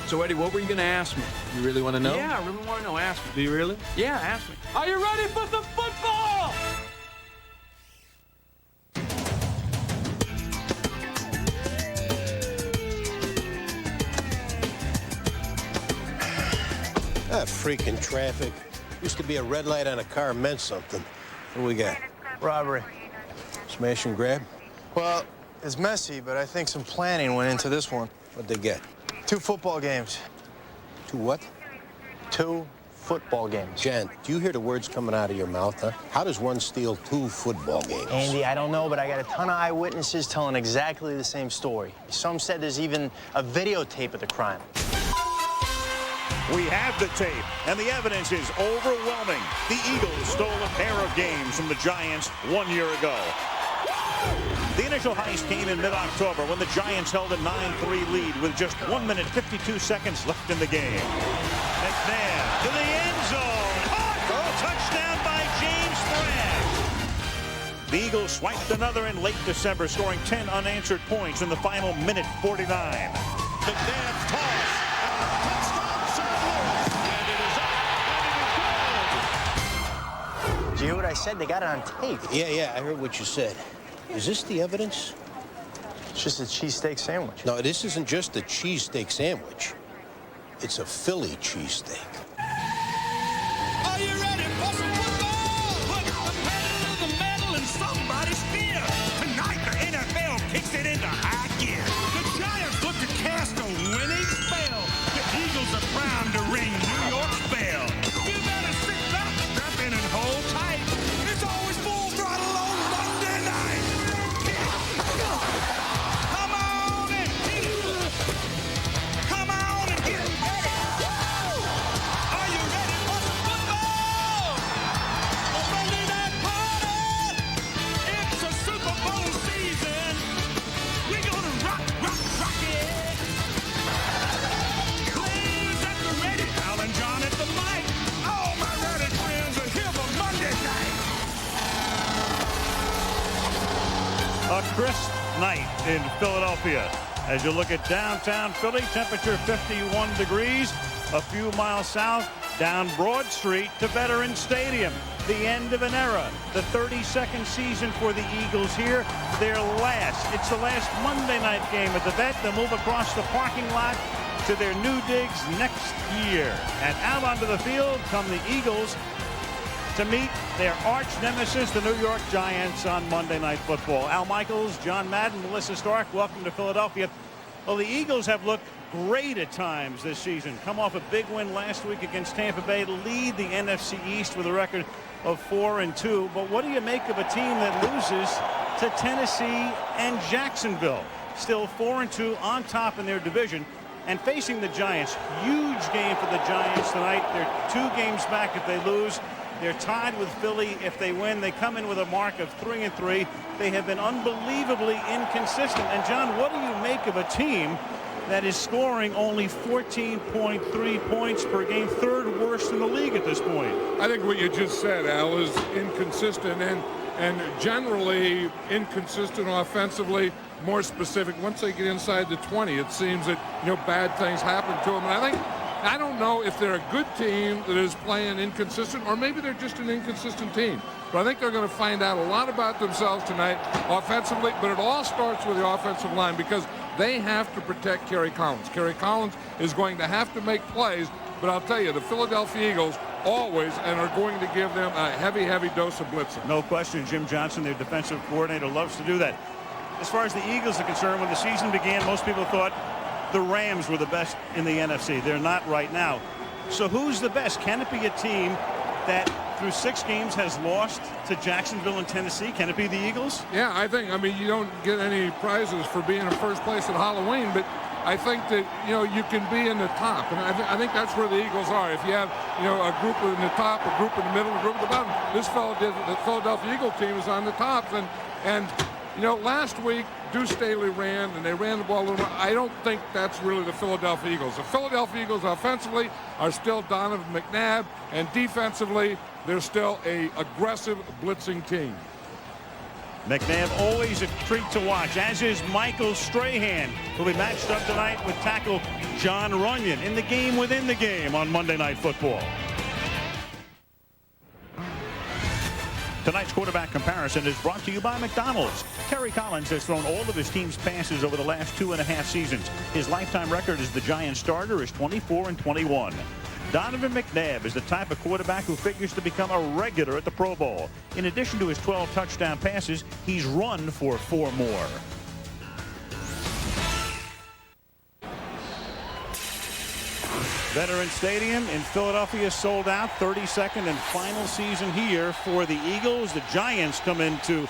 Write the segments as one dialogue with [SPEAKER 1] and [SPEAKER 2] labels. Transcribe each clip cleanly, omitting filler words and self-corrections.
[SPEAKER 1] So, Eddie, what were you going to ask me?
[SPEAKER 2] You really want to know?
[SPEAKER 1] Yeah, I really want to know. Ask me.
[SPEAKER 2] Do you really?
[SPEAKER 1] Yeah, ask me.
[SPEAKER 3] Are you ready for some football?
[SPEAKER 4] Freaking traffic. Used to be a red light on a car meant something. What do we got?
[SPEAKER 5] Robbery.
[SPEAKER 4] Smash and grab?
[SPEAKER 5] Well, it's messy, but I think some planning went into this one.
[SPEAKER 4] What'd they get?
[SPEAKER 5] 2 football games.
[SPEAKER 4] 2 what?
[SPEAKER 5] 2 football games.
[SPEAKER 4] Jen, do you hear the words coming out of your mouth, huh? How does one steal 2 football games?
[SPEAKER 5] Andy, I don't know, but I got a ton of eyewitnesses telling exactly the same story. Some said there's even a videotape of the crime.
[SPEAKER 6] We have the tape, and the evidence is overwhelming. The Eagles stole a pair of games from the Giants 1 year ago. The initial heist came in mid-October when the Giants held a 9-3 lead with just 1 minute 52 seconds left in the game. McNabb to the end zone. Touchdown by James Thrash. The Eagles swiped another in late December, scoring 10 unanswered points in the final minute 49. McNabb toss.
[SPEAKER 5] Did you hear what I said? They got it on tape.
[SPEAKER 4] Yeah, I heard what you said. Is this the evidence?
[SPEAKER 5] It's just a cheesesteak sandwich.
[SPEAKER 4] No, this isn't just a cheesesteak sandwich. It's a Philly cheesesteak.
[SPEAKER 3] Are you ready for some football? Put the pedal to the metal in somebody's spear. Tonight, the NFL kicks it into high gear. The Giants look to cast a winning spell. The Eagles are primed to ring New York's bell. You better sit back, strap in, and hold tight. It's always full throttle on Monday night. Come on and get it. Come on and get ready. Are you ready for some football? A Monday night party. It's a Super Bowl season. We're gonna rock it. Please at the ready. Al and John at the mic. All my ready friends are here for Monday night.
[SPEAKER 6] A crisp night in Philadelphia. As you look at downtown Philly, temperature 51 degrees. A few miles south, down Broad Street to Veterans Stadium. The end of an era. The 32nd season for the Eagles here. Their last. It's the last Monday night game at the Vet. They'll move across the parking lot to their new digs next year. And out onto the field come the Eagles to meet their arch nemesis, the New York Giants, on Monday Night Football. Al Michaels, John Madden, Melissa Stark, welcome to Philadelphia. Well, the Eagles have looked great at times this season. Come off a big win last week against Tampa Bay, lead the NFC East with a record of 4-2. But what do you make of a team that loses to Tennessee and Jacksonville? Still 4-2 on top in their division. And facing the Giants, huge game for the Giants tonight. They're 2 games back if they lose. They're tied with Philly. If they win, they come in with a mark of 3-3. They have been unbelievably inconsistent. And, John, what do you make of a team that is scoring only 14.3 points per game, 3rd worst in the league at this point?
[SPEAKER 7] I think what you just said, Al, is inconsistent and generally inconsistent offensively. More specific, once they get inside the 20, it seems that, bad things happen to them. And I don't know if they're a good team that is playing inconsistent, or maybe they're just an inconsistent team. But I think they're going to find out a lot about themselves tonight offensively. But it all starts with the offensive line, because they have to protect Kerry Collins. Kerry Collins is going to have to make plays. But I'll tell you, the Philadelphia Eagles always and are going to give them a heavy dose of blitzing.
[SPEAKER 6] No question. Jim Johnson, their defensive coordinator, loves to do that. As far as the Eagles are concerned, when the season began, most people thought the Rams were the best in the NFC. They're not right now. So who's the best? Can it be a team that through 6 games has lost to Jacksonville and Tennessee? Can it be the Eagles?
[SPEAKER 7] Yeah, I think. I mean, you don't get any prizes for being in first place at Halloween, but I think that, you can be in the top. And I think that's where the Eagles are. If you have, a group in the top, a group in the middle, a group at the bottom, the Philadelphia Eagle team is on the top. And last week, Deuce Staley ran, and they ran the ball a little. I don't think that's really the Philadelphia Eagles. The Philadelphia Eagles offensively are still Donovan McNabb, and defensively, they're still a aggressive blitzing team.
[SPEAKER 6] McNabb always a treat to watch, as is Michael Strahan, who'll be matched up tonight with tackle John Runyon in the game within the game on Monday Night Football. Tonight's quarterback comparison is brought to you by McDonald's. Terry Collins has thrown all of his team's passes over the last 2.5 seasons. His lifetime record as the Giants starter is 24-21. Donovan McNabb is the type of quarterback who figures to become a regular at the Pro Bowl. In addition to his 12 touchdown passes, he's run for 4 more. Veterans Stadium in Philadelphia sold out. 32nd and final season here for the Eagles. The Giants come into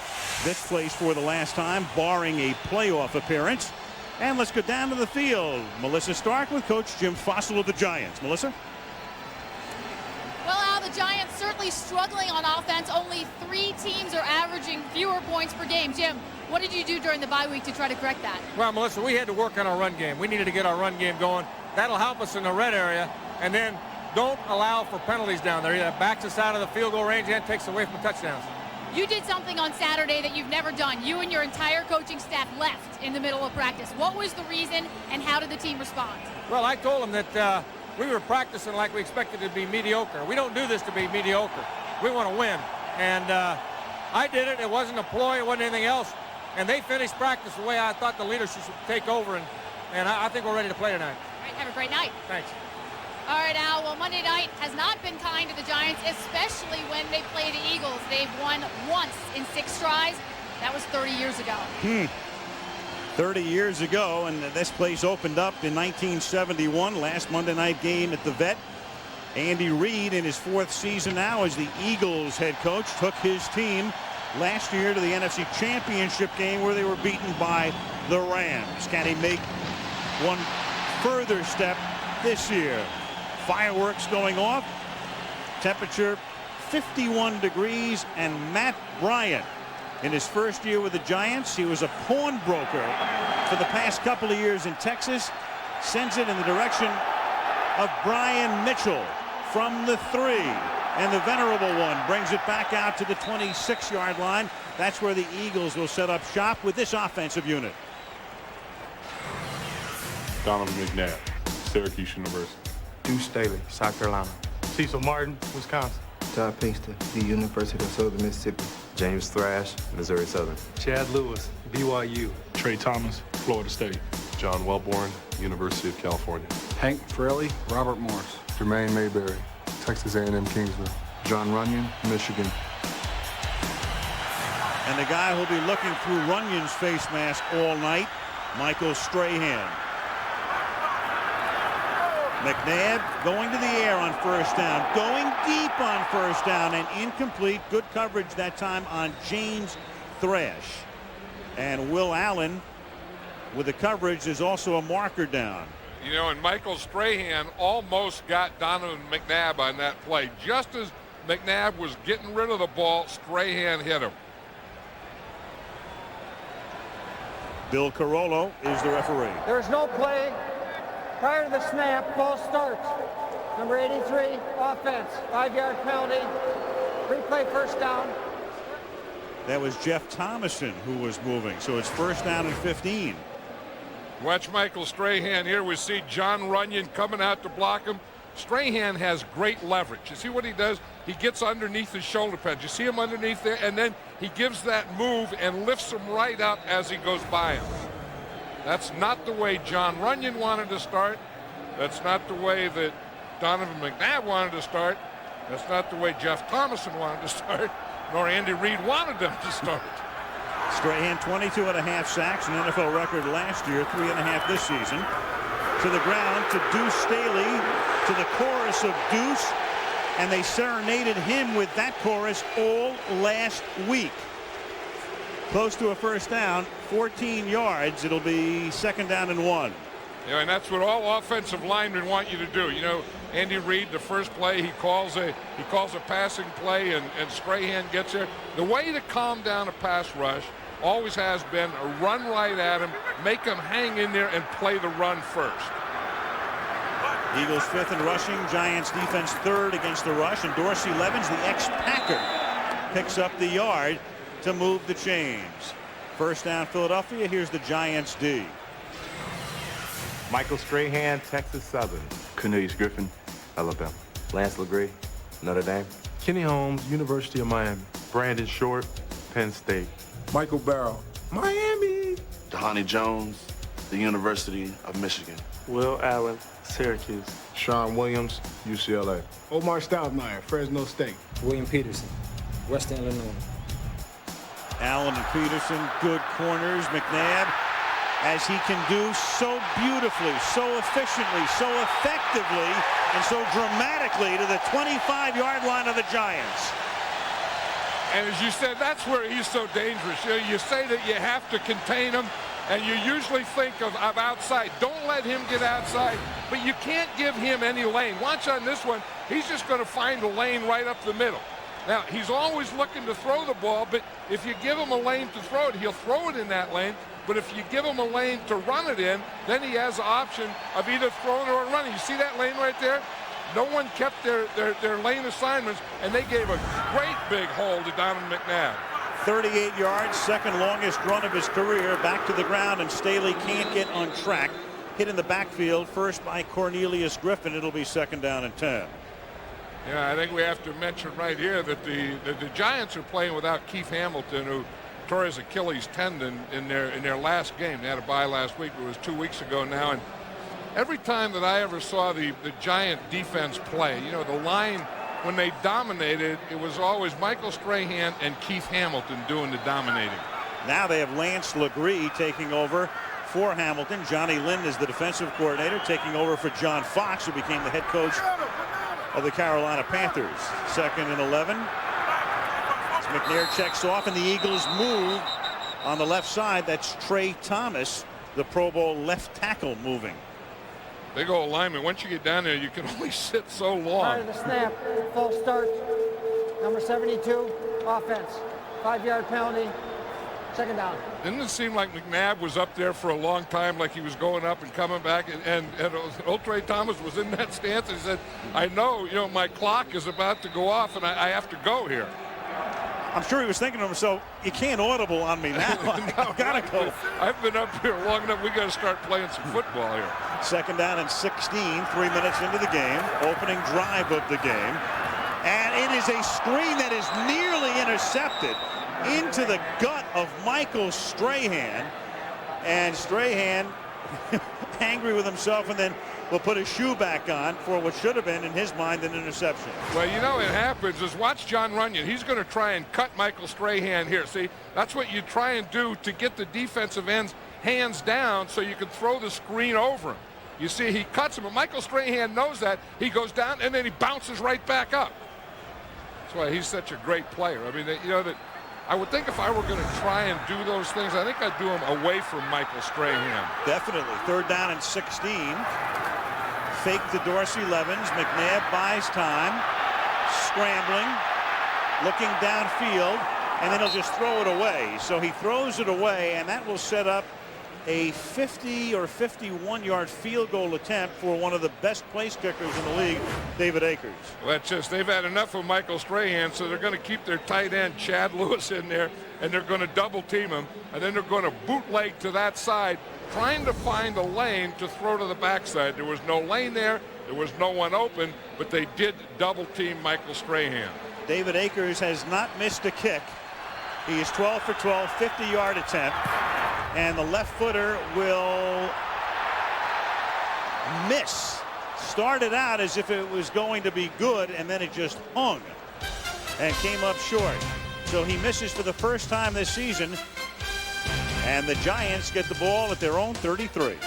[SPEAKER 6] this place for the last time, barring a playoff appearance. And let's go down to the field. Melissa Stark with Coach Jim Fossil of the Giants. Melissa?
[SPEAKER 2] Well, Al, the Giants certainly struggling on offense. Only 3 teams are averaging fewer points per game. Jim, what did you do during the bye week to try to correct that?
[SPEAKER 8] Well, Melissa, we had to work on our run game. We needed to get our run game going. That'll help us in the red area. And then don't allow for penalties down there. That backs us out of the field goal range and takes away from touchdowns.
[SPEAKER 2] You did something on Saturday that you've never done. You and your entire coaching staff left in the middle of practice. What was the reason, and how did the team respond?
[SPEAKER 8] Well, I told them that we were practicing like we expected to be mediocre. We don't do this to be mediocre. We want to win. And I did it. It wasn't a ploy. It wasn't anything else. And they finished practice the way I thought the leadership should take over. And I think we're ready to play tonight.
[SPEAKER 2] All right, have a great night.
[SPEAKER 8] Thanks.
[SPEAKER 2] All right, Al. Well, Monday night has not been kind to the Giants, especially when they play the Eagles. They've won once in 6 tries. That was 30 years ago.
[SPEAKER 6] 30 years ago, and this place opened up in 1971. Last Monday night game at the Vet. Andy Reid, in his 4th season now as the Eagles head coach, took his team last year to the NFC Championship game where they were beaten by the Rams. Can he make one further step this year? Fireworks going off. Temperature 51 degrees, and Matt Bryant, in his first year with the Giants, he was a pawnbroker for the past couple of years in Texas. Sends it in the direction of Brian Mitchell from the 3. And the venerable one brings it back out to the 26-yard line. That's where the Eagles will set up shop with this offensive unit.
[SPEAKER 9] Donovan McNabb, Syracuse University.
[SPEAKER 10] Deuce Staley, South Carolina.
[SPEAKER 11] Cecil Martin, Wisconsin.
[SPEAKER 10] Todd Pinkston, the University of Southern Mississippi.
[SPEAKER 12] James Thrash, Missouri Southern.
[SPEAKER 11] Chad Lewis, BYU.
[SPEAKER 9] Trey Thomas, Florida State.
[SPEAKER 12] John Wellborn, University of California.
[SPEAKER 13] Hank Fraley, Robert Morris.
[SPEAKER 14] Jermaine Mayberry, Texas A&M Kingsville.
[SPEAKER 10] John Runyon, Michigan.
[SPEAKER 6] And the guy who'll be looking through Runyon's face mask all night, Michael Strahan. McNabb going to the air on 1st down, going deep on 1st down, and incomplete. Good coverage that time on James Thrash. And Will Allen with the coverage is also a marker down.
[SPEAKER 7] You know, and Michael Strahan almost got Donovan McNabb on that play. Just as McNabb was getting rid of the ball, Strahan hit him.
[SPEAKER 6] Bill Carollo is the referee.
[SPEAKER 15] There is no play prior to the snap. Ball starts. Number 83, offense. 5-yard penalty. Replay 1st down.
[SPEAKER 6] That was Jeff Thomason who was moving. So it's 1st down and 15.
[SPEAKER 7] Watch Michael Strahan here. We see John Runyon coming out to block him. Strahan has great leverage. You see what he does? He gets underneath his shoulder pads. You see him underneath there, and then he gives that move and lifts him right up as he goes by him. That's not the way John Runyon wanted to start. That's not the way that Donovan McNabb wanted to start. That's not the way Jeff Thomason wanted to start, nor Andy Reid wanted them to start.
[SPEAKER 6] Strahan 22.5 sacks, an NFL record last year, 3.5 this season. To the ground to Deuce Staley, to the chorus of Deuce, and they serenaded him with that chorus all last week. Close to a 1st down, 14 yards. It'll be 2nd down and 1.
[SPEAKER 7] Yeah, and that's what all offensive linemen want you to do. You know, Andy Reid, the first play, he calls a passing play, and Strahan gets there. The way to calm down a pass rush always has been a run right at him, make him hang in there, and play the run first.
[SPEAKER 6] Eagles 5th in rushing, Giants defense 3rd against the rush, and Dorsey Levens, the ex-Packer, picks up the yard. to move the chains. First down, Philadelphia. Here's the Giants D.
[SPEAKER 10] Michael Strahan, Texas Southern.
[SPEAKER 12] Cornelius Griffin, Alabama.
[SPEAKER 10] Lance LeGree, Notre Dame.
[SPEAKER 14] Kenny Holmes, University of Miami. Brandon Short, Penn State.
[SPEAKER 13] Michael Barrow, Miami.
[SPEAKER 16] Dhani Jones, the University of Michigan.
[SPEAKER 14] Will Allen, Syracuse.
[SPEAKER 10] Sean Williams, UCLA.
[SPEAKER 13] Omar Stoudemire, Fresno State.
[SPEAKER 11] William Peterson, Western Illinois.
[SPEAKER 6] Allen and Peterson, good corners. McNabb, as he can do so beautifully, so efficiently, so effectively, and so dramatically to the 25-yard line of the Giants.
[SPEAKER 7] And as you said, that's where he's so dangerous. You say that you have to contain him, and you usually think of outside. Don't let him get outside, but you can't give him any lane. Watch on this one. He's just going to find a lane right up the middle. Now, he's always looking to throw the ball, but if you give him a lane to throw it, he'll throw it in that lane. But if you give him a lane to run it in, then he has the option of either throwing or running. You see that lane right there? No one kept their lane assignments, and they gave a great big hole to Donovan McNabb.
[SPEAKER 6] 38 yards, second longest run of his career, back to the ground, and Staley can't get on track. Hit in the backfield, first by Cornelius Griffin. It'll be second down and 10.
[SPEAKER 7] Yeah, I think we have to mention right here that the Giants are playing without Keith Hamilton, who tore his Achilles tendon in their last game. They had a bye last week. It was 2 weeks ago now, and every time that I ever saw the Giant defense play, you know, the line, when they dominated, it was always Michael Strahan and Keith Hamilton doing the dominating.
[SPEAKER 6] Now they have Lance LeGree taking over for Hamilton. Johnny Lynn is the defensive coordinator, taking over for John Fox, who became the head coach of the Carolina Panthers. Second and 11. As McNair checks off, and the Eagles move on the left side. That's Trey Thomas, the Pro Bowl left tackle, moving.
[SPEAKER 7] Big old lineman. Once you get down there, you can only sit so long.
[SPEAKER 15] Prior to the snap, false start, number 72, offense, 5-yard penalty, second down.
[SPEAKER 7] Didn't it seem like McNabb was up there for a long time, like he was going up and coming back, and old Trey Thomas was in that stance, and he said, I know, you know, my clock is about to go off, and I have to go here.
[SPEAKER 6] I'm sure he was thinking to himself, you can't audible on me now. I've got to go.
[SPEAKER 7] I've been up here long enough. We got to start playing some football here.
[SPEAKER 6] Second down and 16, 3 minutes into the game, opening drive of the game. And it is a screen that is nearly intercepted into the gut of Michael Strahan. And Strahan, angry with himself, and then will put his shoe back on for what should have been, in his mind, an interception.
[SPEAKER 7] Well, you know, it happens is watch John Runyon. He's going to try and cut Michael Strahan here. See, that's what you try and do to get the defensive end's hands down so you can throw the screen over him. You see, he cuts him, but Michael Strahan knows that. He goes down, and then he bounces right back up. That's why he's such a great player. I mean, you know, that I would think if I were going to try and do those things, I think I'd do them away from Michael Strahan.
[SPEAKER 6] Definitely. Third down and 16. Fake to Dorsey Levens. McNabb buys time. Scrambling. Looking downfield. And then he'll just throw it away. So he throws it away, and that will set up a 50 or 51-yard field goal attempt for one of the best place kickers in the league, David Akers.
[SPEAKER 7] Well, that's just, they've had enough of Michael Strahan, so they're going to keep their tight end, Chad Lewis, in there, and they're going to double team him, and then they're going to bootleg to that side, trying to find a lane to throw to the backside. There was no lane there. There was no one open, but they did double team Michael Strahan.
[SPEAKER 6] David Akers has not missed a kick. He is 12 for 12, 50-yard attempt. And the left footer will miss. Started out as if it was going to be good, and then it just hung and came up short. So he misses for the first time this season. And the Giants get the ball at their own 33.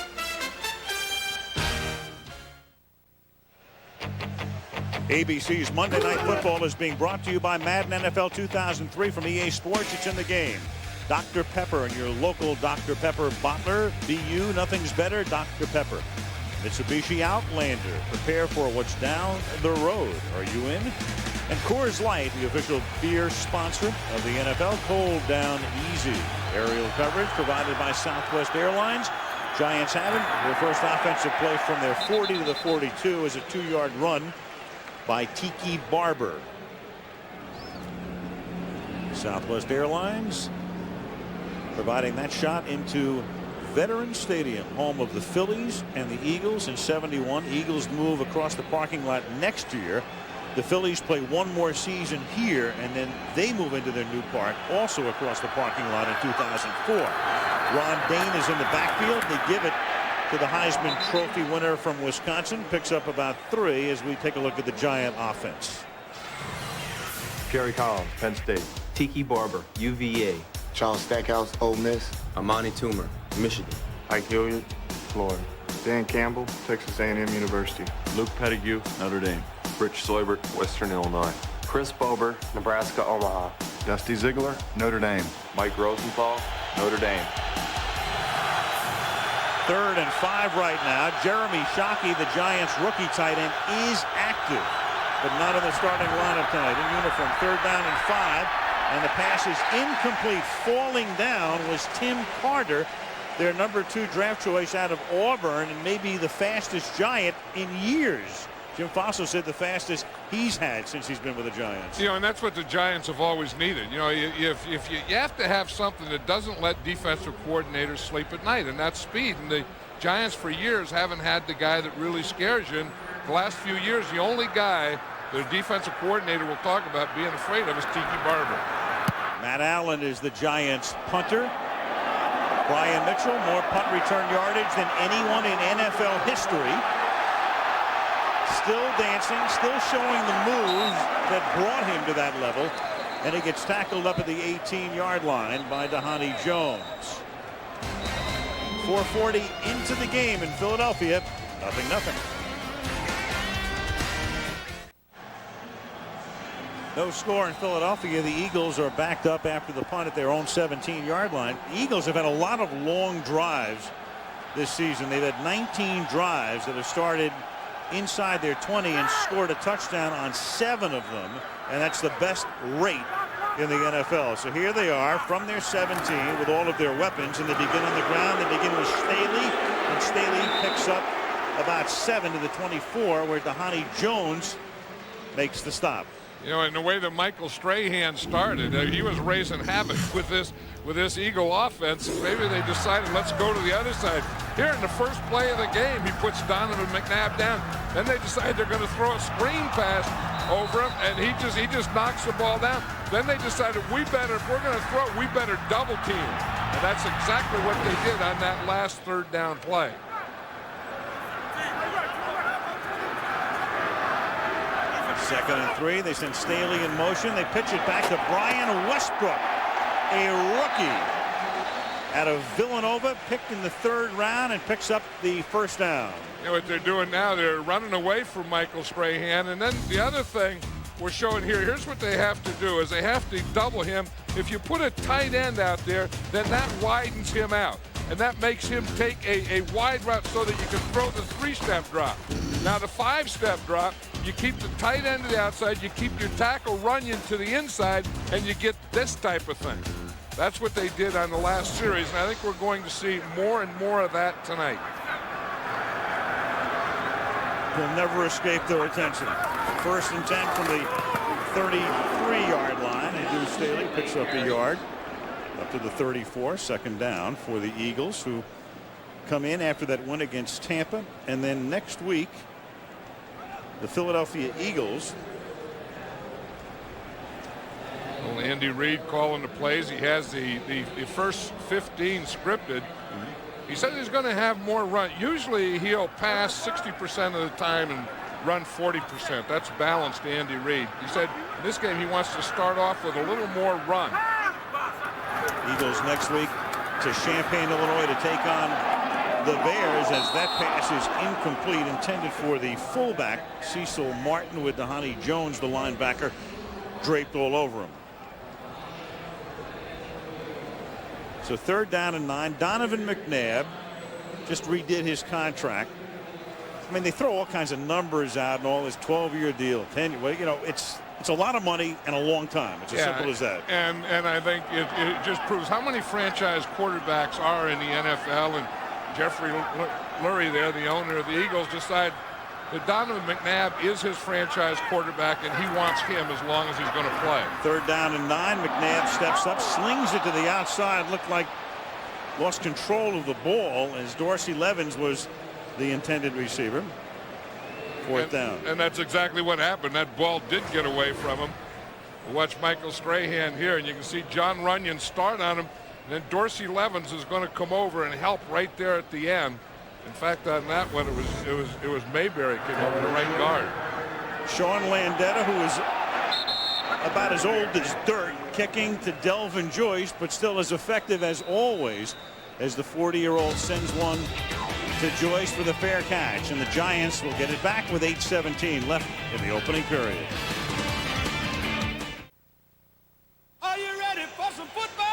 [SPEAKER 6] ABC's Monday Night Football is being brought to you by Madden NFL 2003 from EA Sports. It's in the game. Dr. Pepper and your local Dr. Pepper bottler. BU, nothing's better, Dr. Pepper. Mitsubishi Outlander. Prepare for what's down the road. Are you in? And Coors Light, the official beer sponsor of the NFL. Cold down easy. Aerial coverage provided by Southwest Airlines. Giants have it. Their first offensive play from their 40 to the 42 is a 2-yard run by Tiki Barber.
[SPEAKER 17] Southwest Airlines providing that shot into Veterans Stadium, home of the Phillies and the Eagles in '71. Eagles move across the parking lot next year. The Phillies play one more season here, and then they move into their new park, also across the parking lot in 2004. Ron Dane is in the backfield. They give it to the Heisman Trophy winner from Wisconsin. Picks up about 3 as we take a look at the Giant offense.
[SPEAKER 14] Kerry Collins, Penn State.
[SPEAKER 18] Tiki Barber, UVA.
[SPEAKER 19] Charles Stackhouse, Ole Miss.
[SPEAKER 18] Amani Toomer, Michigan.
[SPEAKER 10] Ike Hilliard, Florida. Dan Campbell, Texas A&M University.
[SPEAKER 12] Luke Pettigrew, Notre Dame. Rich Soibert, Western Illinois.
[SPEAKER 18] Chris Bober, Nebraska, Omaha.
[SPEAKER 10] Dusty Ziegler, Notre Dame.
[SPEAKER 12] Mike Rosenthal, Notre Dame.
[SPEAKER 17] 3rd and 5 right now. Jeremy Shockey, the Giants rookie tight end, is active, but not in the starting lineup tonight. In uniform, 3rd down and 5, and the pass is incomplete. Falling down was Tim Carter, their number 2 draft choice out of Auburn, and maybe the fastest Giant in years. Jim Fossil said the fastest he's had since he's been with the Giants.
[SPEAKER 7] You know, and that's what the Giants have always needed. You know, if you have to have something that doesn't let defensive coordinators sleep at night, and that's speed. And the Giants for years haven't had the guy that really scares you. And the last few years, the only guy the defensive coordinator will talk about being afraid of is Tiki Barber.
[SPEAKER 17] Matt Allen is the Giants punter. Brian Mitchell, more punt return yardage than anyone in NFL history. Still dancing, still showing the moves that brought him to that level. And he gets tackled up at the 18-yard line by Dhani Jones. 4:40 into the game in Philadelphia. 0-0. No score in Philadelphia. The Eagles are backed up after the punt at their own 17-yard line. The Eagles have had a lot of long drives this season. They've had 19 drives that have started inside their 20 and scored a touchdown on 7 of them, and that's the best rate in the NFL. So here they are from their 17 with all of their weapons, and they begin on the ground. They begin with Staley, and Staley picks up about 7 to the 24, where Dhani Jones makes the stop.
[SPEAKER 7] You know, and the way that Michael Strahan started, he was raising havoc with this Eagle offense. Maybe they decided, let's go to the other side. Here in the first play of the game, he puts Donovan McNabb down. Then they decide they're going to throw a screen pass over him, and he just knocks the ball down. Then they decided, if we're going to throw it, we better double team. And that's exactly what they did on that last 3rd down play.
[SPEAKER 17] Second and 3. They send Staley in motion. They pitch it back to Brian Westbrook, a rookie out of Villanova, picked in the 3rd round and picks up the 1st down.
[SPEAKER 7] You know what they're doing now? They're running away from Michael Strahan. And then the other thing we're showing here, here's what they have to do is they have to double him. If you put a tight end out there, then that widens him out. And that makes him take a wide route so that you can throw the 3-step drop. Now the 5-step drop, you keep the tight end to the outside, you keep your tackle running to the inside, and you get this type of thing. That's what they did on the last series, and I think we're going to see more and more of that tonight.
[SPEAKER 17] Will never escape their attention. 1st and 10 from the 33-yard line, and Deuce Staley picks up a yard up to the 34. 2nd down for the Eagles, who come in after that win against Tampa, and then next week the Philadelphia Eagles.
[SPEAKER 7] Well, Andy Reid calling the plays. He has the first 15 scripted. He said he's going to have more run. Usually he'll pass 60% of the time and run 40%. That's balanced, Andy Reid. He said in this game he wants to start off with a little more run.
[SPEAKER 17] Eagles next week to Champaign, Illinois, to take on the Bears, as that pass is incomplete, intended for the fullback Cecil Martin, with Dhani Jones, the linebacker, draped all over him. So 3rd down and 9. Donovan McNabb just redid his contract. I mean, they throw all kinds of numbers out and all this 12-year deal, 10. Well, you know, it's a lot of money and a long time. It's as simple as that.
[SPEAKER 7] And I think it just proves how many franchise quarterbacks are in the NFL. And Jeffrey Lurie there, the owner of the Eagles, decided, that Donovan McNabb is his franchise quarterback, and he wants him as long as he's going to play.
[SPEAKER 17] 3rd down and 9. McNabb steps up, slings it to the outside. Looked like lost control of the ball as Dorsey Levens was the intended receiver. 4th down.
[SPEAKER 7] And that's exactly what happened. That ball did get away from him. Watch Michael Strahan here, and you can see John Runyon start on him. And then Dorsey Levens is going to come over and help right there at the end. In fact, on that one, it was Mayberry came over to right guard.
[SPEAKER 17] Sean Landetta, who is about as old as dirt, kicking to Delvin Joyce, but still as effective as always, as the 40-year-old sends one to Joyce for the fair catch, and the Giants will get it back with 8:17 left in the opening period.
[SPEAKER 3] Are you ready for some football?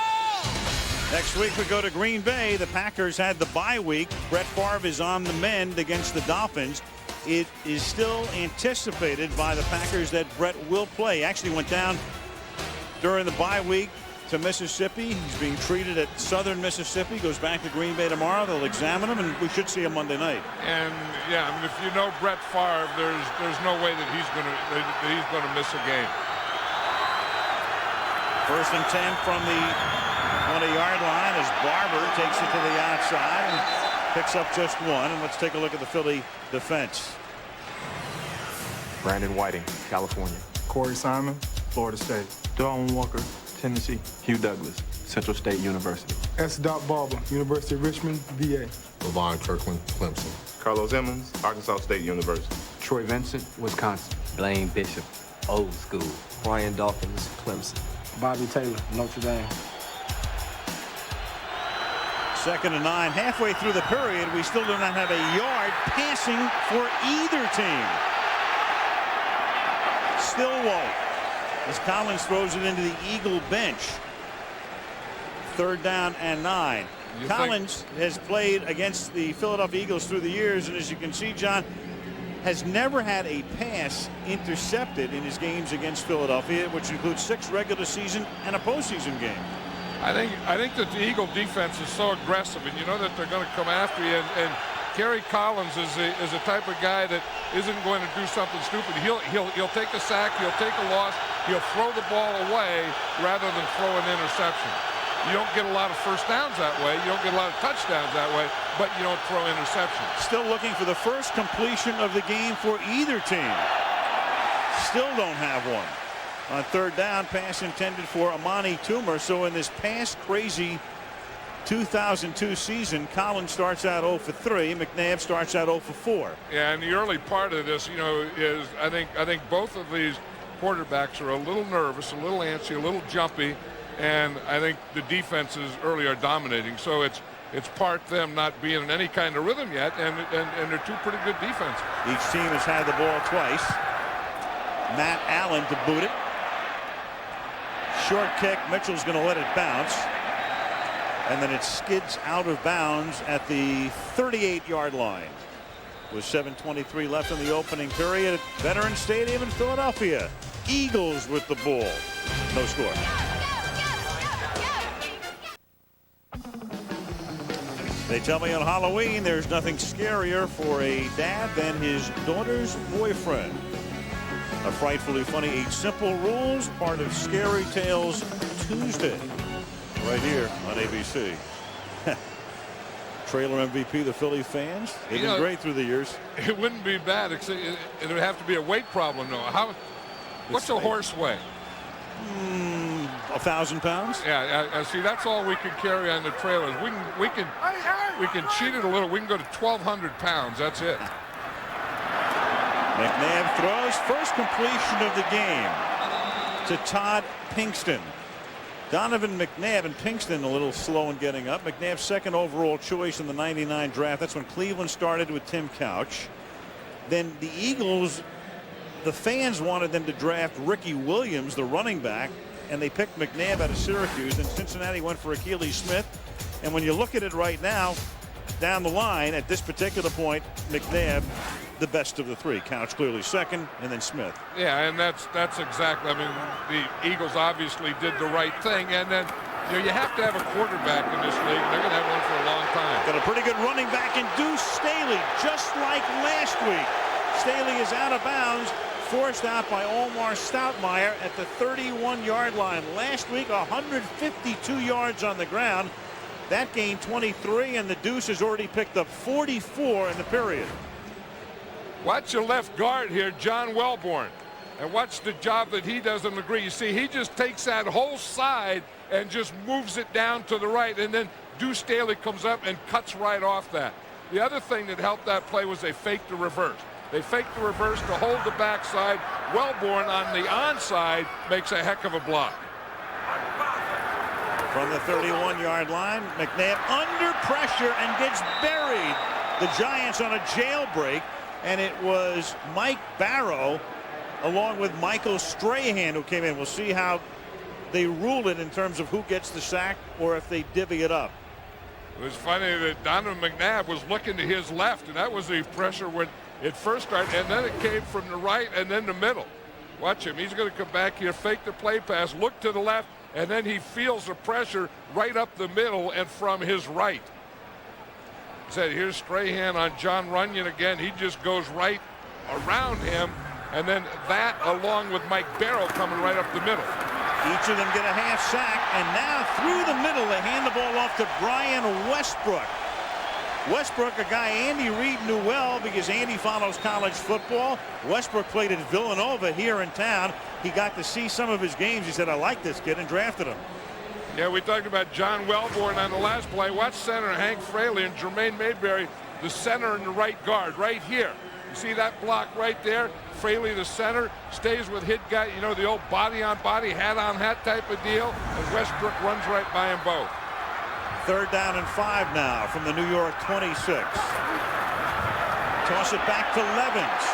[SPEAKER 17] Next week we go to Green Bay. The Packers had the bye week. Brett Favre is on the mend against the Dolphins. It is still anticipated by the Packers that Brett will play. Actually went down during the bye week to Mississippi. He's being treated at Southern Mississippi. Goes back to Green Bay tomorrow. They'll examine him, and we should see him Monday night.
[SPEAKER 7] And yeah, I mean, if you know Brett Favre, there's no way that he's going to miss a game.
[SPEAKER 17] 1st and 10 from the 20-yard line as Barber takes it to the outside and picks up just 1. And let's take a look at the Philly defense.
[SPEAKER 14] Brandon Whiting, California.
[SPEAKER 13] Corey Simon, Florida State.
[SPEAKER 14] Darwin Walker, Tennessee. Hugh Douglas, Central State University.
[SPEAKER 13] S. Barber, University of Richmond, VA.
[SPEAKER 20] LaVon Kirkland, Clemson.
[SPEAKER 10] Carlos Emmons, Arkansas State University.
[SPEAKER 14] Troy Vincent, Wisconsin.
[SPEAKER 18] Blaine Bishop, old school. Brian Dawkins, Clemson.
[SPEAKER 11] Bobby Taylor, Notre Dame.
[SPEAKER 17] 2nd and 9. Halfway through the period, we still do not have a yard passing for either team. Still won't, as Collins throws it into the Eagle bench. 3rd down and 9. Collins has played against the Philadelphia Eagles through the years, and as you can see, John, has never had a pass intercepted in his games against Philadelphia, which includes 6 regular season and a postseason game.
[SPEAKER 7] I think that the Eagle defense is so aggressive, and you know that they're going to come after you. And Kerry Collins is a type of guy that isn't going to do something stupid. He'll take a sack, he'll take a loss, he'll throw the ball away rather than throw an interception. You don't get a lot of first downs that way. You don't get a lot of touchdowns that way, but you don't throw interceptions.
[SPEAKER 17] Still looking for the first completion of the game for either team. Still don't have one. On 3rd down, pass intended for Amani Toomer. So in this pass-crazy 2002 season, Collins starts out 0 for 3. McNabb starts out 0 for 4.
[SPEAKER 7] Yeah, and the early part of this, you know, is I think both of these quarterbacks are a little nervous, a little antsy, a little jumpy, and I think the defenses early are dominating. So it's part them not being in any kind of rhythm yet, and they're 2 pretty good defenses.
[SPEAKER 17] Each team has had the ball twice. Matt Allen to boot it. Short kick. Mitchell's going to let it bounce. And then it skids out of bounds at the 38-yard line. With 7:23 left in the opening period at Veterans Stadium in Philadelphia. Eagles with the ball. No score. They tell me on Halloween there's nothing scarier for a dad than his daughter's boyfriend. A frightfully funny 8 simple rules, part of Scary Tales Tuesday, right here on ABC. Trailer MVP, the Philly fans. They've been great through the years.
[SPEAKER 7] It wouldn't be bad, except it would have to be a weight problem, though. What's a horse weigh?
[SPEAKER 17] 1,000 pounds.
[SPEAKER 7] Yeah, see, that's all we can carry on the trailers. We can cheat it a little. We can go to 1,200 pounds. That's it.
[SPEAKER 17] McNabb throws, first completion of the game to Todd Pinkston. Donovan McNabb and Pinkston a little slow in getting up. McNabb's 2nd overall choice in the '99 draft. That's when Cleveland started with Tim Couch. Then the Eagles, the fans wanted them to draft Ricky Williams, the running back, and they picked McNabb out of Syracuse. And Cincinnati went for Akili Smith. And when you look at it right now, down the line, at this particular point, McNabb the best of the 3. Couch clearly 2nd, and then Smith.
[SPEAKER 7] Yeah, and that's exactly. I mean, the Eagles obviously did the right thing, and then you have to have a quarterback in this league. They're going to have one for a long time.
[SPEAKER 17] Got a pretty good running back in Deuce Staley, just like last week. Staley is out of bounds, forced out by Omar Stoutmeyer at the 31-yard line. Last week, 152 yards on the ground. That gained 23, and the Deuce has already picked up 44 in the period.
[SPEAKER 7] Watch your left guard here, John Welborn. And watch the job that he does on the green. You see, he just takes that whole side and just moves it down to the right, and then Deuce Staley comes up and cuts right off that. The other thing that helped that play was they faked the reverse. They faked the reverse to hold the backside. Welborn on the onside makes a heck of a block.
[SPEAKER 17] From the 31-yard line, McNabb under pressure and gets buried. The Giants on a jailbreak, and it was Mike Barrow along with Michael Strahan who came in. We'll see how they rule it in terms of who gets the sack or if they divvy it up.
[SPEAKER 7] It was funny that Donovan McNabb was looking to his left, and that was the pressure when it first started, and then it came from the right and then the middle. Watch him. He's going to come back here, fake the play pass, look to the left, and then he feels the pressure right up the middle and from his right. Said here's Strahan on John Runyon again. He just goes right around him, and then that along with Mike Barrow coming right up the middle.
[SPEAKER 17] Each of them get a half sack, and now through the middle they hand the ball off to Brian Westbrook. Westbrook, a guy Andy Reid knew well because Andy follows college football. Westbrook played at Villanova here in town. He got to see some of his games. He said, I like this kid, and drafted him.
[SPEAKER 7] Yeah, we talked about John Welborn on the last play. Watch center Hank Fraley and Jermaine Mayberry, the center and the right guard right here. You see that block right there? Fraley, the center, stays with hit guy, you know, the old body on body, hat on hat type of deal. And Westbrook runs right by them both.
[SPEAKER 17] 3rd down and 5 now from the New York 26. Toss it back to Levens.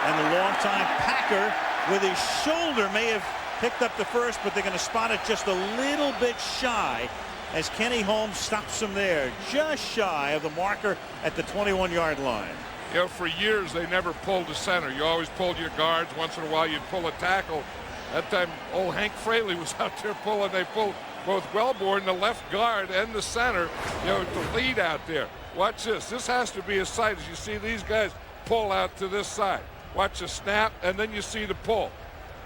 [SPEAKER 17] And the longtime Packer with his shoulder may have picked up the first, but they're going to spot it just a little bit shy as Kenny Holmes stops him there, just shy of the marker at the 21-yard line.
[SPEAKER 7] You know, for years they never pulled the center. You always pulled your guards. Once in a while you'd pull a tackle. That time old Hank Fraley was out there pulling. They pulled both Welborn, the left guard, and the center, you know, to lead out there. Watch this. This has to be a sight as you see these guys pull out to this side. Watch the snap, and then you see the pull.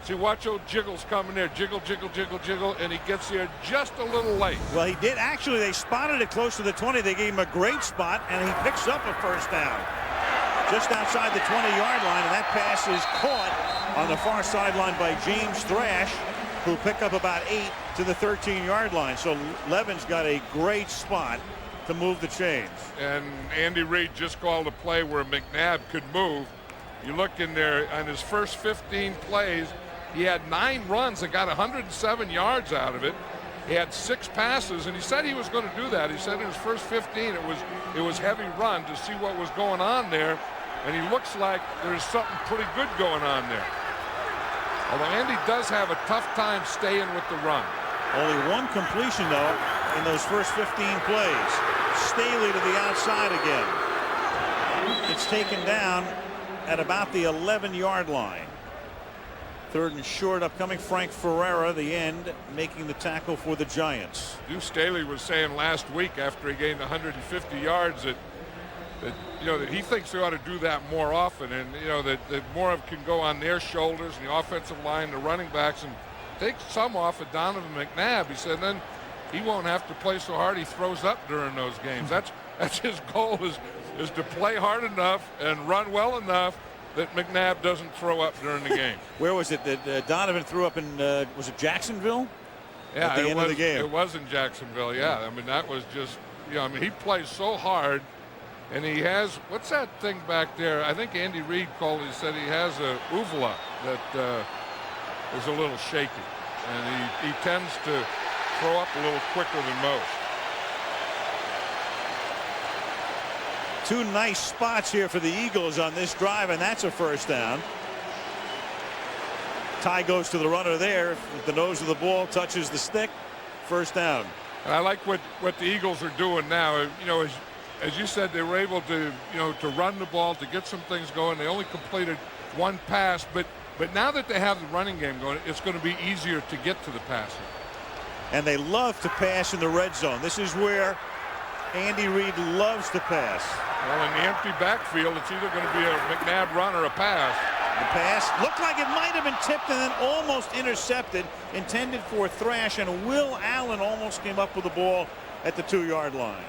[SPEAKER 7] See, watch old Jiggles coming there. Jiggle, jiggle, jiggle, jiggle, and he gets there just a little late.
[SPEAKER 17] Well, he did. Actually, they spotted it close to the 20. They gave him a great spot, and he picks up a first down. Just outside the 20-yard line, and that pass is caught on the far sideline by James Thrash, who picked up about 8 to the 13-yard line. So Levens got a great spot to move the chains.
[SPEAKER 7] And Andy Reid just called a play where McNabb could move. You look in there, on his first 15 plays, he had 9 runs and got 107 yards out of it. He had 6 passes, and he said he was going to do that. He said in his first 15 it was heavy run to see what was going on there, and he looks like there's something pretty good going on there. Although Andy does have a tough time staying with the run.
[SPEAKER 17] Only 1 completion, though, in those first 15 plays. Staley to the outside again. It's taken down at about the 11-yard line. 3rd and short upcoming. Frank Ferreira, the end, making the tackle for the Giants.
[SPEAKER 7] Deuce Staley was saying last week after he gained 150 yards that you know that he thinks they ought to do that more often, and you know that more of it can go on their shoulders, and the offensive line, the running backs, and take some off of Donovan McNabb. He said then he won't have to play so hard he throws up during those games. That's his goal is to play hard enough and run well enough that McNabb doesn't throw up during the game.
[SPEAKER 17] Where was it that Donovan threw up in, was it Jacksonville?
[SPEAKER 7] Yeah,
[SPEAKER 17] at the end of the game.
[SPEAKER 7] It was in Jacksonville, yeah. I mean, that was just, you know, I mean, he plays so hard, and he has, what's that thing back there? I think Andy Reid said he has a uvula that is a little shaky, and he tends to throw up a little quicker than most.
[SPEAKER 17] 2 nice spots here for the Eagles on this drive, and that's a first down. Ty goes to the runner there. If the nose of the ball touches the stick, first down.
[SPEAKER 7] And I like what the Eagles are doing now. You know, as you said, they were able to, you know, to run the ball, to get some things going. They only completed 1 pass, but now that they have the running game going, it's going to be easier to get to the passing.
[SPEAKER 17] And they love to pass in the red zone. This is where Andy Reid loves to pass.
[SPEAKER 7] Well, in the empty backfield, it's either going to be a McNabb run or a pass.
[SPEAKER 17] The pass looked like it might have been tipped and then almost intercepted, intended for a thrash, and Will Allen almost came up with the ball at the 2-yard line.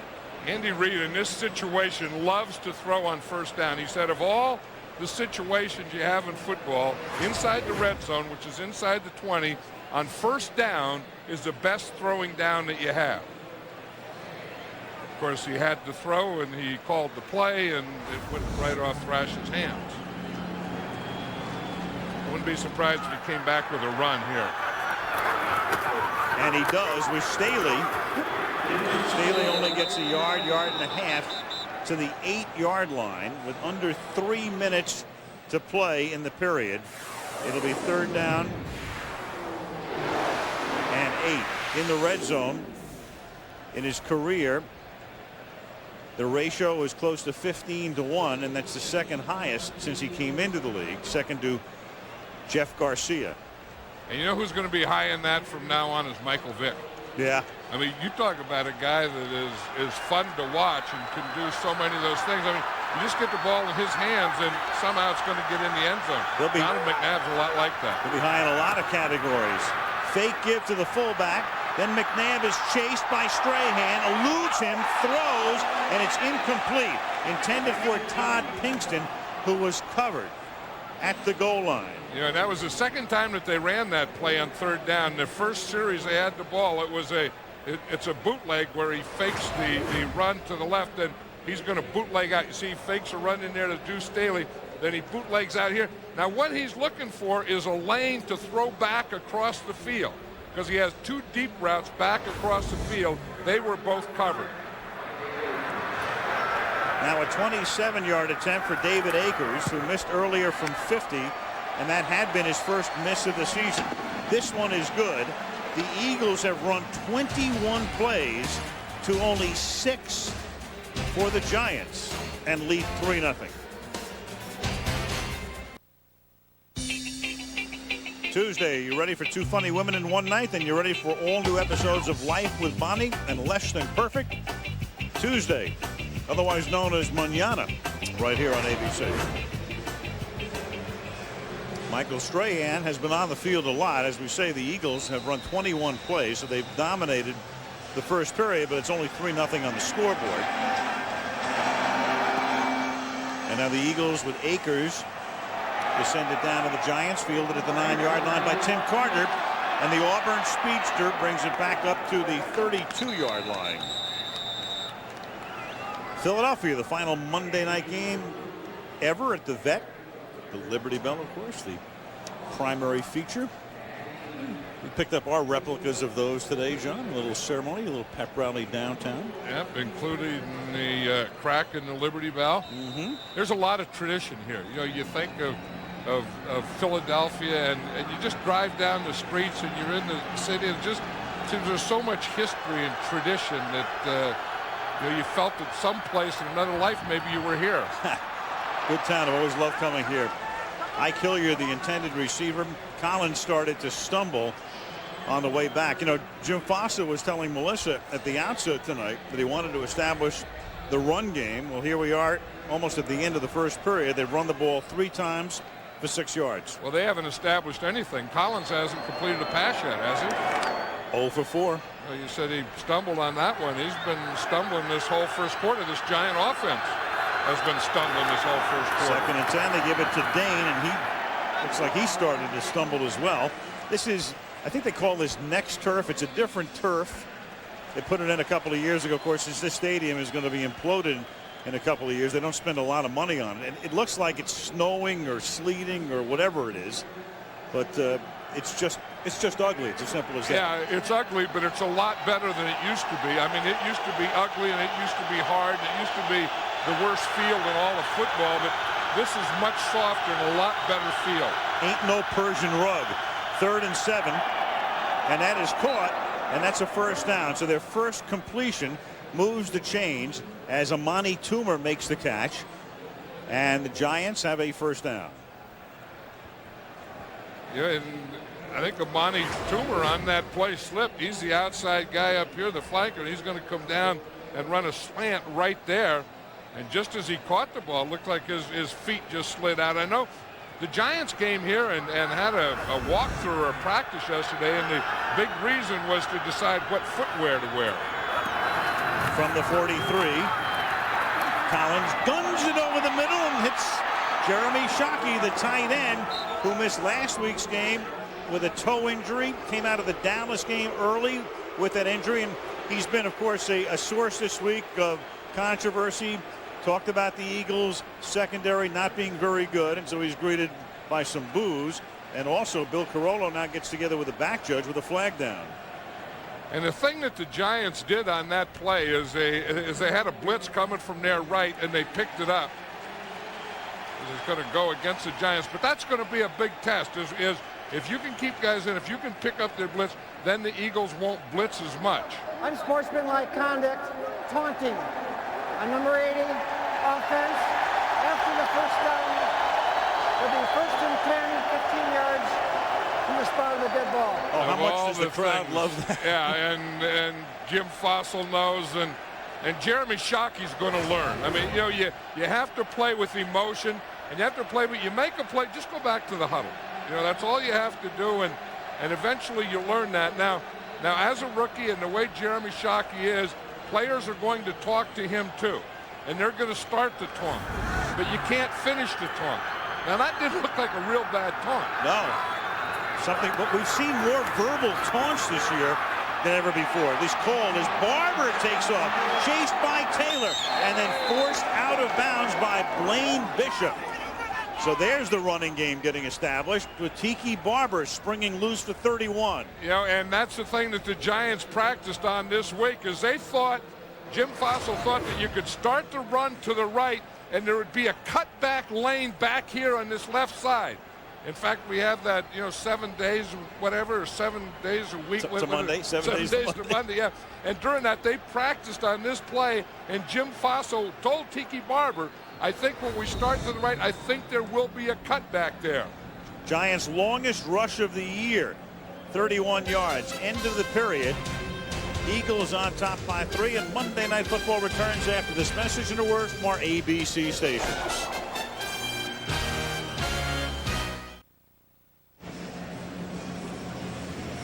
[SPEAKER 7] Andy Reid in this situation loves to throw on first down. He said of all the situations you have in football, inside the red zone, which is inside the 20, on first down is the best throwing down that you have. Of course, he had to throw, and he called the play, and it went right off Thrash's hands. I wouldn't be surprised if he came back with a run here.
[SPEAKER 17] And he does with Staley. Staley only gets a yard and a half to the 8-yard line with under 3 minutes to play in the period. It'll be 3rd down and 8 in the red zone. In his career, the ratio is close to 15-1, and that's the second highest since he came into the league, second to Jeff Garcia.
[SPEAKER 7] And you know who's going to be high in that from now on is Michael Vick.
[SPEAKER 17] Yeah.
[SPEAKER 7] I mean, you talk about a guy that is fun to watch and can do so many of those things. I mean, you just get the ball in his hands and somehow it's going to get in the end zone. Donovan McNabb's a lot like that.
[SPEAKER 17] He'll be high in a lot of categories. Fake give to the fullback. Then McNabb is chased by Strahan, eludes him, throws, and it's incomplete. Intended for Todd Pinkston, who was covered at the goal line.
[SPEAKER 7] Yeah, that was the second time that they ran that play on 3rd down. The first series they had the ball, it's a bootleg where he fakes the run to the left, and he's going to bootleg out. You see, he fakes a run in there to Deuce Staley, then he bootlegs out here. Now, what he's looking for is a lane to throw back across the field, because he has 2 deep routes back across the field. They were both covered.
[SPEAKER 17] Now a 27-yard attempt for David Akers, who missed earlier from 50, and that had been his first miss of the season. This one is good. The Eagles have run 21 plays to only 6 for the Giants and lead 3-0. Tuesday, you ready for 2 funny women in one night? Then you're ready for all new episodes of Life with Bonnie and Less Than Perfect. Tuesday, otherwise known as Mañana, right here on ABC. Michael Strahan has been on the field a lot. As we say, the Eagles have run 21 plays, so they've dominated the first period, but it's only 3-0 on the scoreboard. And now the Eagles with Akers descended down to the Giants, fielded at the 9-yard line by Tim Carter, and the Auburn speedster brings it back up to the 32-yard line. Philadelphia, the final Monday night game ever at the Vet. The Liberty Bell, of course, the primary feature. We picked up our replicas of those today, John. A little ceremony, a little pep rally downtown.
[SPEAKER 7] Yep, including the crack in the Liberty Bell. There's a lot of tradition here. You know, you think of Philadelphia, and you just drive down the streets and you're in the city, and just there's so much history and tradition that you know, you felt that someplace in another life maybe you were here.
[SPEAKER 17] Good town. I've always loved coming here. Ike Hilliard, the intended receiver. Collins started to stumble on the way back. You know, Jim Fossa was telling Melissa at the outset tonight that he wanted to establish the run game. Well, here we are almost at the end of the first period. They've run the ball 3 times for 6 yards.
[SPEAKER 7] Well, they haven't established anything. Collins hasn't completed a pass yet, has he?
[SPEAKER 17] 0 for 4.
[SPEAKER 7] Well, you said he stumbled on that one. He's been stumbling this whole first quarter. This Giant offense has been stumbling this whole first quarter.
[SPEAKER 17] 2nd and 10. They give it to Dane, and he looks like he started to stumble as well. This is, I think they call this next turf. It's a different turf. They put it in a couple of years ago. Of course, this stadium is going to be imploded in a couple of years. They don't spend a lot of money on it. It looks like it's snowing or sleeting or whatever it is, but it's just ugly. It's as simple as that.
[SPEAKER 7] Yeah, it's ugly, but it's a lot better than it used to be. I mean, it used to be ugly, and it used to be hard. It used to be the worst field in all of football, but this is much softer and a lot better field.
[SPEAKER 17] Ain't no Persian rug. 3rd and 7, and that is caught, and that's a first down. So their first completion moves the chains as Amani Toomer makes the catch, and the Giants have a first down.
[SPEAKER 7] Yeah, and I think Amani Toomer on that play slipped. He's the outside guy up here, the flanker, and he's going to come down and run a slant right there. And just as he caught the ball, it looked like his feet just slid out. I know the Giants came here and had a walkthrough or a practice yesterday, and the big reason was to decide what footwear to wear.
[SPEAKER 17] From the 43, Collins guns it over the middle and hits Jeremy Shockey, the tight end, who missed last week's game with a toe injury. Came out of the Dallas game early with that injury, and he's been, of course, a source this week of controversy. Talked about the Eagles secondary not being very good, and so he's greeted by some boos. And also Bill Carollo now gets together with the back judge with a flag down.
[SPEAKER 7] And the thing that the Giants did on that play is they had a blitz coming from their right, and they picked it up. It's going to go against the Giants, but that's going to be a big test. Is if you can keep guys in, if you can pick up their blitz, then the Eagles won't blitz as much.
[SPEAKER 15] Unsportsmanlike conduct, taunting. On number 80, offense, after the first down, it'll be 1st and 10, 15 yards from the spot of the dead ball.
[SPEAKER 17] Oh, how much does the crowd love that?
[SPEAKER 7] Yeah, and Jim Fossil knows, and Jeremy Shockey's going to learn. I mean, you have to play with emotion, and you have to play, but you make a play, just go back to the huddle. That's all you have to do, and eventually you learn that. Now as a rookie, and the way Jeremy Shockey is, players are going to talk to him too, and they're going to start the taunt, but you can't finish the taunt. Now that didn't look like a real bad taunt.
[SPEAKER 17] No, but we've seen more verbal taunts this year than ever before. This call as Barber takes off, chased by Taylor, and then forced out of bounds by Blaine Bishop. So there's the running game getting established with Tiki Barber springing loose for 31.
[SPEAKER 7] And that's the thing that the Giants practiced on this week, is they thought, Jim Fossil thought that you could start the run to the right and there would be a cutback lane back here on this left side. In fact, we have that, 7 days, whatever, or 7 days a week.
[SPEAKER 17] To Monday, 7 days
[SPEAKER 7] to Monday, yeah. And during that, they practiced on this play, and Jim Fossil told Tiki Barber, I think when we start to the right, I think there will be a cutback there.
[SPEAKER 17] Giants' longest rush of the year, 31 yards. End of the period. Eagles on top by 3, and Monday Night Football returns after this message and a word from our ABC stations.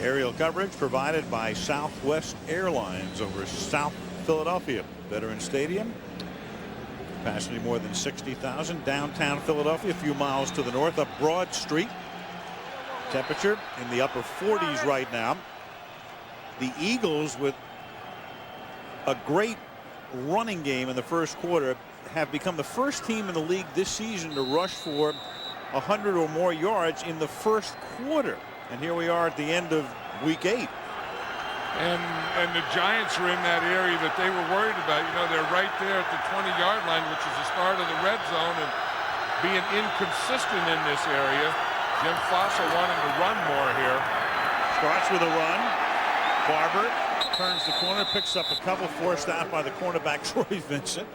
[SPEAKER 17] Aerial coverage provided by Southwest Airlines over South Philadelphia Veterans Stadium. Capacity more than 60,000. Downtown Philadelphia, a few miles to the north up Broad Street. Temperature in the upper 40s right now. The Eagles, with a great running game in the first quarter, have become the first team in the league this season to rush for 100 or more yards in the first quarter. And here we are at the end of week 8.
[SPEAKER 7] And the Giants are in that area that they were worried about. They're right there at the 20-yard line, which is the start of the red zone, and being inconsistent in this area. Jim Fossil wanting to run more here.
[SPEAKER 17] Starts with a run. Barber turns the corner, picks up a couple, forced out by the cornerback Troy Vincent.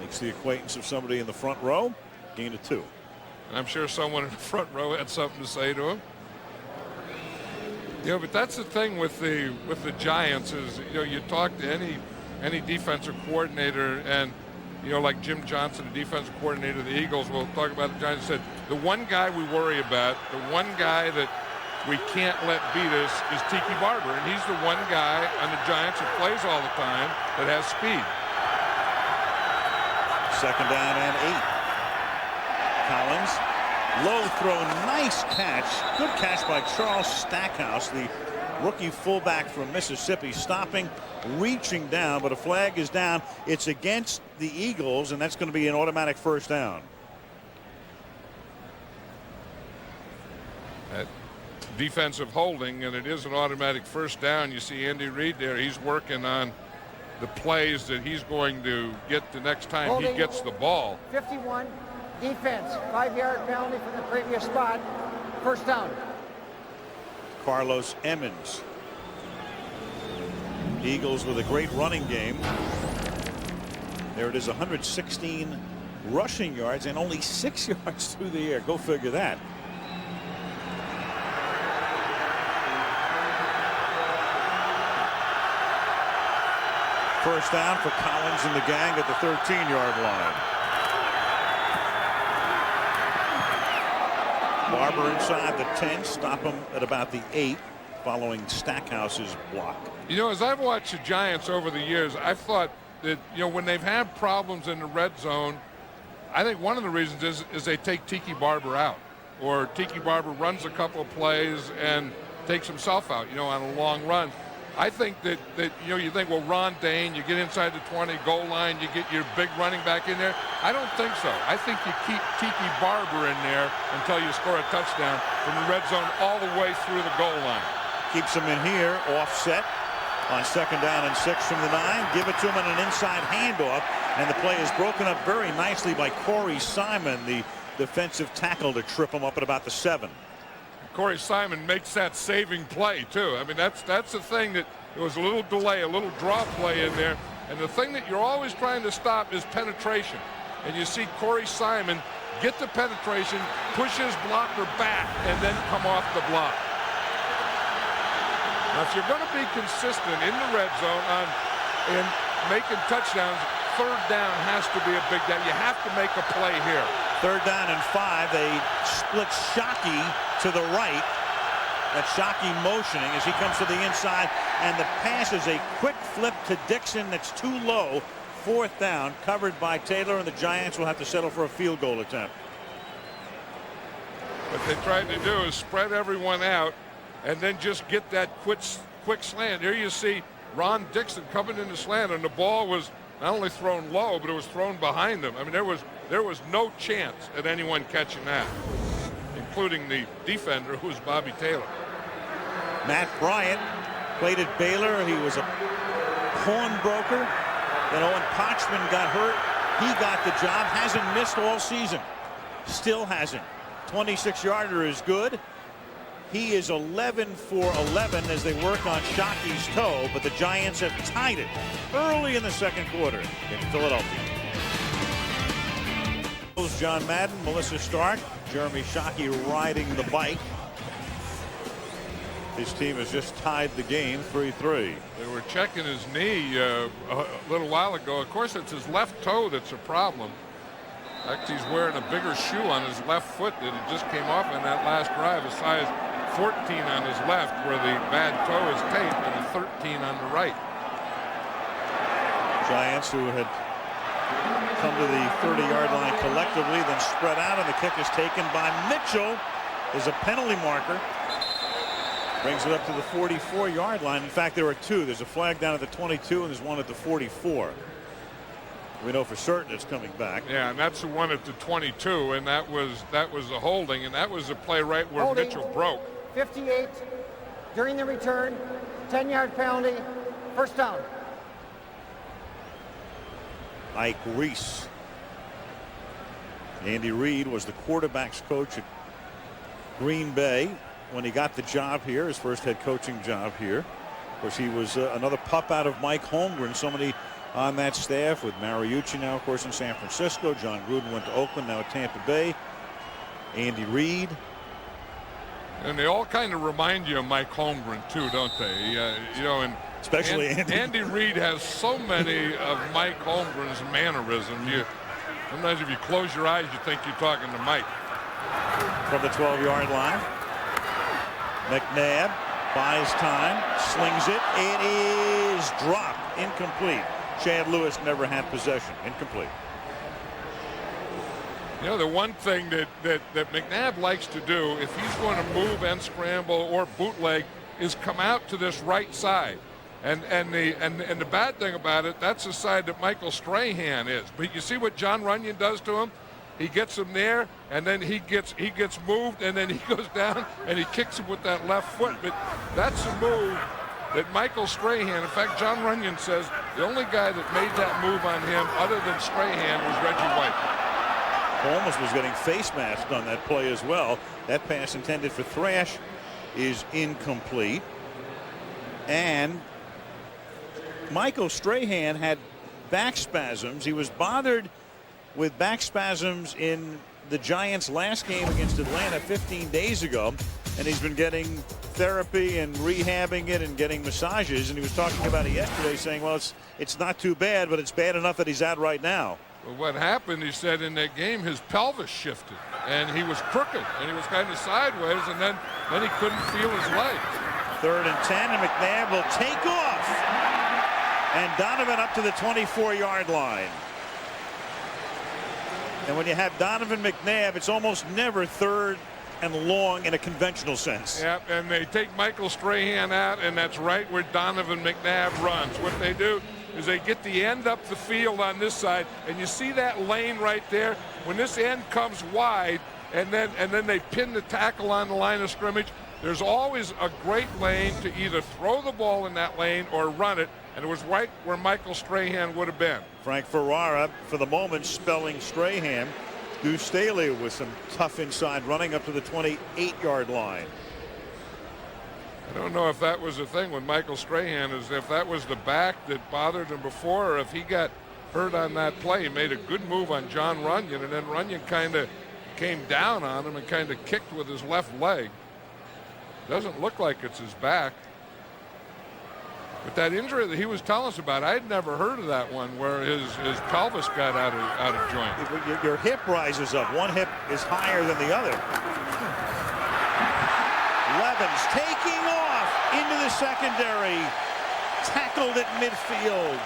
[SPEAKER 17] Makes the acquaintance of somebody in the front row. Gain of 2.
[SPEAKER 7] And I'm sure someone in the front row had something to say to him. But that's the thing with the Giants is, you talk to any defensive coordinator, and like Jim Johnson, the defensive coordinator of the Eagles, will talk about the Giants, said the one guy we worry about, the one guy that we can't let beat us is Tiki Barber, and he's the one guy on the Giants who plays all the time that has speed.
[SPEAKER 17] 2nd down and 8. Collins, low throw, nice catch. Good catch by Charles Stackhouse, the rookie fullback from Mississippi, stopping, reaching down, but a flag is down. It's against the Eagles, and that's going to be an automatic first down.
[SPEAKER 7] That defensive holding, and it is an automatic first down. You see Andy Reid there. He's working on the plays that he's going to get the next time
[SPEAKER 15] holding,
[SPEAKER 7] he gets the ball.
[SPEAKER 15] 51. Defense, 5-yard penalty from the previous spot. First down.
[SPEAKER 17] Carlos Emmons. Eagles with a great running game. There it is, 116 rushing yards and only 6 yards through the air. Go figure that. First down for Collins and the gang at the 13-yard line. Barber inside the 10, stop him at about the 8, following Stackhouse's block.
[SPEAKER 7] You know, as I've watched the Giants over the years, I've thought that, you know, when they've had problems in the red zone, I think one of the reasons is they take Tiki Barber out, or Tiki Barber runs a couple of plays and takes himself out, you know, on a long run. I think that you know, you think, well, Ron Dane, you get inside the 20 goal line, you get your big running back in there. I don't think so. I think you keep Tiki Barber in there until you score a touchdown from the red zone all the way through the goal line.
[SPEAKER 17] Keeps him in here, offset on 2nd down and 6 from the 9. Give it to him on an inside handoff, and the play is broken up very nicely by Corey Simon, the defensive tackle, to trip him up at about the 7.
[SPEAKER 7] Corey Simon makes that saving play too. I mean, that's the thing, that there was a little delay, a little draw play in there, and the thing that you're always trying to stop is penetration. And you see Corey Simon get the penetration, push his blocker back, and then come off the block. Now, if you're going to be consistent in the red zone in making touchdowns, 3rd down has to be a big down. You have to make a play here.
[SPEAKER 17] 3rd down and 5. They split Shockey to the right. That's Shockey motioning as he comes to the inside, and the pass is a quick flip to Dixon that's too low. 4th down, covered by Taylor, and the Giants will have to settle for a field goal attempt.
[SPEAKER 7] What they tried to do is spread everyone out and then just get that quick slant. Here you see Ron Dixon coming in the slant, and the ball was not only thrown low, but it was thrown behind them. I mean, there was no chance at anyone catching that, including the defender, who was Bobby Taylor.
[SPEAKER 17] Matt Bryant played at Baylor. He was a pawnbroker. Then Owen Potchman got hurt. He got the job. Hasn't missed all season. Still hasn't. 26-yarder is good. He is 11 for 11 as they work on Shockey's toe, but the Giants have tied it early in the 2nd quarter in Philadelphia. John Madden, Melissa Stark, Jeremy Shockey riding the bike. His team has just tied the game 3-3.
[SPEAKER 7] They were checking his knee a little while ago. Of course, it's his left toe that's a problem. Actually, he's wearing a bigger shoe on his left foot that it just came off in that last drive, a size 14 on his left, where the bad toe is taped, and a 13 on the right.
[SPEAKER 17] Giants, who had come to the 30-yard line collectively, then spread out, and the kick is taken by Mitchell. There's a penalty marker. Brings it up to the 44-yard line. In fact, there are 2. There's a flag down at the 22, and there's one at the 44. We know for certain it's coming back.
[SPEAKER 7] Yeah, and that's the one at the 22, and that was a holding, and that was a play right where
[SPEAKER 15] Holding.
[SPEAKER 7] Mitchell broke.
[SPEAKER 15] 58 during the return, 10-yard penalty, 1st down.
[SPEAKER 17] Ike Reese. Andy Reid was the quarterback's coach at Green Bay when he got the job here, his first head coaching job here. Of course, he was another pup out of Mike Holmgren, somebody on that staff, with Mariucci now, of course, in San Francisco. John Gruden went to Oakland, now at Tampa Bay. Andy Reid.
[SPEAKER 7] And they all kind of remind you of Mike Holmgren, too, don't they? You know, and
[SPEAKER 17] especially
[SPEAKER 7] Andy Reid has so many of Mike Holmgren's mannerisms. Sometimes if you close your eyes, you think you're talking to Mike.
[SPEAKER 17] From the 12-yard line, McNabb buys time, slings it. It is dropped, incomplete. Chad Lewis never had possession. Incomplete.
[SPEAKER 7] You know, the one thing that McNabb likes to do, if he's going to move and scramble or bootleg, is come out to this right side. And the bad thing about it, that's the side that Michael Strahan is. But you see what John Runyon does to him? He gets him there, and then he gets moved, and then he goes down and he kicks him with that left foot. But that's a move that Michael Strahan, in fact, John Runyon says the only guy that made that move on him other than Strahan was Reggie White.
[SPEAKER 17] Holmes was getting face masked on that play as well. That pass intended for Thrash is incomplete. And Michael Strahan had back spasms. He was bothered with back spasms in the Giants' last game against Atlanta 15 days ago. and he's been getting therapy and rehabbing it and getting massages. And he was talking about it yesterday, saying, well, it's not too bad, but it's bad enough that he's out right now.
[SPEAKER 7] Well, what happened, he said, in that game, his pelvis shifted, and he was crooked, and he was kind of sideways, and then he couldn't feel his legs.
[SPEAKER 17] 3rd and 10, and McNabb will take off. And Donovan up to the 24-yard line. And when you have Donovan McNabb, it's almost never 3rd and long in a conventional sense.
[SPEAKER 7] Yep, and they take Michael Strahan out, and that's right where Donovan McNabb runs. What they do is they get the end up the field on this side, and you see that lane right there. When this end comes wide, and then they pin the tackle on the line of scrimmage, there's always a great lane to either throw the ball in that lane or run it, and it was right where Michael Strahan would have been.
[SPEAKER 17] Frank Ferrara, for the moment, spelling Strahan. Deuce Staley with some tough inside running up to the 28-yard line.
[SPEAKER 7] I don't know if that was the thing with Michael Strahan, is if that was the back that bothered him before, or if he got hurt on that play. He made a good move on John Runyon, and then Runyon kind of came down on him and kind of kicked with his left leg. Doesn't look like it's his back. But that injury that he was telling us about, I had never heard of that one, where his pelvis got out of joint.
[SPEAKER 17] Your hip rises up. One hip is higher than the other. Levens taking off into the secondary. Tackled at midfield.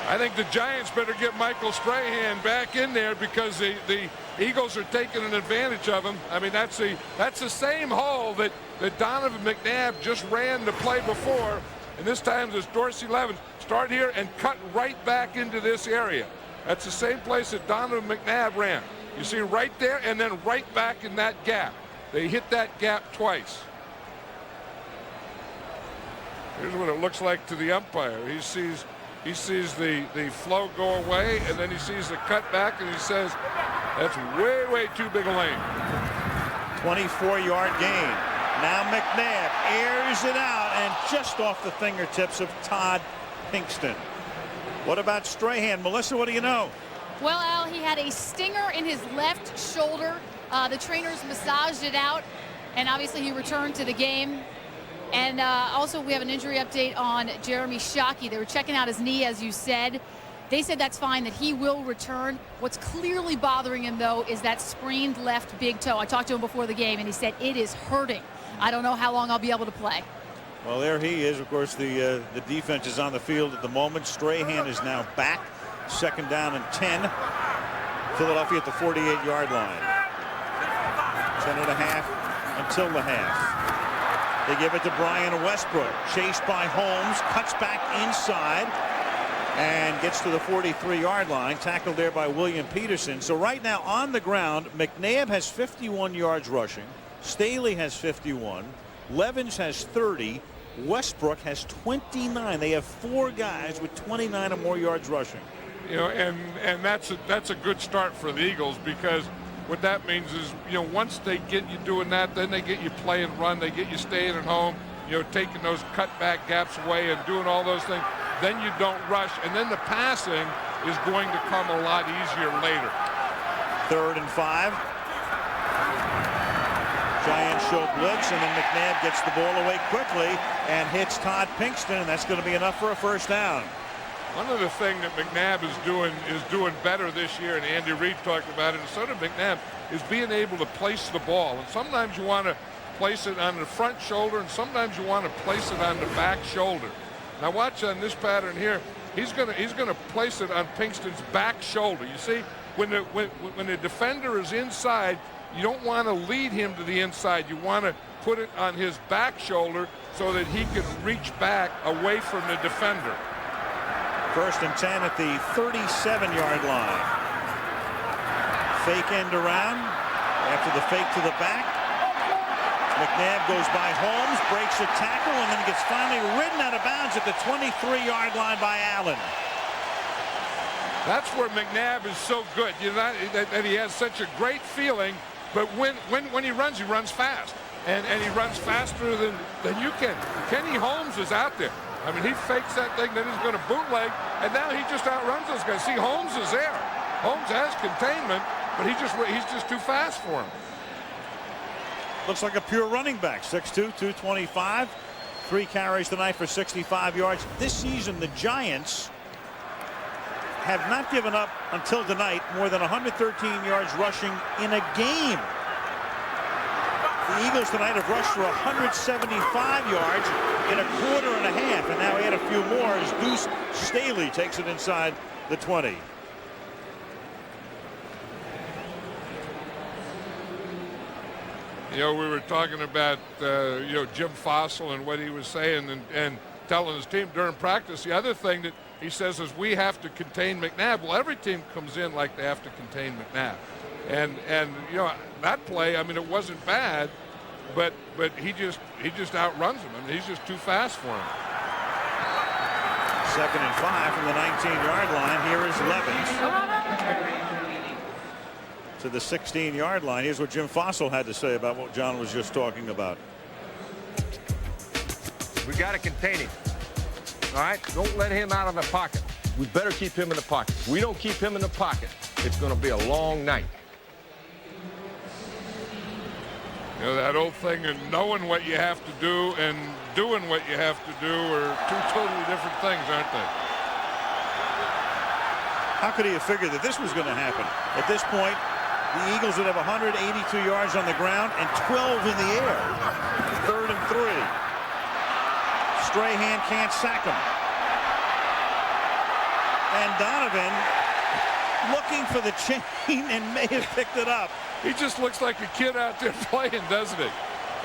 [SPEAKER 7] I think the Giants better get Michael Strahan back in there, because the Eagles are taking an advantage of him. I mean, that's the same hole that Donovan McNabb just ran the play before, and this time there's Dorsey Levens. Start here and cut right back into this area. That's the same place that Donovan McNabb ran. You see right there, and then right back in that gap. They hit that gap twice. Here's what it looks like to the umpire. He sees the flow go away, and then he sees the cut back, and he says, that's way too big a lane.
[SPEAKER 17] 24-yard gain. Now McNabb airs it out, and just off the fingertips of Todd Pinkston. What about Strahan? Melissa, what do you know?
[SPEAKER 2] Well, Al, he had a stinger in his left shoulder. The trainers massaged it out, and obviously he returned to the game. And also we have an injury update on Jeremy Shockey. They were checking out his knee, as you said. They said that's fine, that he will return. What's clearly bothering him, though, is that sprained left big toe. I talked to him before the game, and he said it is hurting. I don't know how long I'll be able to play.
[SPEAKER 17] Well, there he is. Of course, the defense is on the field at the moment. Strahan is now back. 2nd down and 10. Philadelphia at the 48-yard line. 10.5 until the half. They give it to Brian Westbrook. Chased by Holmes. Cuts back inside. And gets to the 43-yard line. Tackled there by William Peterson. So right now on the ground, McNabb has 51 yards rushing. Staley has 51. Levens has 30. Westbrook has 29. They have 4 guys with 29 or more yards rushing.
[SPEAKER 7] You know, and that's a good start for the Eagles, because what that means is, you know, once they get you doing that, then they get you play and run. They get you staying at home, you know, taking those cutback gaps away and doing all those things. Then you don't rush, and then the passing is going to come a lot easier later.
[SPEAKER 17] 3rd and 5. Giants show blitz, and then McNabb gets the ball away quickly and hits Todd Pinkston, and that's going to be enough for a 1st down.
[SPEAKER 7] One of the things that McNabb is doing better this year, and Andy Reid talked about it, and so did McNabb, is being able to place the ball. And sometimes you want to place it on the front shoulder, and sometimes you want to place it on the back shoulder. Now watch on this pattern here. He's gonna place it on Pinkston's back shoulder. You see, when the defender is inside, you don't want to lead him to the inside. You want to put it on his back shoulder so that he can reach back away from the defender.
[SPEAKER 17] 1st and 10 at the 37-yard line. Fake end around. After the fake to the back, McNabb goes by Holmes, breaks a tackle, and then gets finally ridden out of bounds at the 23-yard line by Allen.
[SPEAKER 7] That's where McNabb is so good. You know, that he has such a great feeling, but when he runs fast. And he runs faster than you can. Kenny Holmes is out there. I mean, he fakes that thing, then he's going to bootleg, and now he just outruns this guy. See, Holmes is there. Holmes has containment, but he's just too fast for him.
[SPEAKER 17] looks like a pure running back. 6'2", 225. 3 carries tonight for 65 yards. This season, the Giants have not given up until tonight more than 113 yards rushing in a game. The Eagles tonight have rushed for 175 yards in a quarter and a half, and now add a few more as Deuce Staley takes it inside the 20.
[SPEAKER 7] You know, we were talking about, you know, Jim Fossil and what he was saying and telling his team during practice. The other thing that he says is we have to contain McNabb. Well, every team comes in like they have to contain McNabb. And you know, that play, I mean, it wasn't bad, but he just outruns him. I mean, he's just too fast for him.
[SPEAKER 17] 2nd and 5 from the 19-yard line. Here is Levens to the 16-yard line. Here's what Jim Fossil had to say about what John was just talking about.
[SPEAKER 8] We got to contain him. All right? Don't let him out of the pocket. We better keep him in the pocket. If we don't keep him in the pocket, it's going to be a long night.
[SPEAKER 7] You know, that old thing of knowing what you have to do and doing what you have to do are two totally different things, aren't they?
[SPEAKER 17] How could he have figured that this was going to happen? At this point, the Eagles would have 182 yards on the ground and 12 in the air. 3rd and 3. Strahan can't sack him. And Donovan looking for the chain and may have picked it up.
[SPEAKER 7] He just looks like a kid out there playing, doesn't he?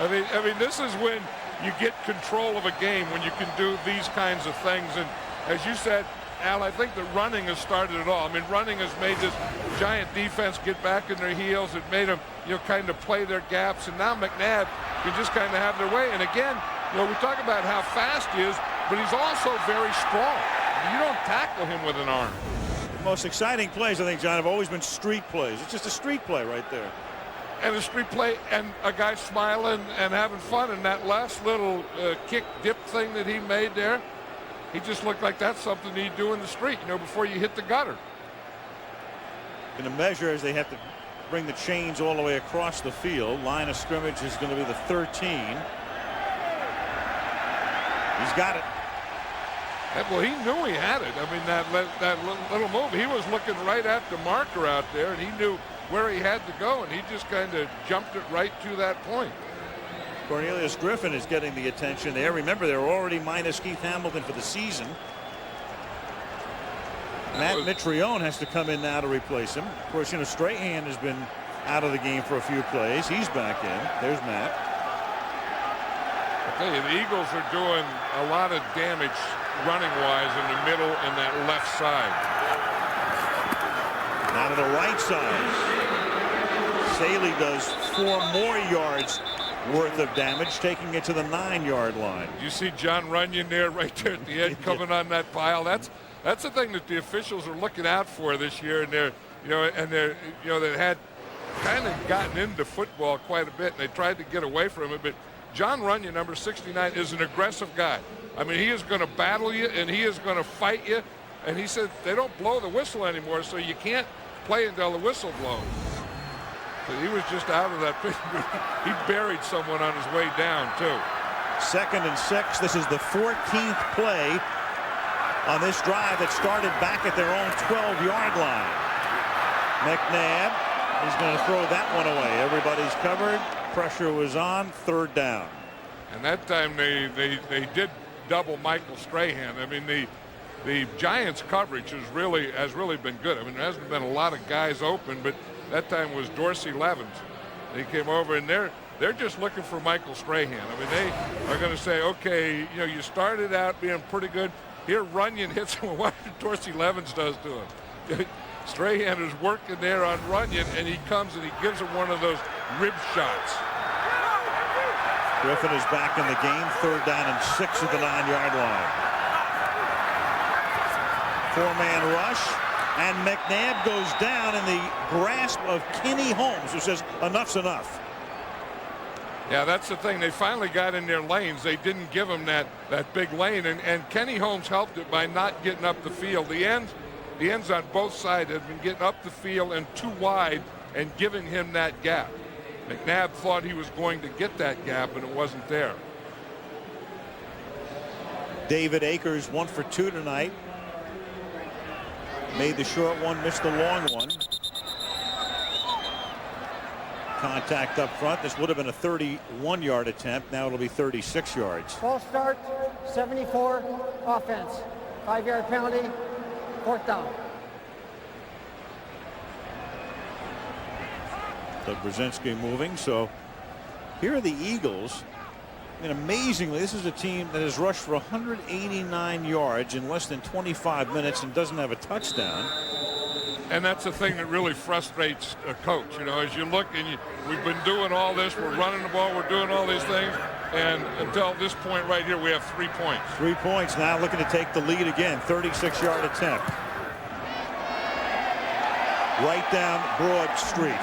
[SPEAKER 7] I mean, this is when you get control of a game, when you can do these kinds of things. And as you said, Al, I think that running has started it all. I mean, running has made this Giant defense get back in their heels. It made them, you know, kind of play their gaps. And now McNabb can just kind of have their way. And again, you know, we talk about how fast he is, but he's also very strong. You don't tackle him with an arm.
[SPEAKER 17] The most exciting plays, I think, John, have always been street plays. It's just a street play right there.
[SPEAKER 7] And a street play and a guy smiling and having fun. And that last little kick dip thing that he made there, he just looked like that's something he'd do in the street, you know, before you hit the gutter.
[SPEAKER 17] In a measure, as they have to bring the chains all the way across the field. Line of scrimmage is going to be the 13. He's got it.
[SPEAKER 7] Well, he knew he had it. I mean, that little move, he was looking right at the marker out there, and he knew where he had to go, and he just kind of jumped it right to that point.
[SPEAKER 17] Cornelius Griffin is getting the attention there. Remember, they're already minus Keith Hamilton for the season. Matt Mitrione has to come in now to replace him. Of course, you know, Strahan has been out of the game for a few plays. He's back in. There's Matt.
[SPEAKER 7] I tell you, the Eagles are doing a lot of damage running-wise in the middle and that left side.
[SPEAKER 17] Now to the right side. Staley does 4 more yards worth of damage, taking it to the 9-yard line.
[SPEAKER 7] You see John Runyon there, right there at the end, coming on that pile. That's the thing that the officials are looking out for this year, and they're they had kind of gotten into football quite a bit, and they tried to get away from it. But John Runyon, number 69, is an aggressive guy. I mean, he is going to battle you, and he is going to fight you. And he said they don't blow the whistle anymore, so you can't play until the whistle blows. But he was just out of that pit. He buried someone on his way down, too.
[SPEAKER 17] 2nd and 6. This is the 14th play on this drive that started back at their own 12-yard line. McNabb is going to throw that one away. Everybody's covered. Pressure was on. 3rd down.
[SPEAKER 7] And that time they did double Michael Strahan. I mean, the Giants' coverage has really been good. I mean, there hasn't been a lot of guys open, but that time was Dorsey Levens. They came over, and they're just looking for Michael Strahan. I mean, they are going to say, okay, you know, you started out being pretty good. Here, Runyon hits him. What Dorsey Levens does to him. Strahan is working there on Runyon, and he comes and he gives him one of those rib shots.
[SPEAKER 17] Griffin is back in the game. 3rd down and 6 at the 9-yard line. 4-man rush, and McNabb goes down in the grasp of Kenny Holmes, who says enough's enough.
[SPEAKER 7] Yeah, that's the thing. They finally got in their lanes. They didn't give him that big lane, and Kenny Holmes helped it by not getting up the field. The ends on both sides have been getting up the field and too wide and giving him that gap. McNabb thought he was going to get that gap, and it wasn't there.
[SPEAKER 17] David Akers 1 for 2 tonight. Made the short one, missed the long one. Contact up front. This would have been a 31-yard attempt. Now it'll be 36 yards.
[SPEAKER 15] False start, 74 offense. 5-yard penalty, 4th down.
[SPEAKER 17] So Brzezinski moving. So here are the Eagles. I mean, amazingly, this is a team that has rushed for 189 yards in less than 25 minutes and doesn't have a touchdown.
[SPEAKER 7] And that's the thing that really frustrates a coach. You know, as you look and we've been doing all this, we're running the ball, we're doing all these things, and until this point right here, we have 3 points.
[SPEAKER 17] 3 points now, looking to take the lead again. 36-yard attempt. Right down Broad Street.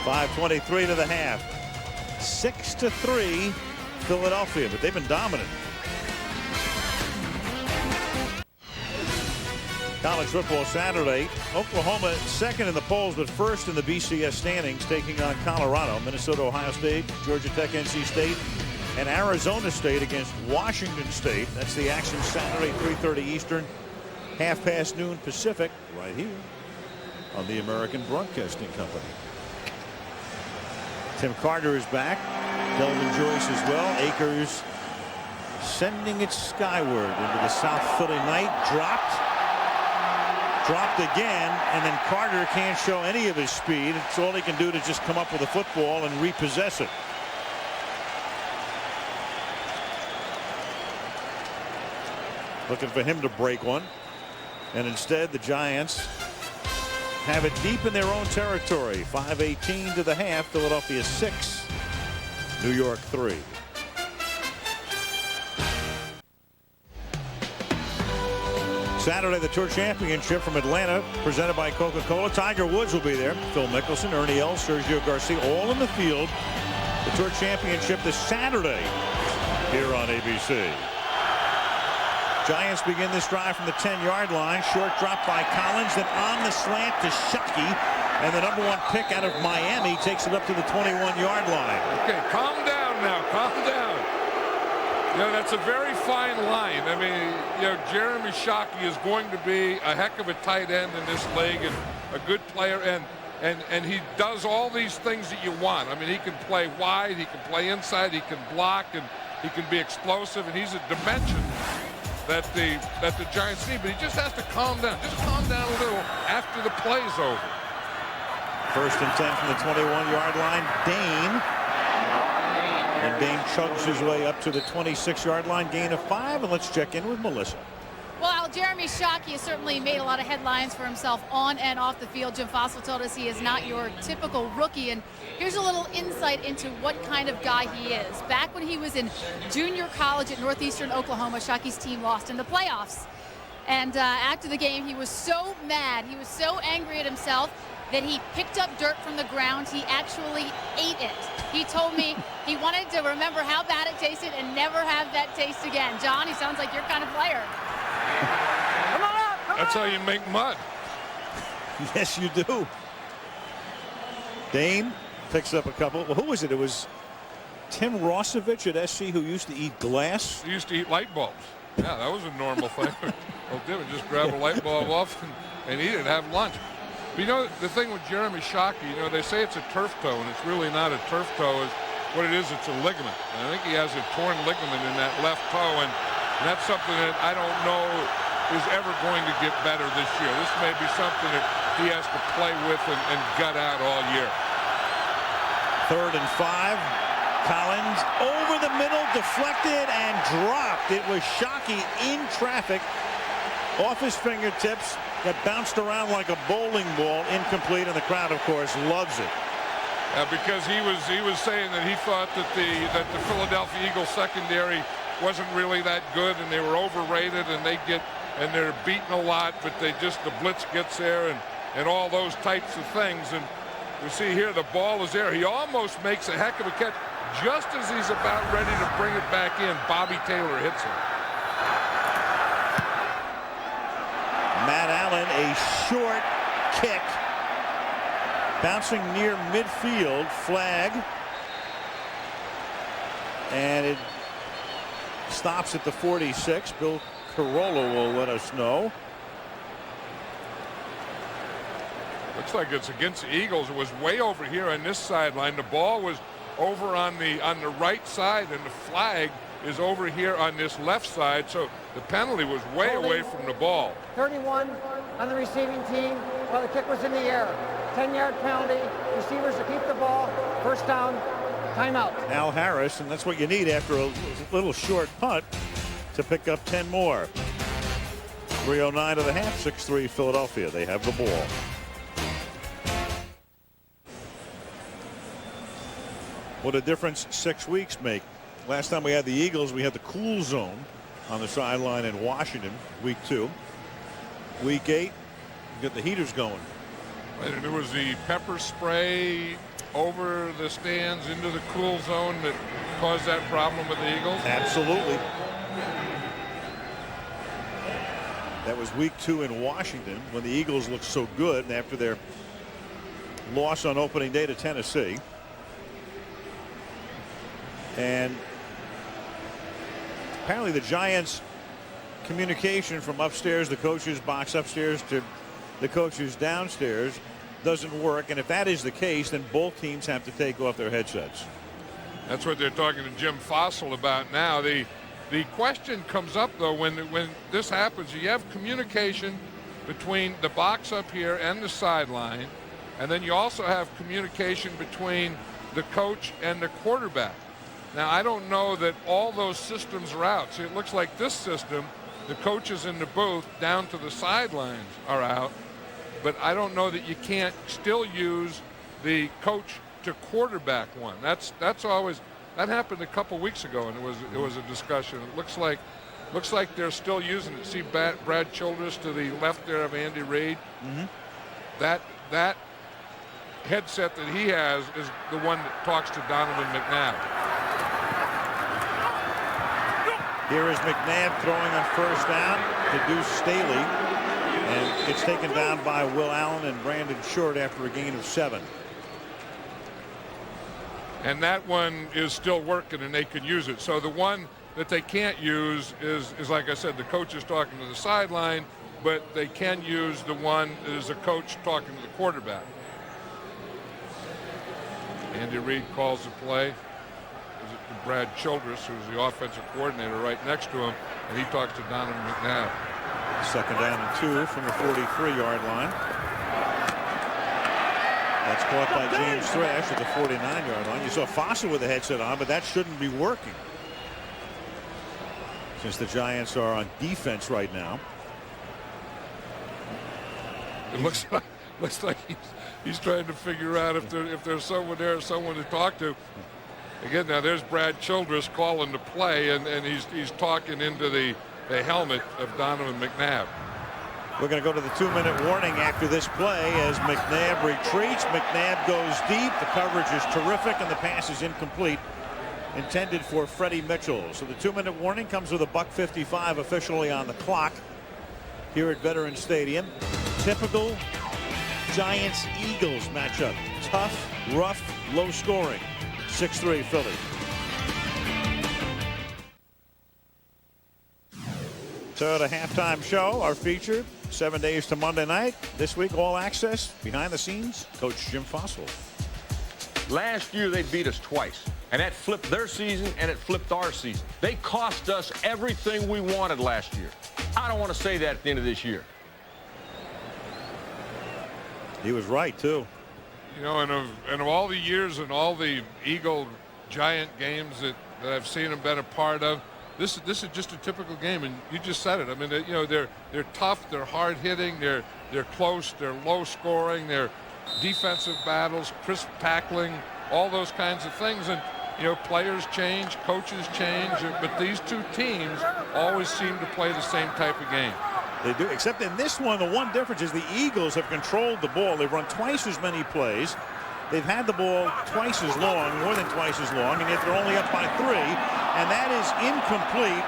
[SPEAKER 17] 5:23 to the half. 6-3 Philadelphia, but they've been dominant. College football Saturday. Oklahoma second in the polls, but first in the BCS standings, taking on Colorado. Minnesota, Ohio State, Georgia Tech, NC State, and Arizona State against Washington State. That's the action Saturday, 3:30 Eastern, half past noon Pacific, right here on the American Broadcasting Company. Tim Carter is back. Delvin Joyce as well. Akers sending it skyward into the South Philly night. Dropped again, and then Carter can't show any of his speed. It's all he can do to just come up with a football and repossess it. Looking for him to break one, and instead the Giants have it deep in their own territory. 5:18 to the half. Philadelphia 6, New York 3. Saturday, the Tour Championship from Atlanta, presented by Coca-Cola. Tiger Woods will be there. Phil Mickelson, Ernie Els, Sergio Garcia, all in the field. The Tour Championship this Saturday here on ABC. Giants begin this drive from the 10-yard line. Short drop by Collins, then on the slant to Shockey. And the #1 pick out of Miami takes it up to the 21-yard line.
[SPEAKER 7] Okay, calm down now. Calm down. You know, that's a very fine line. I mean, you know, Jeremy Shockey is going to be a heck of a tight end in this league and a good player. And he does all these things that you want. I mean, he can play wide, he can play inside, he can block, and he can be explosive. And he's a dimension that the Giants need. But he just has to calm down. Just calm down a little after the play's over.
[SPEAKER 17] 1st and 10 from the 21-yard line. Dane. And Dane chugs his way up to the 26-yard line, gain of 5. And let's check in with Melissa.
[SPEAKER 2] Well, Jeremy Shockey has certainly made a lot of headlines for himself on and off the field. Jim Fossil told us he is not your typical rookie. And here's a little insight into what kind of guy he is. Back when he was in junior college at Northeastern Oklahoma, Shockey's team lost in the playoffs. And after the game, he was so mad, he was so angry at himself that he picked up dirt from the ground. He actually ate it. He told me he wanted to remember how bad it tasted and never have that taste again. John, he sounds like your kind of player.
[SPEAKER 15] Come on up, come
[SPEAKER 7] That's
[SPEAKER 15] on.
[SPEAKER 7] how you make mud.
[SPEAKER 17] Yes, you do. Dane picks up a couple. Well, who was it? It was Tim Rossovich at SC who used to eat glass.
[SPEAKER 7] He used to eat light bulbs. Yeah, that was a normal thing. Well, David just grab a light bulb off and eat it, have lunch. But you know, the thing with Jeremy Shockey, you know, they say it's a turf toe, and it's really not a turf toe. What it is, it's a ligament. And I think he has a torn ligament in that left toe, and that's something that I don't know is ever going to get better this year. This may be something that he has to play with and gut out all year.
[SPEAKER 17] 3rd and 5. Collins over the middle, deflected and dropped. It was Shockey in traffic, off his fingertips, got bounced around like a bowling ball, incomplete, and the crowd, of course, loves it.
[SPEAKER 7] Because he was saying that he thought that the Philadelphia Eagles secondary wasn't really that good, and they were overrated, and they're beaten a lot, but the blitz gets there and all those types of things. And we see here the ball is there. He almost makes a heck of a catch. Just as he's about ready to bring it back in, Bobby Taylor hits him.
[SPEAKER 17] Matt Allen, a short kick Bouncing near midfield, flag. And it stops at the 46. Bill Carolla will let us know.
[SPEAKER 7] Looks like it's against the Eagles. It was way over here on this sideline. The ball was over on the right side, and the flag is over here on this left side. So the penalty was way away from the ball.
[SPEAKER 15] 31 on the receiving team while the kick was in the air. 10-yard penalty. Receivers to keep the ball. First down. Timeout.
[SPEAKER 17] Al Harris, and that's what you need after a little short punt to pick up 10 more. 3:09 of the half. 6-3 Philadelphia. They have the ball. What a difference 6 weeks make. Last time we had the Eagles, we had the cool zone on the sideline in Washington, week 2. Week 8, get the heaters going.
[SPEAKER 7] And there was the pepper spray over the stands into the cool zone that caused that problem with the Eagles.
[SPEAKER 17] Absolutely. That was week 2 in Washington when the Eagles looked so good after their loss on opening day to Tennessee. And apparently the Giants' communication from upstairs, the coach's box upstairs, to the coaches downstairs doesn't work. And if that is the case, then both teams have to take off their headsets.
[SPEAKER 7] That's what they're talking to Jim Fossil about now. The question comes up, though, when this happens, you have communication between the box up here and the sideline, and then you also have communication between the coach and the quarterback. Now, I don't know that all those systems are out. See, it looks like this system, the coaches in the booth down to the sidelines are out, but I don't know that you can't still use the coach to quarterback one. That's always, that happened a couple weeks ago, and it was a discussion. It looks like they're still using it. See Brad Childress to the left there of Andy Reid.
[SPEAKER 17] Mm-hmm.
[SPEAKER 7] That headset that he has is the one that talks to Donovan McNabb.
[SPEAKER 17] Here is McNabb throwing on first down to Deuce Staley, and it's taken down by Will Allen and Brandon Short after a gain of 7.
[SPEAKER 7] And that one is still working, and they can use it. So the one that they can't use is like I said, the coach is talking to the sideline, but they can use the one that is a coach talking to the quarterback. Andy Reid calls the play. Brad Childress, who's the offensive coordinator, right next to him, and he talks to Donovan McNabb.
[SPEAKER 17] Second down and 2 from the 43-yard line. That's caught by James Thrash at the 49-yard line. You saw Fossil with the headset on, but that shouldn't be working, since the Giants are on defense right now.
[SPEAKER 7] It looks like he's trying to figure out if there's someone there, someone to talk to. Again, now there's Brad Childress calling the play, and he's talking into the helmet of Donovan McNabb.
[SPEAKER 17] We're going to go to the 2-minute warning after this play as McNabb retreats. McNabb goes deep. The coverage is terrific, and the pass is incomplete, intended for Freddie Mitchell. So the 2-minute warning comes with a $1:55 officially on the clock here at Veterans Stadium. Typical Giants-Eagles matchup. Tough, rough, low scoring. 6-3 Philly. So the halftime show, our feature, 7 days to Monday night. This week, all access, behind the scenes, Coach Jim Fossil.
[SPEAKER 1] Last year, they beat us twice, and that flipped their season, and it flipped our season. They cost us everything we wanted last year. I don't want to say that at the end of this year.
[SPEAKER 17] He was right, too.
[SPEAKER 7] You know, and of all the years and all the Eagle-Giant games that I've seen and been a part of, this is just a typical game, and you just said it. I mean, you know, they're tough, they're hard-hitting, they're close, they're low-scoring, they're defensive battles, crisp tackling, all those kinds of things. And you know, players change, coaches change, but these two teams always seem to play the same type of game.
[SPEAKER 17] They do, except in this one, the one difference is the Eagles have controlled the ball. They've run twice as many plays. They've had the ball twice as long, more than twice as long, and yet they're only up by 3, and that is incomplete.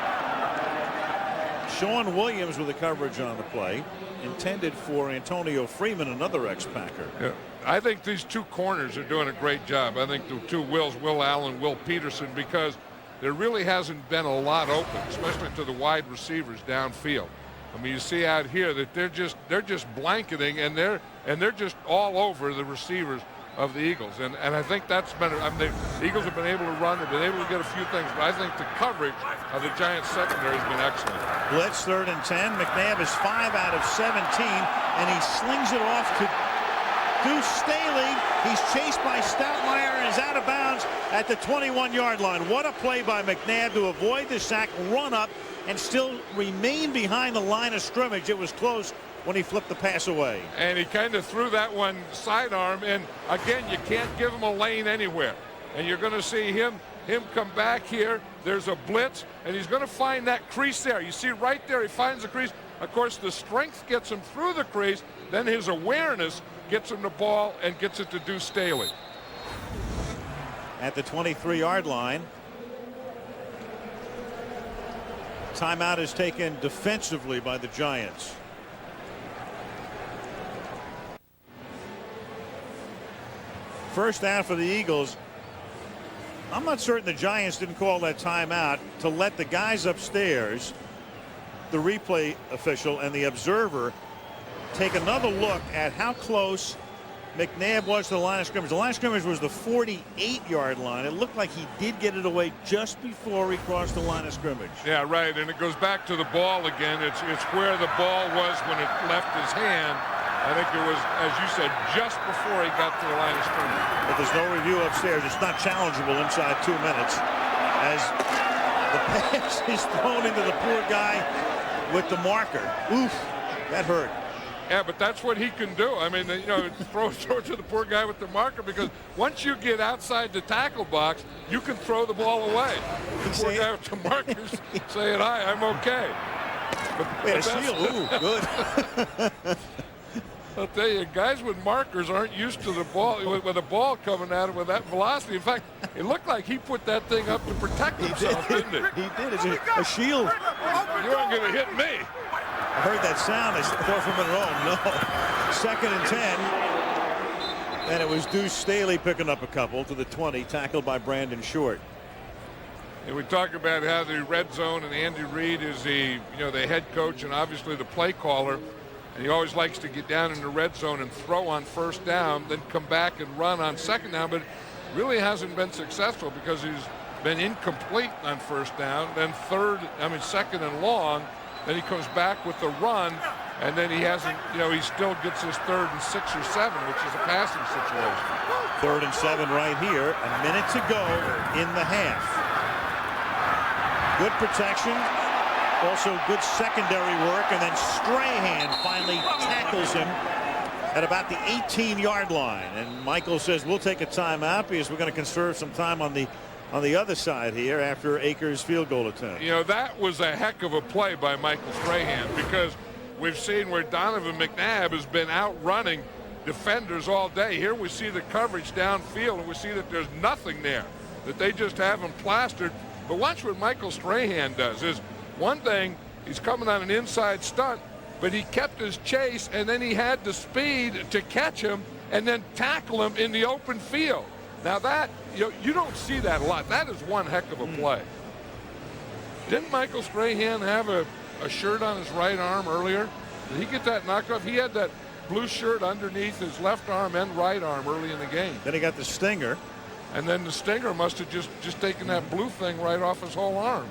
[SPEAKER 17] Sean Williams with the coverage on the play, intended for Antonio Freeman, another ex-Packer.
[SPEAKER 7] Yeah. I think these two corners are doing a great job. I think the two Wills, Will Allen, Will Peterson, because there really hasn't been a lot open, especially to the wide receivers downfield. I mean, you see out here that they're just blanketing, and they're just all over the receivers of the Eagles, and I think that's been. I mean, the Eagles have been able to run, they've been able to get a few things, but I think the coverage of the Giants secondary has been excellent.
[SPEAKER 17] Blitz 3rd and 10. McNabb is 5 out of 17, and he slings it off to Deuce Staley. He's chased by Stoutmeyer and is out of bounds at the 21-yard line. What a play by McNabb to avoid the sack, run up, and still remain behind the line of scrimmage. It was close when he flipped the pass away.
[SPEAKER 7] And he kind of threw that one sidearm, and again, you can't give him a lane anywhere. And you're going to see him come back here. There's a blitz, and he's going to find that crease there. You see right there, he finds the crease. Of course, the strength gets him through the crease. Then his awareness gets him the ball and gets it to Deuce Staley.
[SPEAKER 17] At the 23-yard line. Timeout is taken defensively by the Giants. First down for the Eagles. I'm not certain the Giants didn't call that timeout to let the guys upstairs, the replay official and the observer, take another look at how close McNabb was to the line of scrimmage. The line of scrimmage was the 48-yard line. It looked like he did get it away just before he crossed the line of scrimmage.
[SPEAKER 7] Yeah, right, and it goes back to the ball again. It's where the ball was when it left his hand. I think it was, as you said, just before he got to the line of scrimmage.
[SPEAKER 17] But there's no review upstairs. It's not challengeable inside 2 minutes, as the pass is thrown into the poor guy with the marker. Oof, that hurt.
[SPEAKER 7] Yeah, but that's what he can do. I mean, you know, throw to the poor guy with the marker, because once you get outside the tackle box, you can throw the ball away. The poor guy with the marker's saying, "Hi, I'm okay."
[SPEAKER 17] Wait, a seal. Ooh, good.
[SPEAKER 7] I'll tell you, guys with markers aren't used to the ball, with a ball coming at him with that velocity. In fact, it looked like he put that thing up to protect himself, didn't he?
[SPEAKER 17] He did. It's a shield.
[SPEAKER 7] You aren't going to hit me.
[SPEAKER 17] I heard that sound. They thought from it all. No. 2nd and 10. And it was Deuce Staley picking up a couple to the 20, tackled by Brandon Short.
[SPEAKER 7] And we talk about how the red zone, and Andy Reid is the head coach and obviously the play caller. And he always likes to get down in the red zone and throw on 1st down, then come back and run on 2nd down. But really hasn't been successful because he's been incomplete on 1st down, then 2nd and long. Then he comes back with the run, and then he hasn't, he still gets his 3rd and 6 or 7, which is a passing situation.
[SPEAKER 17] 3rd and 7 right here. A minute to go in the half. Good protection. Also good secondary work, and then Strahan finally tackles him at about the 18-yard line. And Michael says we'll take a timeout because we're going to conserve some time on the other side here after Akers' field goal attempt.
[SPEAKER 7] That was a heck of a play by Michael Strahan, because we've seen where Donovan McNabb has been outrunning defenders all day. Here we see the coverage downfield, and we see that there's nothing there, that they just have him plastered. But watch what Michael Strahan does. Is one thing, he's coming on an inside stunt, but he kept his chase, and then he had the speed to catch him and then tackle him in the open field. Now that, you don't see that a lot. That is one heck of a play. Didn't Michael Strahan have a shirt on his right arm earlier? Did he get that knocked off? He had that blue shirt underneath his left arm and right arm early in the game.
[SPEAKER 17] Then he got the stinger.
[SPEAKER 7] And then the stinger must have just taken that blue thing right off his whole arm.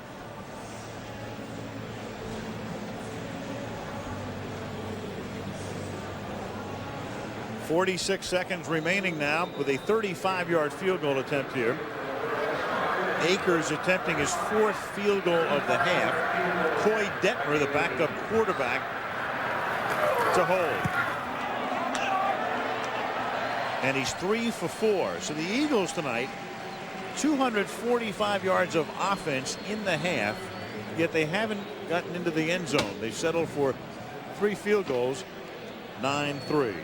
[SPEAKER 17] 46 seconds remaining now with a 35-yard field goal attempt here. Akers attempting his 4th field goal of the half. Coy Detmer, the backup quarterback, to hold. And he's 3 for 4. So the Eagles tonight, 245 yards of offense in the half, yet they haven't gotten into the end zone. They settled for 3 field goals, 9-3.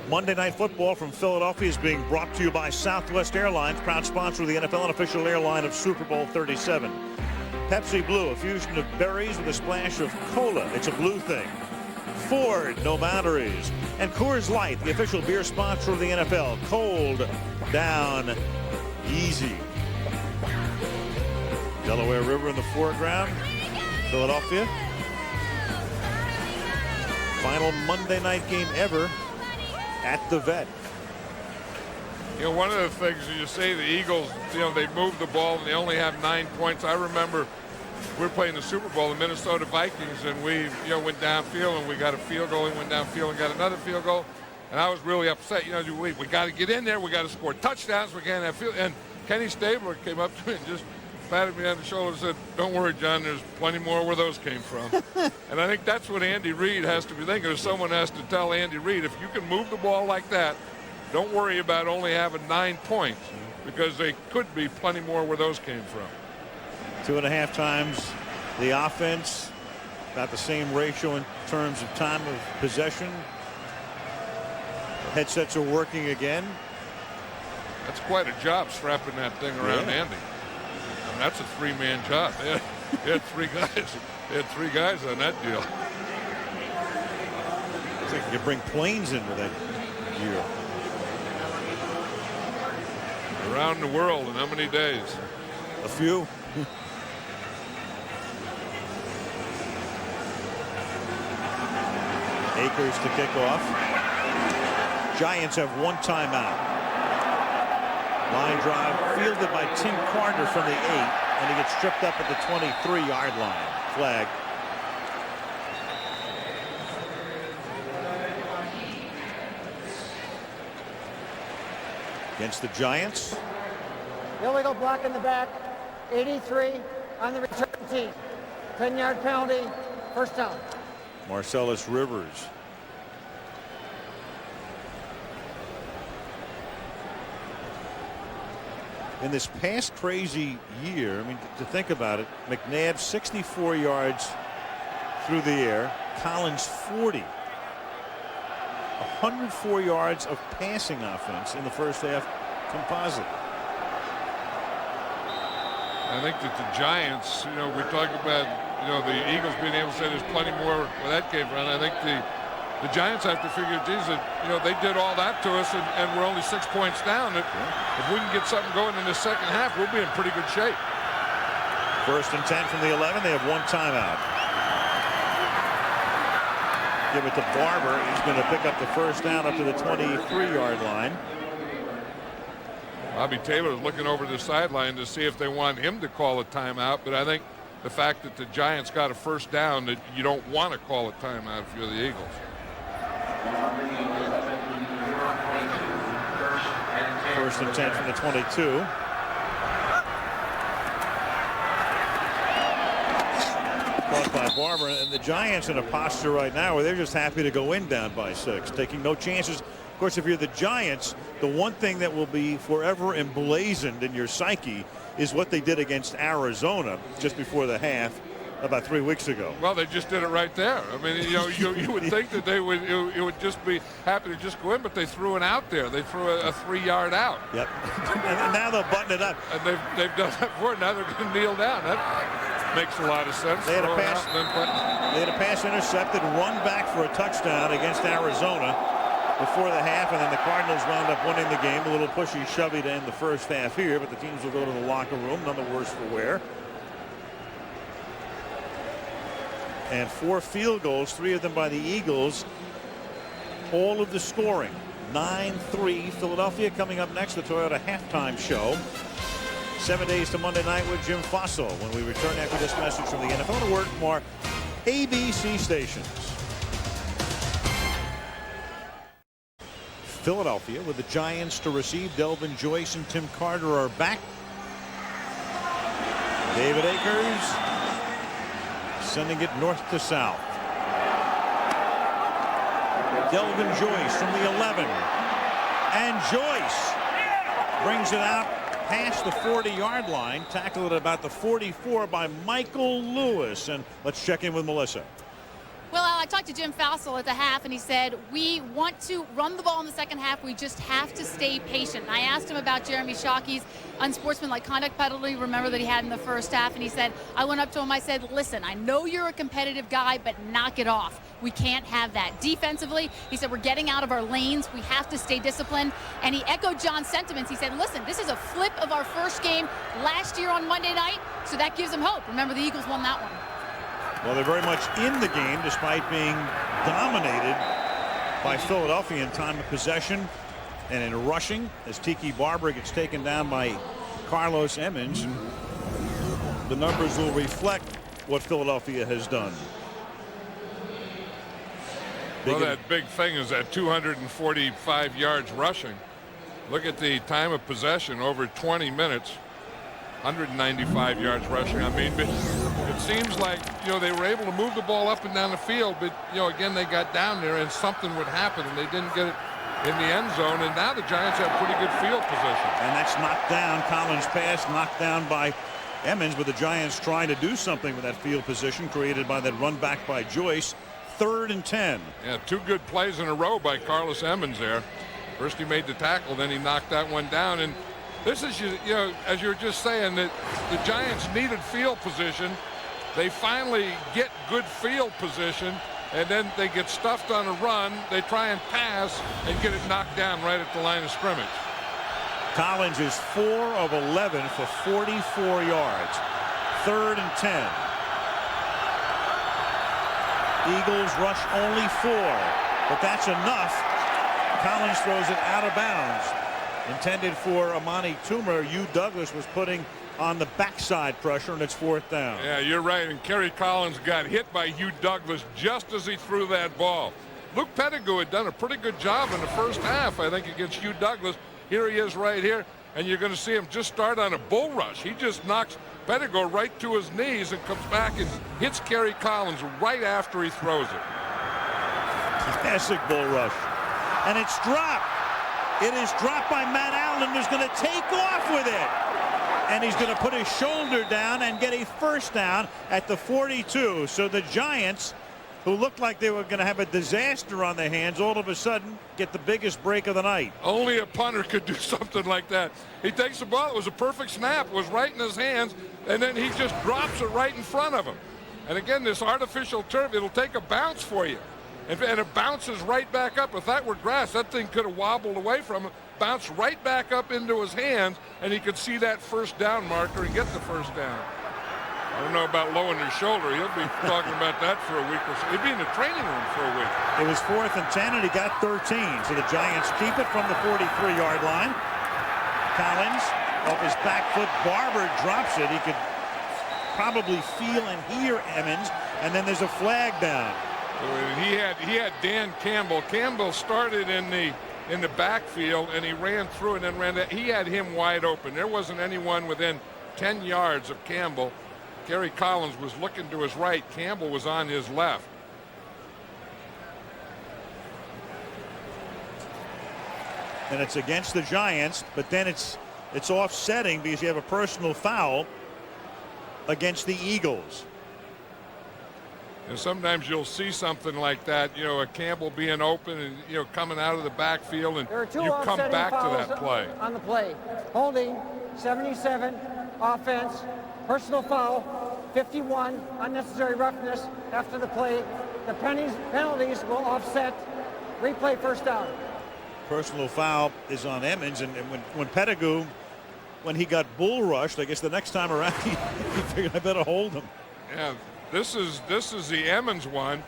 [SPEAKER 17] Monday Night Football from Philadelphia is being brought to you by Southwest Airlines, proud sponsor of the NFL and official airline of Super Bowl 37. Pepsi Blue, a fusion of berries with a splash of cola. It's a blue thing. Ford, no boundaries. And Coors Light, the official beer sponsor of the NFL. Cold down easy. Delaware River in the foreground. Philadelphia. Final Monday night game ever at the Vet.
[SPEAKER 7] You know, one of the things you say the Eagles, you know, they move the ball and they only have 9 points. I remember we were playing the Super Bowl, the Minnesota Vikings, and we, you know, went downfield and we got a field goal. We went downfield and got another field goal. And I was really upset. You know, we got to get in there. We got to score touchdowns. We can't have field. And Kenny Stabler came up to me and just patted me on the shoulder and said, "Don't worry, John, there's plenty more where those came from." And I think that's what Andy Reid has to be thinking. If someone has to tell Andy Reid, if you can move the ball like that, don't worry about only having 9 points, because they could be plenty more where those came from.
[SPEAKER 17] 2.5 times the offense, about the same ratio in terms of time of possession. Headsets are working again.
[SPEAKER 7] That's quite a job strapping that thing around Andy. I mean, that's a 3-man job. They had 3 guys. They had 3 guys on that deal.
[SPEAKER 17] I think you could bring planes in with that gear.
[SPEAKER 7] Around the world in how many days?
[SPEAKER 17] A few. Akers to kick off. Giants have 1 timeout. Line drive fielded by Tim Carter from the 8, and he gets stripped up at the 23-yard line. Flag. Against the Giants.
[SPEAKER 15] Illegal block in the back. 83 on the return team. 10-yard penalty. First down.
[SPEAKER 17] Marcellus Rivers. In this past crazy year, I mean, to think about it, McNabb 64 yards through the air, Collins 40. 104 yards of passing offense in the first half composite.
[SPEAKER 7] I think that the Giants, you know, we talked about, you know, the Eagles being able to say there's plenty more where that came from. I think the Giants have to figure, geez, that, you know, they did all that to us and we're only 6 points down. If we can get something going in the second half, we'll be in pretty good shape.
[SPEAKER 17] 1st and 10 from the 11. They have 1 timeout. Give it to Barber. He's going to pick up the first down up to the 23-yard line.
[SPEAKER 7] Bobby Taylor is looking over the sideline to see if they want him to call a timeout, but I think the fact that the Giants got a first down, that you don't want to call a timeout if you're the Eagles.
[SPEAKER 17] 1st and 10 from the 22. Caught by Barber, and the Giants in a posture right now where they're just happy to go in down by 6, taking no chances. Of course, if you're the Giants, the one thing that will be forever emblazoned in your psyche is what they did against Arizona just before the half about 3 weeks ago.
[SPEAKER 7] Well, they just did it right there. I mean, you know, you would think that they would, it would just be happy to just go in, but they threw it out there. They threw a 3-yard out.
[SPEAKER 17] Yep. And now they'll button it up.
[SPEAKER 7] And they've done that before. Now they're going to kneel down. That makes a lot of sense.
[SPEAKER 17] They had a pass intercepted, run back for a touchdown against Arizona before the half, and then the Cardinals wound up winning the game. A little pushy shovey to end the first half here, but the teams will go to the locker room, none the worse for wear. And 4 field goals, 3 of them by the Eagles. All of the scoring. 9-3. Philadelphia coming up next, the Toyota halftime show. 7 days to Monday night with Jim Fossil when we return after this message from the NFL. To work from our ABC stations. Philadelphia with the Giants to receive. Delvin Joyce and Tim Carter are back. David Akers sending it north to south. Delvin Joyce from the 11. And Joyce brings it out past the 40-yard line. Tackled at about the 44 by Michael Lewis. And let's check in with Melissa.
[SPEAKER 2] Well, Alex, talked to Jim Fassel at the half, and he said, we want to run the ball in the second half. We just have to stay patient. And I asked him about Jeremy Shockey's unsportsmanlike conduct penalty, remember, that he had in the first half. And he said, I went up to him, I said, listen, I know you're a competitive guy, but knock it off. We can't have that. Defensively, he said, we're getting out of our lanes. We have to stay disciplined. And he echoed John's sentiments. He said, listen, this is a flip of our first game last year on Monday night, so that gives him hope. Remember, the Eagles won that one.
[SPEAKER 17] Well, they're very much in the game despite being dominated by Philadelphia in time of possession and in rushing as Tiki Barber gets taken down by Carlos Emmons. The numbers will reflect what Philadelphia has done.
[SPEAKER 7] Well, that big thing is that 245 yards rushing. Look at the time of possession, over 20 minutes, 195 yards rushing. I mean, it seems like, they were able to move the ball up and down the field, but, again, they got down there and something would happen and they didn't get it in the end zone. And now the Giants have pretty good field position.
[SPEAKER 17] And that's knocked down. Collins' pass knocked down by Emmons, but the Giants trying to do something with that field position created by that run back by Joyce. 3rd and 10.
[SPEAKER 7] Yeah, 2 good plays in a row by Carlos Emmons there. First he made the tackle, then he knocked that one down. And this is, as you were just saying, that the Giants needed field position. They finally get good field position, and then they get stuffed on a run. They try and pass and get it knocked down right at the line of scrimmage.
[SPEAKER 17] Collins is 4 of 11 for 44 yards. 3rd and 10. Eagles rush only 4, but that's enough. Collins throws it out of bounds. Intended for Amani Toomer. Hugh Douglas was putting on the backside pressure, and it's 4th down.
[SPEAKER 7] Yeah, you're right. And Kerry Collins got hit by Hugh Douglas just as he threw that ball. Luke Pettigrew had done a pretty good job in the first half, I think, against Hugh Douglas. Here he is right here, and you're going to see him just start on a bull rush. He just knocks Pettigrew right to his knees and comes back and hits Kerry Collins right after he throws it.
[SPEAKER 17] Classic bull rush. And it's dropped. It is dropped by Matt Allen, who's going to take off with it. And he's going to put his shoulder down and get a first down at the 42. So the Giants, who looked like they were going to have a disaster on their hands, all of a sudden get the biggest break of the night.
[SPEAKER 7] Only a punter could do something like that. He takes the ball. It was a perfect snap. It was right in his hands. And then he just drops it right in front of him. And again, this artificial turf, it'll take a bounce for you. And it bounces right back up. If that were grass, that thing could have wobbled away from him, bounced right back up into his hands, and he could see that first down marker and get the first down. I don't know about lowering his shoulder. He'll be talking about that for a week or so. He'll be in the training room for a week.
[SPEAKER 17] It was 4th and 10, and he got 13. So the Giants keep it from the 43-yard line. Collins off his back foot. Barber drops it. He could probably feel and hear Emmons, and then there's a flag down.
[SPEAKER 7] He had Dan Campbell. Campbell started in the backfield, and he ran through and then ran that. He had him wide open. There wasn't anyone within 10 yards of Campbell. Kerry Collins was looking to his right. Campbell was on his left.
[SPEAKER 17] And it's against the Giants, but then it's offsetting because you have a personal foul against the Eagles.
[SPEAKER 7] And sometimes you'll see something like that, a Campbell being open and, coming out of the backfield, and you come back to that play.
[SPEAKER 15] On the play. Holding, 77, offense, personal foul, 51, unnecessary roughness after the play. The penalties will offset. Replay first down.
[SPEAKER 17] Personal foul is on Emmons, and when Pettigrew, when he got bull rushed, I guess the next time around he figured I better hold him.
[SPEAKER 7] Yeah. This is the Emmons one.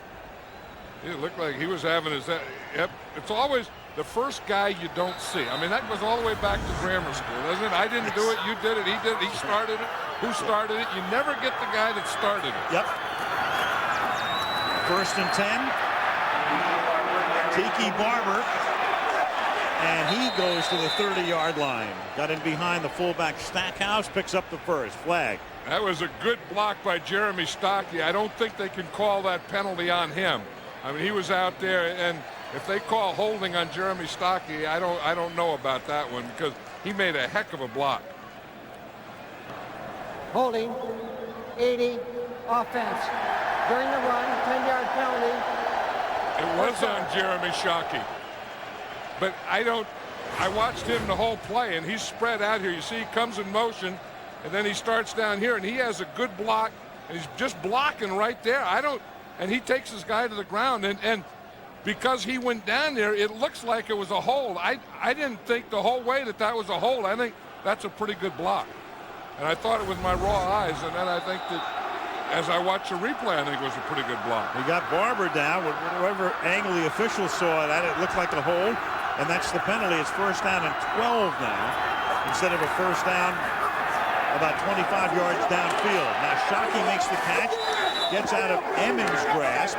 [SPEAKER 7] It looked like he was having his. Yep, it's always the first guy you don't see. I mean, that goes all the way back to grammar school, doesn't it? I didn't do it. You did it. He did it. He started it. Who started it? You never get the guy that started it.
[SPEAKER 17] Yep. 1st and 10. Tiki Barber, and he goes to the 30-yard line. Got in behind the fullback Stackhouse. Picks up the first flag.
[SPEAKER 7] That was a good block by Jeremy Stockey. I don't think they can call that penalty on him. I mean, he was out there, and if they call holding on Jeremy Stockey, I don't know about that one because he made a heck of a block.
[SPEAKER 15] Holding, 80, offense. During the run, 10-yard penalty,
[SPEAKER 7] It was on Jeremy Shockey. But I watched him the whole play, and he's spread out here. You see he comes in motion, and then he starts down here, and he has a good block, and he's just blocking right there. And he takes his guy to the ground, and because he went down there, it looks like it was a hold. I didn't think the whole way that was a hold. I think that's a pretty good block. And I thought it with my raw eyes, and then I think that as I watched the replay, I think it was a pretty good block.
[SPEAKER 17] He got Barber down. Whatever angle the officials saw that, it looked like a hold. And that's the penalty. It's first down and 12 now instead of a first down about 25 yards downfield. Now Shockey makes the catch, gets out of Emmons' grasp,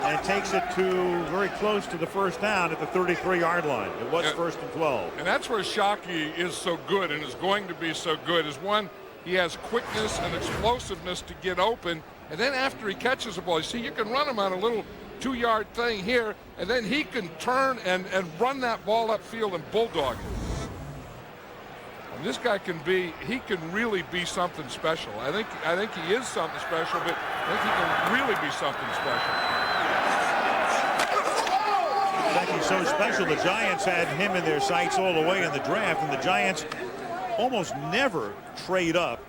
[SPEAKER 17] and takes it to very close to the first down at the 33-yard line. It was first and 12.
[SPEAKER 7] And that's where Shockey is so good and is going to be so good is one, he has quickness and explosiveness to get open. And then after he catches the ball, you see, you can run him on a little 2-yard thing here, and then he can turn and run that ball upfield and bulldog it. And this guy can really be something special. I think he is something special, but I think he can really be something special.
[SPEAKER 17] In fact, he's so special, the Giants had him in their sights all the way in the draft, and the Giants almost never trade up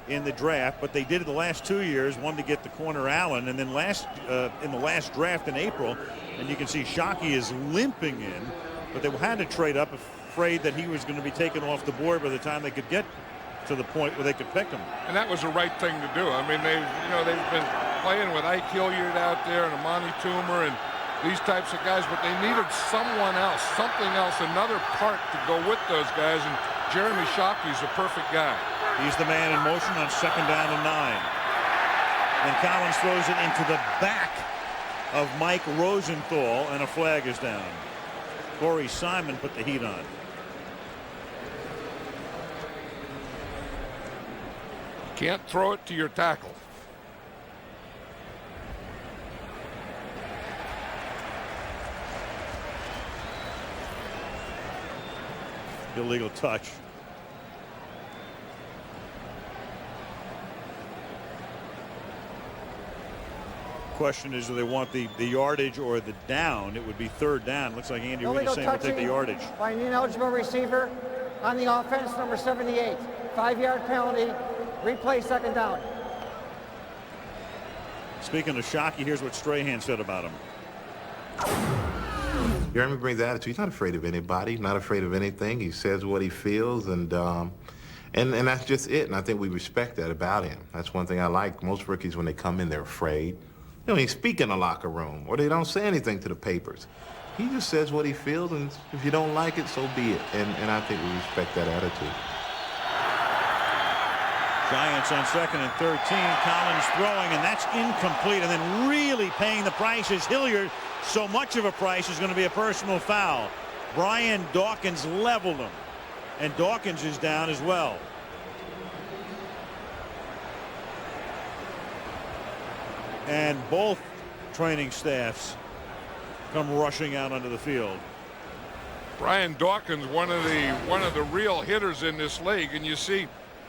[SPEAKER 17] in the draft, but they did it the last 2 years. One to get the corner Allen, and then in the last draft in April, and you can see Shockey is limping in, but they had to trade up, afraid that he was going to be taken off the board by the time they could get to the point where they could pick him.
[SPEAKER 7] And that was the right thing to do. I mean, they've been playing with Ike Hilliard out there and Amani Toomer and these types of guys, but they needed someone else, something else, another part to go with those guys, and Jeremy Shockey's a perfect guy.
[SPEAKER 17] He's the man in motion on second down and 9. And Collins throws it into the back of Mike Rosenthal, and a flag is down. Corey Simon put the heat on.
[SPEAKER 7] Can't throw it to your tackle.
[SPEAKER 17] Illegal touch. Question is, do they want the yardage or the down? It would be third down. Looks like Andy Reid is saying we'll take the yardage.
[SPEAKER 15] By an ineligible receiver on the offense, number 78. 5-yard penalty. Replay second down.
[SPEAKER 17] Speaking of Shockey, here's what Strahan said about him.
[SPEAKER 20] Jeremy brings the attitude. He's not afraid of anybody, not afraid of anything. He says what he feels, and that's just it. And I think we respect that about him. That's one thing I like. Most rookies, when they come in, they're afraid. They don't even speak in the locker room, or they don't say anything to the papers. He just says what he feels, and if you don't like it, so be it. And I think we respect that attitude.
[SPEAKER 17] Giants on second and 13. Collins throwing, and that's incomplete. And then really paying the price is Hilliard. So much of a price is going to be a personal foul. Brian Dawkins leveled him, and Dawkins is down as well. And both training staffs come rushing out onto the field.
[SPEAKER 7] Brian Dawkins, one of the real hitters in this league, and you see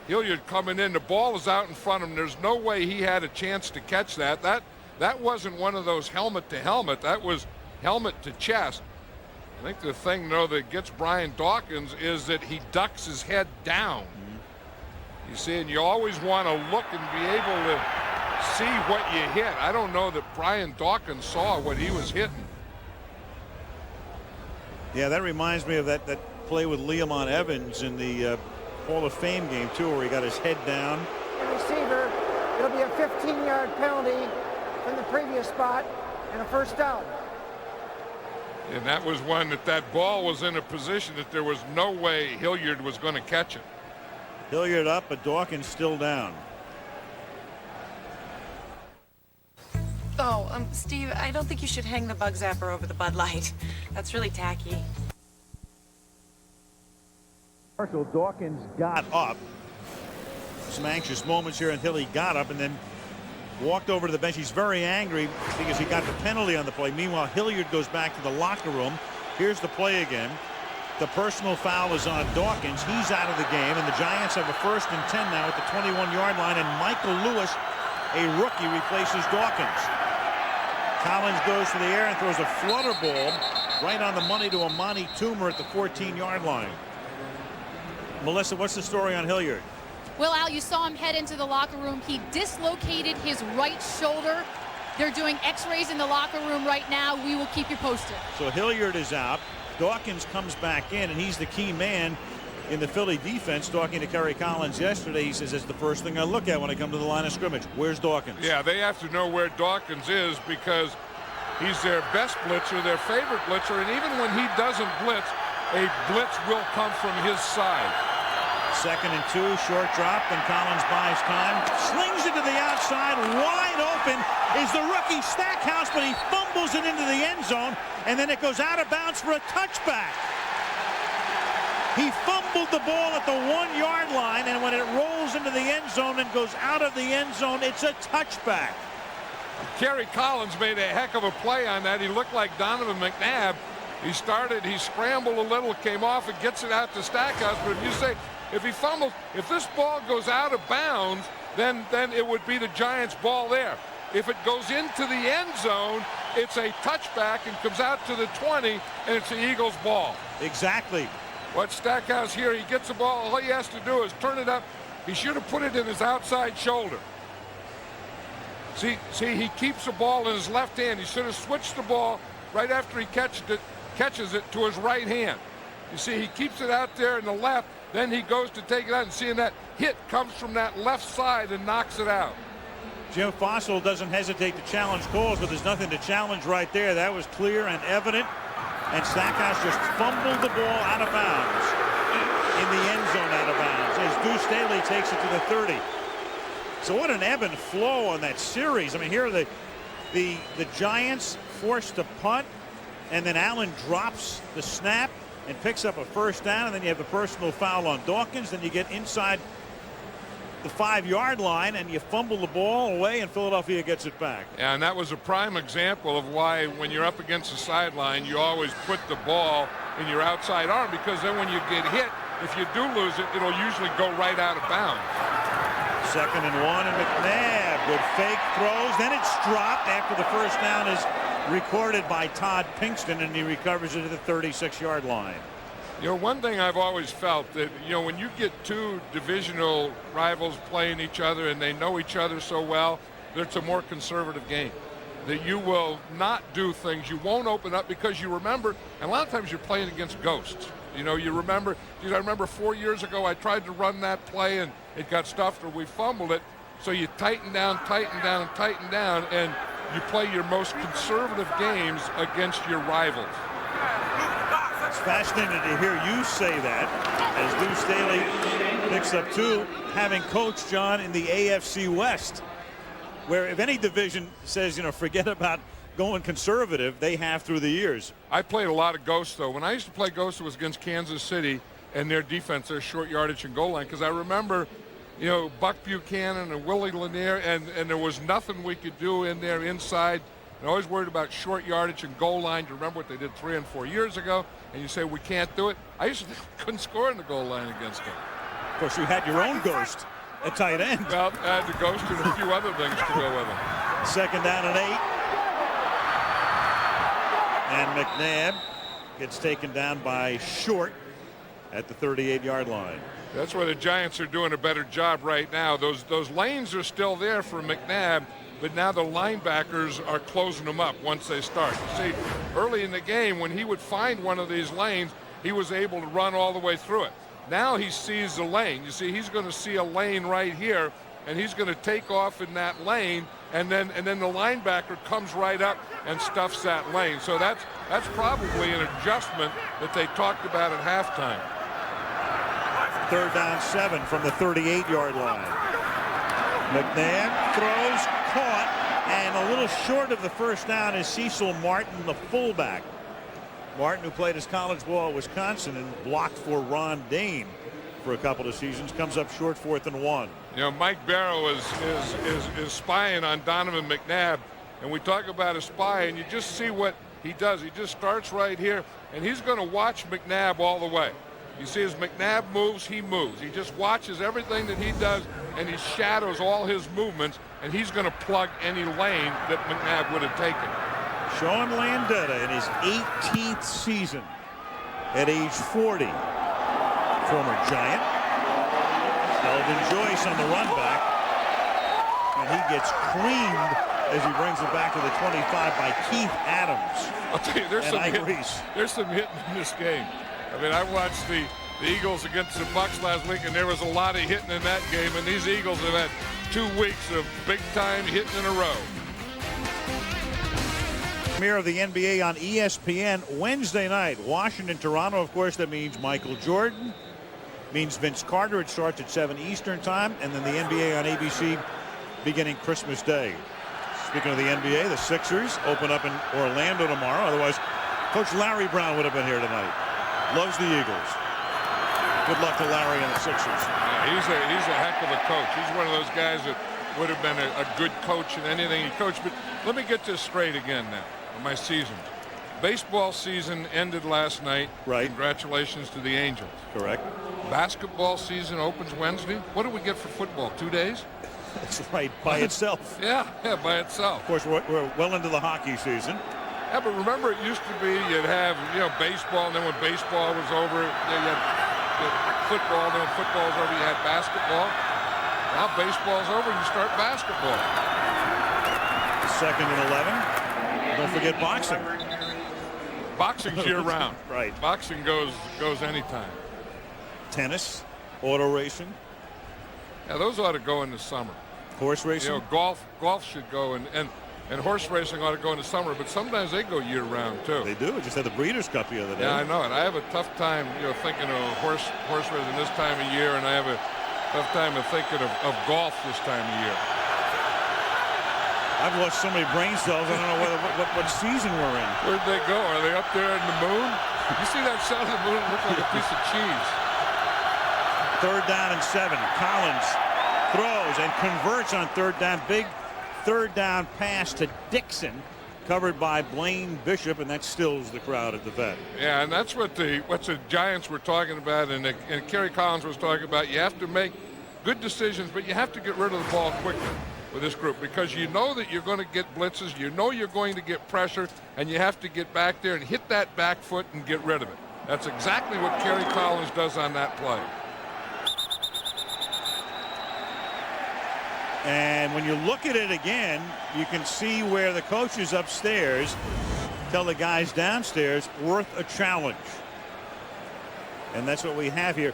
[SPEAKER 7] Hilliard coming in. The ball is out in front of him. There's no way he had a chance to catch that. That wasn't one of those helmet to helmet. That was helmet to chest. I think the thing, though, that gets Brian Dawkins is that he ducks his head down. You see, and you always want to look and be able to see what you hit. I don't know that Brian Dawkins saw what he was hitting.
[SPEAKER 17] Yeah, that reminds me of that play with Leamon Evans in the Hall of Fame game, too, where he got his head down.
[SPEAKER 15] The receiver, it'll be a 15-yard penalty from the previous spot and a first down.
[SPEAKER 7] And that was one that ball was in a position that there was no way Hilliard was going to catch it.
[SPEAKER 17] Hilliard up, but Dawkins still down.
[SPEAKER 21] Oh, Steve, I don't think you should hang the bug zapper over the Bud Light. That's really tacky.
[SPEAKER 17] Marshall Dawkins got up. Some anxious moments here until he got up and then walked over to the bench. He's very angry because he got the penalty on the play. Meanwhile, Hilliard goes back to the locker room. Here's the play again. The personal foul is on Dawkins. He's out of the game, and the Giants have a 1st and 10 now at the 21-yard line, and Michael Lewis, a rookie, replaces Dawkins. Collins goes to the air and throws a flutter ball right on the money to Amani Toomer at the 14-yard line. Melissa, what's the story on Hilliard?
[SPEAKER 2] Well, Al, you saw him head into the locker room. He dislocated his right shoulder. They're doing x-rays in the locker room right now. We will keep you posted.
[SPEAKER 17] So Hilliard is out. Dawkins comes back in, and he's the key man in the Philly defense. Talking to Kerry Collins yesterday, he says it's the first thing I look at when I come to the line of scrimmage. Where's Dawkins?
[SPEAKER 7] Yeah, they have to know where Dawkins is because he's their best blitzer, their favorite blitzer, and even when he doesn't blitz, a blitz will come from his side.
[SPEAKER 17] 2nd and 2, short drop, then Collins buys time, slings it to the outside, wide open is the rookie Stackhouse, but he fumbles it into the end zone, and then it goes out of bounds for a touchback. He fumbled the ball at the 1-yard line, and when it rolls into the end zone and goes out of the end zone, it's a touchback.
[SPEAKER 7] Kerry Collins made a heck of a play on that. He looked like Donovan McNabb. He scrambled a little, came off and gets it out to Stackhouse, but if you say, if he fumbles, if this ball goes out of bounds, then it would be the Giants' ball there. If it goes into the end zone, it's a touchback and comes out to the 20, and it's the Eagles' ball.
[SPEAKER 17] Exactly.
[SPEAKER 7] What Stackhouse here, he gets the ball, all he has to do is turn it up. He should have put it in his outside shoulder. See, he keeps the ball in his left hand. He should have switched the ball right after he catches it to his right hand. You see, he keeps it out there in the left, then he goes to take it out, and seeing that hit comes from that left side and knocks it out.
[SPEAKER 17] Jim Fossil doesn't hesitate to challenge calls, but there's nothing to challenge right there. That was clear and evident, and Stackhouse just fumbled the ball out of bounds, in the end zone out of bounds, as Deuce Staley takes it to the 30. So what an ebb and flow on that series. I mean, here are the Giants forced to punt, and then Allen drops the snap and picks up a first down, and then you have the personal foul on Dawkins. Then you get inside the 5-yard line, and you fumble the ball away, and Philadelphia gets it back.
[SPEAKER 7] Yeah, and that was a prime example of why when you're up against the sideline, you always put the ball in your outside arm, because then when you get hit, if you do lose it, it'll usually go right out of bounds.
[SPEAKER 17] 2nd and 1, and McNabb, good fake throws. Then it's dropped after the first down is recorded by Todd Pinkston, and he recovers it to the 36-yard line.
[SPEAKER 7] You know, one thing I've always felt that, you know, when you get two divisional rivals playing each other and they know each other so well, that it's a more conservative game. That you will not do things, you won't open up, because you remember, and a lot of times you're playing against ghosts. You know, you remember, I remember 4 years ago I tried to run that play and it got stuffed or we fumbled it. So you tighten down, and you play your most conservative games against your rivals.
[SPEAKER 17] It's fascinating to hear you say that, as Deuce Staley picks up 2, having coached, John, in the AFC West, where if any division says, you know, forget about going conservative, they have through the years.
[SPEAKER 7] I played a lot of ghosts, though. When I used to play ghosts, it was against Kansas City and their defense, their short yardage and goal line, because I remember, you know, Buck Buchanan and Willie Lanier, and there was nothing we could do in there inside. And always worried about short yardage and goal line. You remember what they did 3 and 4 years ago, and you say we can't do it. I used to think we couldn't score in the goal line against them.
[SPEAKER 17] Of course, you had your own ghost at tight end.
[SPEAKER 7] Well, I had the ghost and a few other things to go with them.
[SPEAKER 17] 2nd down and 8. And McNabb gets taken down by Short at the 38-yard line.
[SPEAKER 7] That's where the Giants are doing a better job right now. Those lanes are still there for McNabb, but now the linebackers are closing them up once they start. See, early in the game, when he would find one of these lanes, he was able to run all the way through it. Now he sees the lane. You see, he's going to see a lane right here, and he's going to take off in that lane, and then the linebacker comes right up and stuffs that lane. So that's probably an adjustment that they talked about at halftime.
[SPEAKER 17] 3rd down 7 from the 38-yard line. McNabb throws, caught, and a little short of the first down is Cecil Martin, the fullback. Martin, who played his college ball at Wisconsin and blocked for Ron Dane for a couple of seasons, comes up short, 4th and 1.
[SPEAKER 7] You know, Mike Barrow is spying on Donovan McNabb, and we talk about a spy, and you just see what he does. He just starts right here, and he's going to watch McNabb all the way. You see, as McNabb moves, he moves. He just watches everything that he does, and he shadows all his movements, and he's going to plug any lane that McNabb would have taken.
[SPEAKER 17] Sean Landeta in his 18th season at age 40. Former Giant. Elvin Joyce on the run back. And he gets creamed as he brings it back to the 25 by Keith Adams.
[SPEAKER 7] I'll tell you, there's some hitting in this game. I mean, I watched the Eagles against the Bucs last week, and there was a lot of hitting in that game, and these Eagles have had 2 weeks of big-time hitting in a row.
[SPEAKER 17] Premiere of the NBA on ESPN Wednesday night. Washington, Toronto, of course, that means Michael Jordan. Means Vince Carter. It starts at 7 Eastern time, and then the NBA on ABC beginning Christmas Day. Speaking of the NBA, the Sixers open up in Orlando tomorrow. Otherwise, Coach Larry Brown would have been here tonight. Loves the Eagles. Good luck to Larry and the Sixers.
[SPEAKER 7] Yeah, he's a heck of a coach. He's one of those guys that would have been a good coach in anything he coached. But let me get this straight again now on my season. Baseball season ended last night.
[SPEAKER 17] Right.
[SPEAKER 7] Congratulations to the Angels.
[SPEAKER 17] Correct.
[SPEAKER 7] Basketball season opens Wednesday. What do we get for football? 2 days?
[SPEAKER 17] That's right, by itself.
[SPEAKER 7] Yeah, by itself.
[SPEAKER 17] Of course, we're well into the hockey season.
[SPEAKER 7] Yeah, but remember, it used to be you'd have, baseball, and then when baseball was over, you had football, and then when football was over, you had basketball. Now baseball's over, you start basketball.
[SPEAKER 17] 2nd and 11. Don't forget boxing.
[SPEAKER 7] Boxing's year-round.
[SPEAKER 17] Right.
[SPEAKER 7] Boxing goes anytime.
[SPEAKER 17] Tennis, auto racing.
[SPEAKER 7] Yeah, those ought to go in the summer.
[SPEAKER 17] Horse racing?
[SPEAKER 7] Golf should go, and horse racing ought to go in the summer, but sometimes they go year-round, too.
[SPEAKER 17] They do. We just had the Breeders' Cup the other day.
[SPEAKER 7] Yeah, I know it. I have a tough time, thinking of horse racing this time of year, and I have a tough time of thinking of golf this time of year.
[SPEAKER 17] I've lost so many brain cells, I don't know what season we're in.
[SPEAKER 7] Where'd they go? Are they up there in the moon? You see that shot of the moon? It looks like a piece of cheese.
[SPEAKER 17] 3rd down and 7. Collins throws and converts on 3rd down. Big 3rd down pass to Dixon, covered by Blaine Bishop, and that stills the crowd at the vet.
[SPEAKER 7] Yeah, and that's what the Giants were talking about, and Kerry Collins was talking about. You have to make good decisions, but you have to get rid of the ball quickly with this group, because you know that you're going to get blitzes, you know you're going to get pressure, and you have to get back there and hit that back foot and get rid of it. That's exactly what Kerry Collins does on that play.
[SPEAKER 17] And when you look at it again, you can see where the coaches upstairs tell the guys downstairs, worth a challenge. And that's what we have here.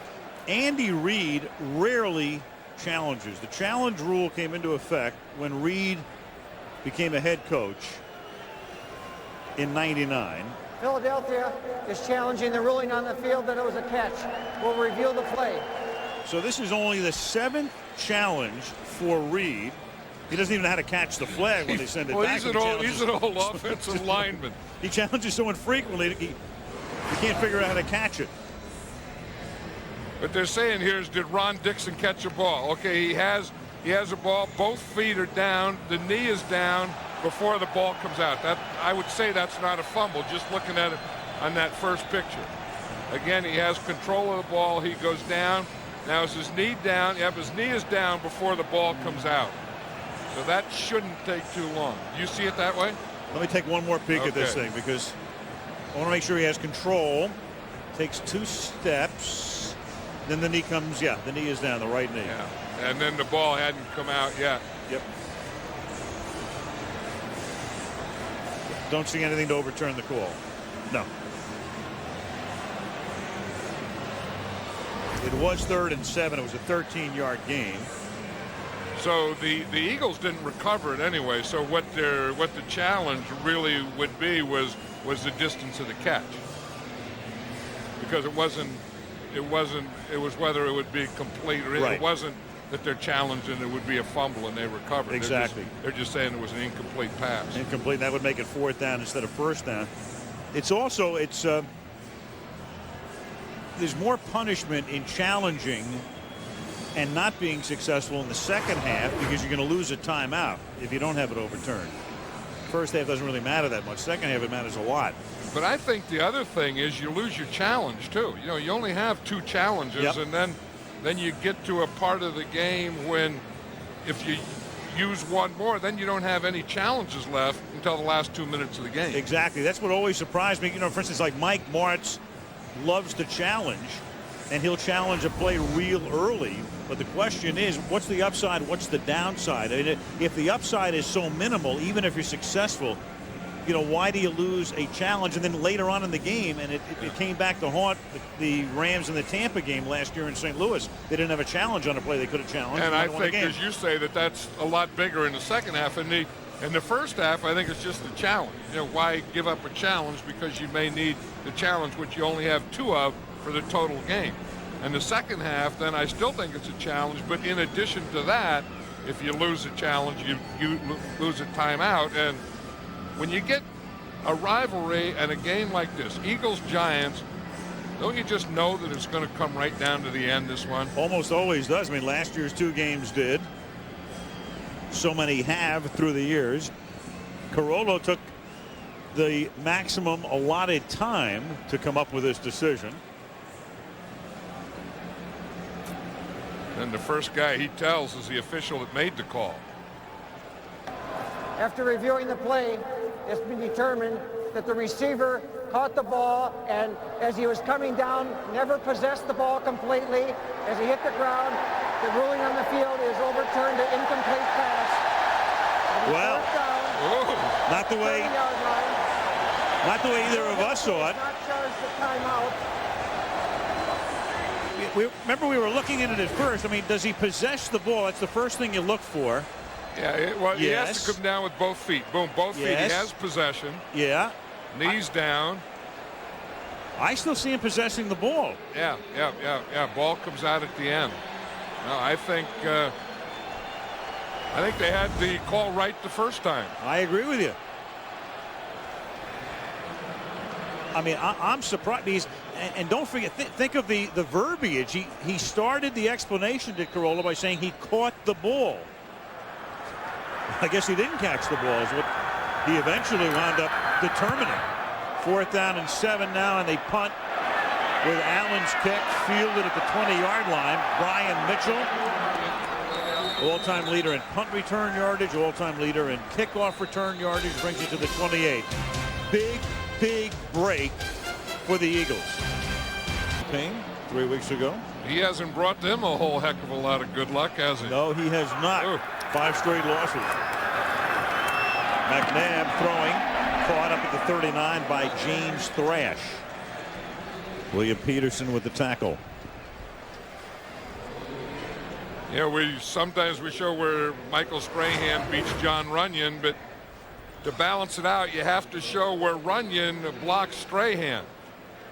[SPEAKER 17] Andy Reid rarely challenges. The challenge rule came into effect when Reid became a head coach in '99.
[SPEAKER 15] Philadelphia is challenging the ruling on the field that it was a catch. We'll review the play.
[SPEAKER 17] So this is only the 7th challenge for Reid. He doesn't even know how to catch the flag when they send it back.
[SPEAKER 7] He's an old offensive lineman.
[SPEAKER 17] He challenges someone frequently. He can't figure out how to catch it.
[SPEAKER 7] What they're saying here is, did Ron Dixon catch a ball? Okay, he has a ball. Both feet are down. The knee is down before the ball comes out. That, I would say, that's not a fumble, just looking at it on that first picture. Again, he has control of the ball. He goes down. Now is his knee down? Yep, his knee is down before the ball comes out. So that shouldn't take too long. Do you see it that way?
[SPEAKER 17] Let me take one more peek at this thing, because I want to make sure he has control. Takes 2 steps. Then the knee comes, the knee is down, the right knee.
[SPEAKER 7] Yeah, and then the ball hadn't come out yet.
[SPEAKER 17] Yep. Don't see anything to overturn the call. No. It was 3rd and 7. It was a 13-yard gain.
[SPEAKER 7] So the Eagles didn't recover it anyway. So what the challenge really would be was the distance of the catch, because it was whether it would be complete or it wasn't that they're challenged and it would be a fumble and they recovered.
[SPEAKER 17] Exactly.
[SPEAKER 7] They're just saying it was an incomplete pass.
[SPEAKER 17] Incomplete. That would make it 4th down instead of 1st down. It's also there's more punishment in challenging and not being successful in the second half, because you're going to lose a timeout if you don't have it overturned. First half doesn't really matter that much. Second half, it matters a lot.
[SPEAKER 7] But I think the other thing is you lose your challenge too. You only have 2 challenges, and then you get to a part of the game when if you use one more, then you don't have any challenges left until the last 2 minutes of the game.
[SPEAKER 17] Exactly. That's what always surprised me. You know, for instance, like Mike Martz loves to challenge, and he'll challenge a play real early. But the question is, what's the upside? What's the downside? I mean, if the upside is so minimal, even if you're successful, you know, why do you lose a challenge? And then later on in the game, and it came back to haunt the Rams in the Tampa game last year in St. Louis. They didn't have a challenge on a play they could have challenged.
[SPEAKER 7] And I think, as you say, that's a lot bigger in the second half. In the first half, I think it's just a challenge. You know, why give up a challenge because you may need the challenge, which you only have 2 of for the total game. And the second half, then I still think it's a challenge. But in addition to that, if you lose a challenge, you lose a timeout. And when you get a rivalry and a game like this, Eagles-Giants, don't you just know that it's going to come right down to the end, this one?
[SPEAKER 17] Almost always does. I mean, last year's 2 games did. So many have through the years. Carollo took the maximum allotted time to come up with this decision.
[SPEAKER 7] And the first guy he tells is the official that made the call.
[SPEAKER 15] After reviewing the play, it's been determined that the receiver caught the ball and as he was coming down, never possessed the ball completely. As he hit the ground, the ruling on the field is overturned to incomplete pass.
[SPEAKER 17] Well, not the way either of us saw it.
[SPEAKER 15] Not charged the timeout.
[SPEAKER 17] Remember, we were looking at it at first. I mean, does he possess the ball? That's the first thing you look for.
[SPEAKER 7] Yeah, well, he has to come down with both feet. Boom, both feet. He has possession.
[SPEAKER 17] Yeah.
[SPEAKER 7] Knees down.
[SPEAKER 17] I still see him possessing the ball.
[SPEAKER 7] Yeah. Ball comes out at the end. No, I think they had the call right the first time.
[SPEAKER 17] I agree with you. I mean, I'm surprised. And don't forget, think of the verbiage. He started the explanation to Carollo by saying he caught the ball. I guess he didn't catch the ball is what he eventually wound up determining. 4th down and 7 now, and they punt with Allen's kick fielded at the 20-yard line. Brian Mitchell, all-time leader in punt return yardage, all-time leader in kickoff return yardage, brings it to the 28. Big break for the Eagles. Payne 3 weeks ago.
[SPEAKER 7] He hasn't brought them a whole heck of a lot of good luck, has he?
[SPEAKER 17] No, he has not. Ooh. 5 straight losses. McNabb throwing, caught up at the 39 by James Thrash. William Peterson with the tackle.
[SPEAKER 7] Yeah, sometimes we show where Michael Strahan beats John Runyon, but to balance it out, you have to show where Runyon blocks Strahan.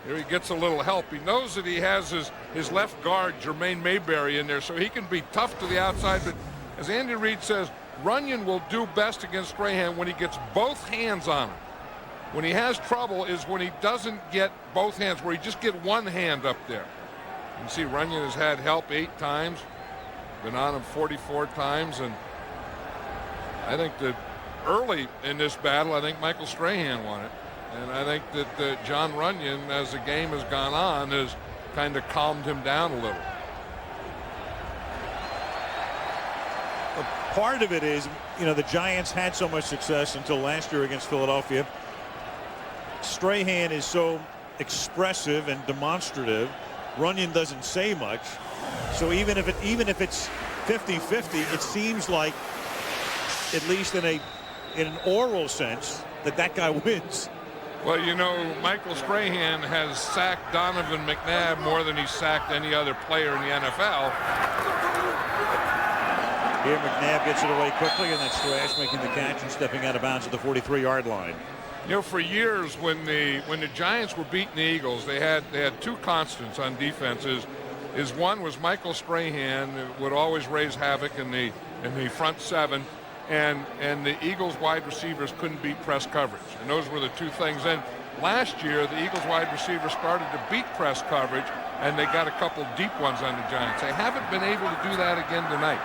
[SPEAKER 7] Here he gets a little help. He knows that he has his left guard, Jermaine Mayberry, in there, so he can be tough to the outside. But as Andy Reid says, Runyon will do best against Strahan when he gets both hands on him. When he has trouble is when he doesn't get both hands, where he just get one hand up there. You can see Runyon has had help 8 times, been on him 44 times, and I think that early in this battle, I think Michael Strahan won it. And I think that John Runyon, as the game has gone on, has kind of calmed him down a little.
[SPEAKER 17] Part of it is, you know, the Giants had so much success until last year against Philadelphia. Strahan is so expressive and demonstrative. Runyon doesn't say much. So even if it's 50-50, it seems like, at least in an oral sense, that guy wins.
[SPEAKER 7] Well, you know, Michael Strahan has sacked Donovan McNabb more than he's sacked any other player in the NFL.
[SPEAKER 17] Here McNabb gets it away quickly, and that's Thrash making the catch and stepping out of bounds at the 43-yard line.
[SPEAKER 7] You know, for years when the Giants were beating the Eagles, they had 2 constants on defenses. One was Michael Strahan would always raise havoc in the front 7. And the Eagles wide receivers couldn't beat press coverage. And those were the 2 things. And last year, the Eagles wide receivers started to beat press coverage, and they got a couple deep ones on the Giants. They haven't been able to do that again tonight.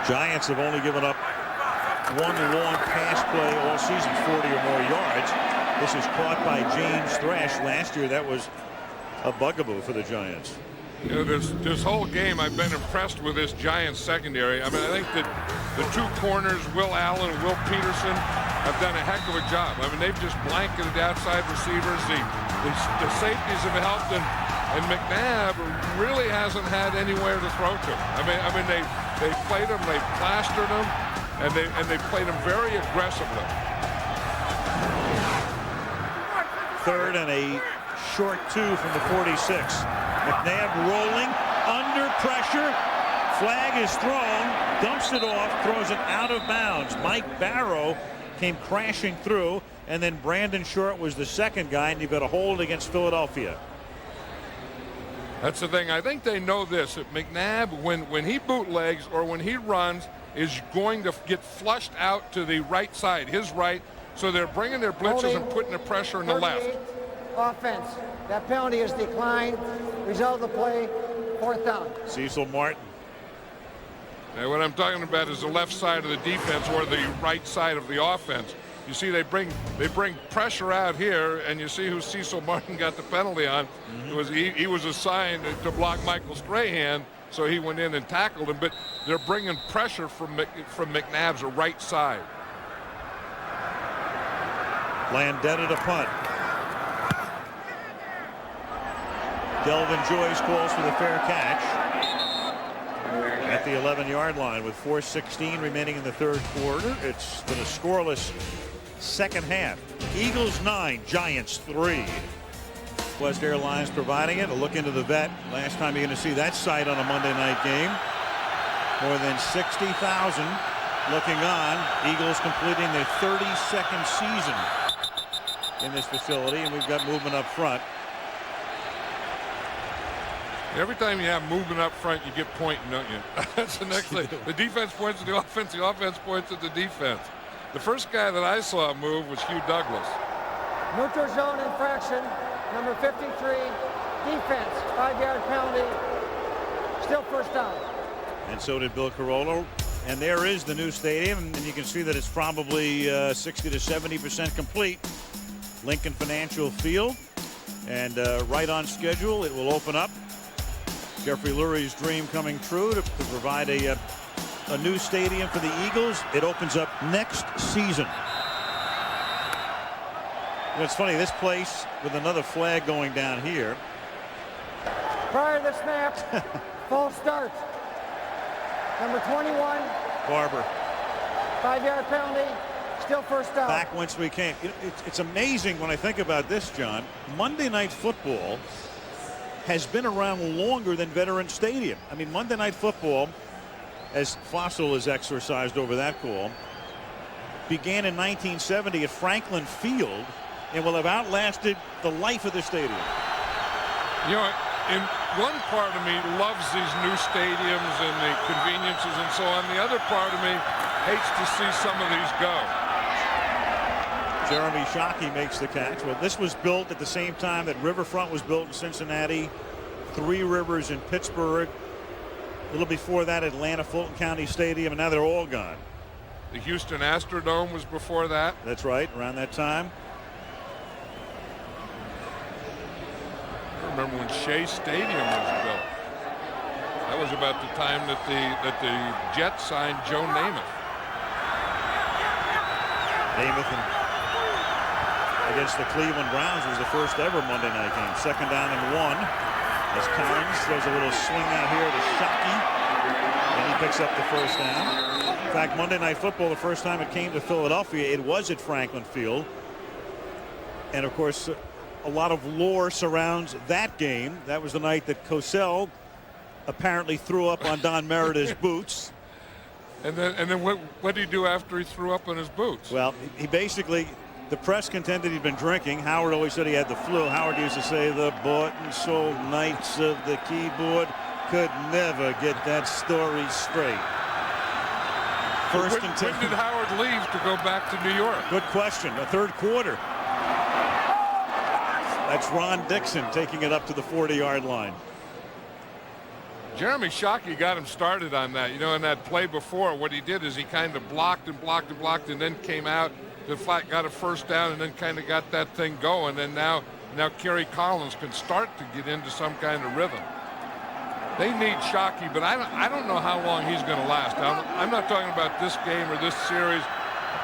[SPEAKER 17] Giants have only given up 1 long pass play all season, 40 or more yards. This is caught by James Thrash. Last year, that was a bugaboo for the Giants.
[SPEAKER 7] You know, this whole game, I've been impressed with this Giants secondary. I mean, I think that the two corners, Will Allen and Will Peterson, have done a heck of a job. I mean, they've just blanketed outside receivers. The safeties have helped, and McNabb really hasn't had anywhere to throw to. I mean, they played him, they plastered him, and they played him very aggressively.
[SPEAKER 17] Third and a short 2 from the 46. McNabb rolling under pressure. Flag is thrown, dumps it off, throws it out of bounds. Mike Barrow came crashing through, and then Brandon Short was the second guy, and you've got a hold against Philadelphia.
[SPEAKER 7] That's the thing. I think they know this, that McNabb, when he bootlegs or when he runs, is going to get flushed out to the right side, his right, so they're bringing their blitzes and putting the pressure on the left.
[SPEAKER 15] Offense. That penalty is declined. Result of the play, 4th down.
[SPEAKER 17] Cecil Martin.
[SPEAKER 7] Now, what I'm talking about is the left side of the defense or the right side of the offense. You see, they bring pressure out here, and you see who Cecil Martin got the penalty on. He was assigned to block Michael Strahan, so he went in and tackled him. But they're bringing pressure from McNabb's right side.
[SPEAKER 17] Landetta to punt. Delvin Joyce calls for the fair catch at the 11-yard line with 4:16 remaining in the third quarter. It's been a scoreless second half. Eagles 9, Giants 3. West Airlines providing it. A look into the vet. Last time you're going to see that sight on a Monday night game. More than 60,000 looking on. Eagles completing their 32nd season in this facility, and we've got movement up front.
[SPEAKER 7] Every time you have movement up front, you get pointing, don't you? That's the next thing. The defense points at the offense points at the defense. The first guy that I saw move was Hugh Douglas.
[SPEAKER 15] Neutral zone infraction, number 53, defense, 5-yard penalty, still 1st down.
[SPEAKER 17] And so did Bill Carollo. And there is the new stadium, and you can see that it's probably 60 to 70% complete. Lincoln Financial Field, and right on schedule. It will open up. Jeffrey Lurie's dream coming true to provide a new stadium for the Eagles. It opens up next season. It's funny, this place with another flag going down here.
[SPEAKER 15] Prior to the snap, false start. Number 21.
[SPEAKER 17] Barber.
[SPEAKER 15] 5-yard penalty. Still 1st down.
[SPEAKER 17] Back whence we came. It's amazing when I think about this, John. Monday Night Football has been around longer than Veteran Stadium. I mean, Monday Night Football, as Fossil is exercised over that call, began in 1970 at Franklin Field and will have outlasted the life of the stadium.
[SPEAKER 7] You know, in one part of me loves these new stadiums and the conveniences and so on. The other part of me hates to see some of these go.
[SPEAKER 17] Jeremy Shockey makes the catch. Well, this was built at the same time that Riverfront was built in Cincinnati, Three Rivers in Pittsburgh. A little before that, Atlanta Fulton County Stadium, and now they're all gone.
[SPEAKER 7] The Houston Astrodome was before that.
[SPEAKER 17] That's right, around that time.
[SPEAKER 7] I remember when Shea Stadium was built. That was about the time that the Jets signed Joe Namath.
[SPEAKER 17] Namath against the Cleveland Browns was the first ever Monday night game. 2nd down and 1. As Collins throws a little swing out here to Shockey, and he picks up the 1st down. In fact, Monday Night Football, the first time it came to Philadelphia, it was at Franklin Field. And of course, a lot of lore surrounds that game. That was the night that Cosell apparently threw up on Don Merida's boots.
[SPEAKER 7] And then what did he do after he threw up on his boots?
[SPEAKER 17] Well, he basically, the press contended he'd been drinking. Howard always said he had the flu. Howard used to say the bought and sold knights of the keyboard could never get that story straight. First and 10.
[SPEAKER 7] When did Howard leave to go back to New York?
[SPEAKER 17] Good question. The third quarter. That's Ron Dixon taking it up to the 40-yard line.
[SPEAKER 7] Jeremy Shockey got him started on that. You know, in that play before, what he did is he kind of blocked and blocked and blocked and then came out the flat, got a 1st down, and then kind of got that thing going. And now Kerry Collins can start to get into some kind of rhythm. They need Shockey, but I don't know how long he's going to last. I'm not talking about this game or this series.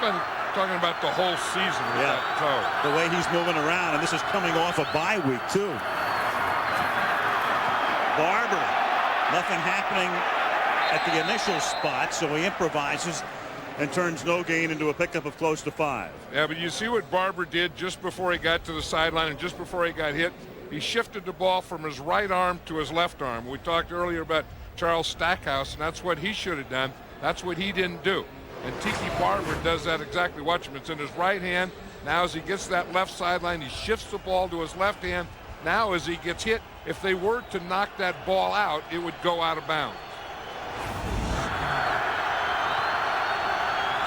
[SPEAKER 7] I'm talking about the whole season with that toe.
[SPEAKER 17] The way he's moving around, and this is coming off a bye week, too. Barber, nothing happening at the initial spot, so he improvises and turns no gain into a pickup of close to 5.
[SPEAKER 7] Yeah, but you see what Barber did just before he got to the sideline and just before he got hit. He shifted the ball from his right arm to his left arm. We talked earlier about Charles Stackhouse, and that's what he should have done. That's what he didn't do. And Tiki Barber does that exactly. Watch him. It's in his right hand. Now as he gets to that left sideline, he shifts the ball to his left hand. Now as he gets hit, if they were to knock that ball out, it would go out of bounds.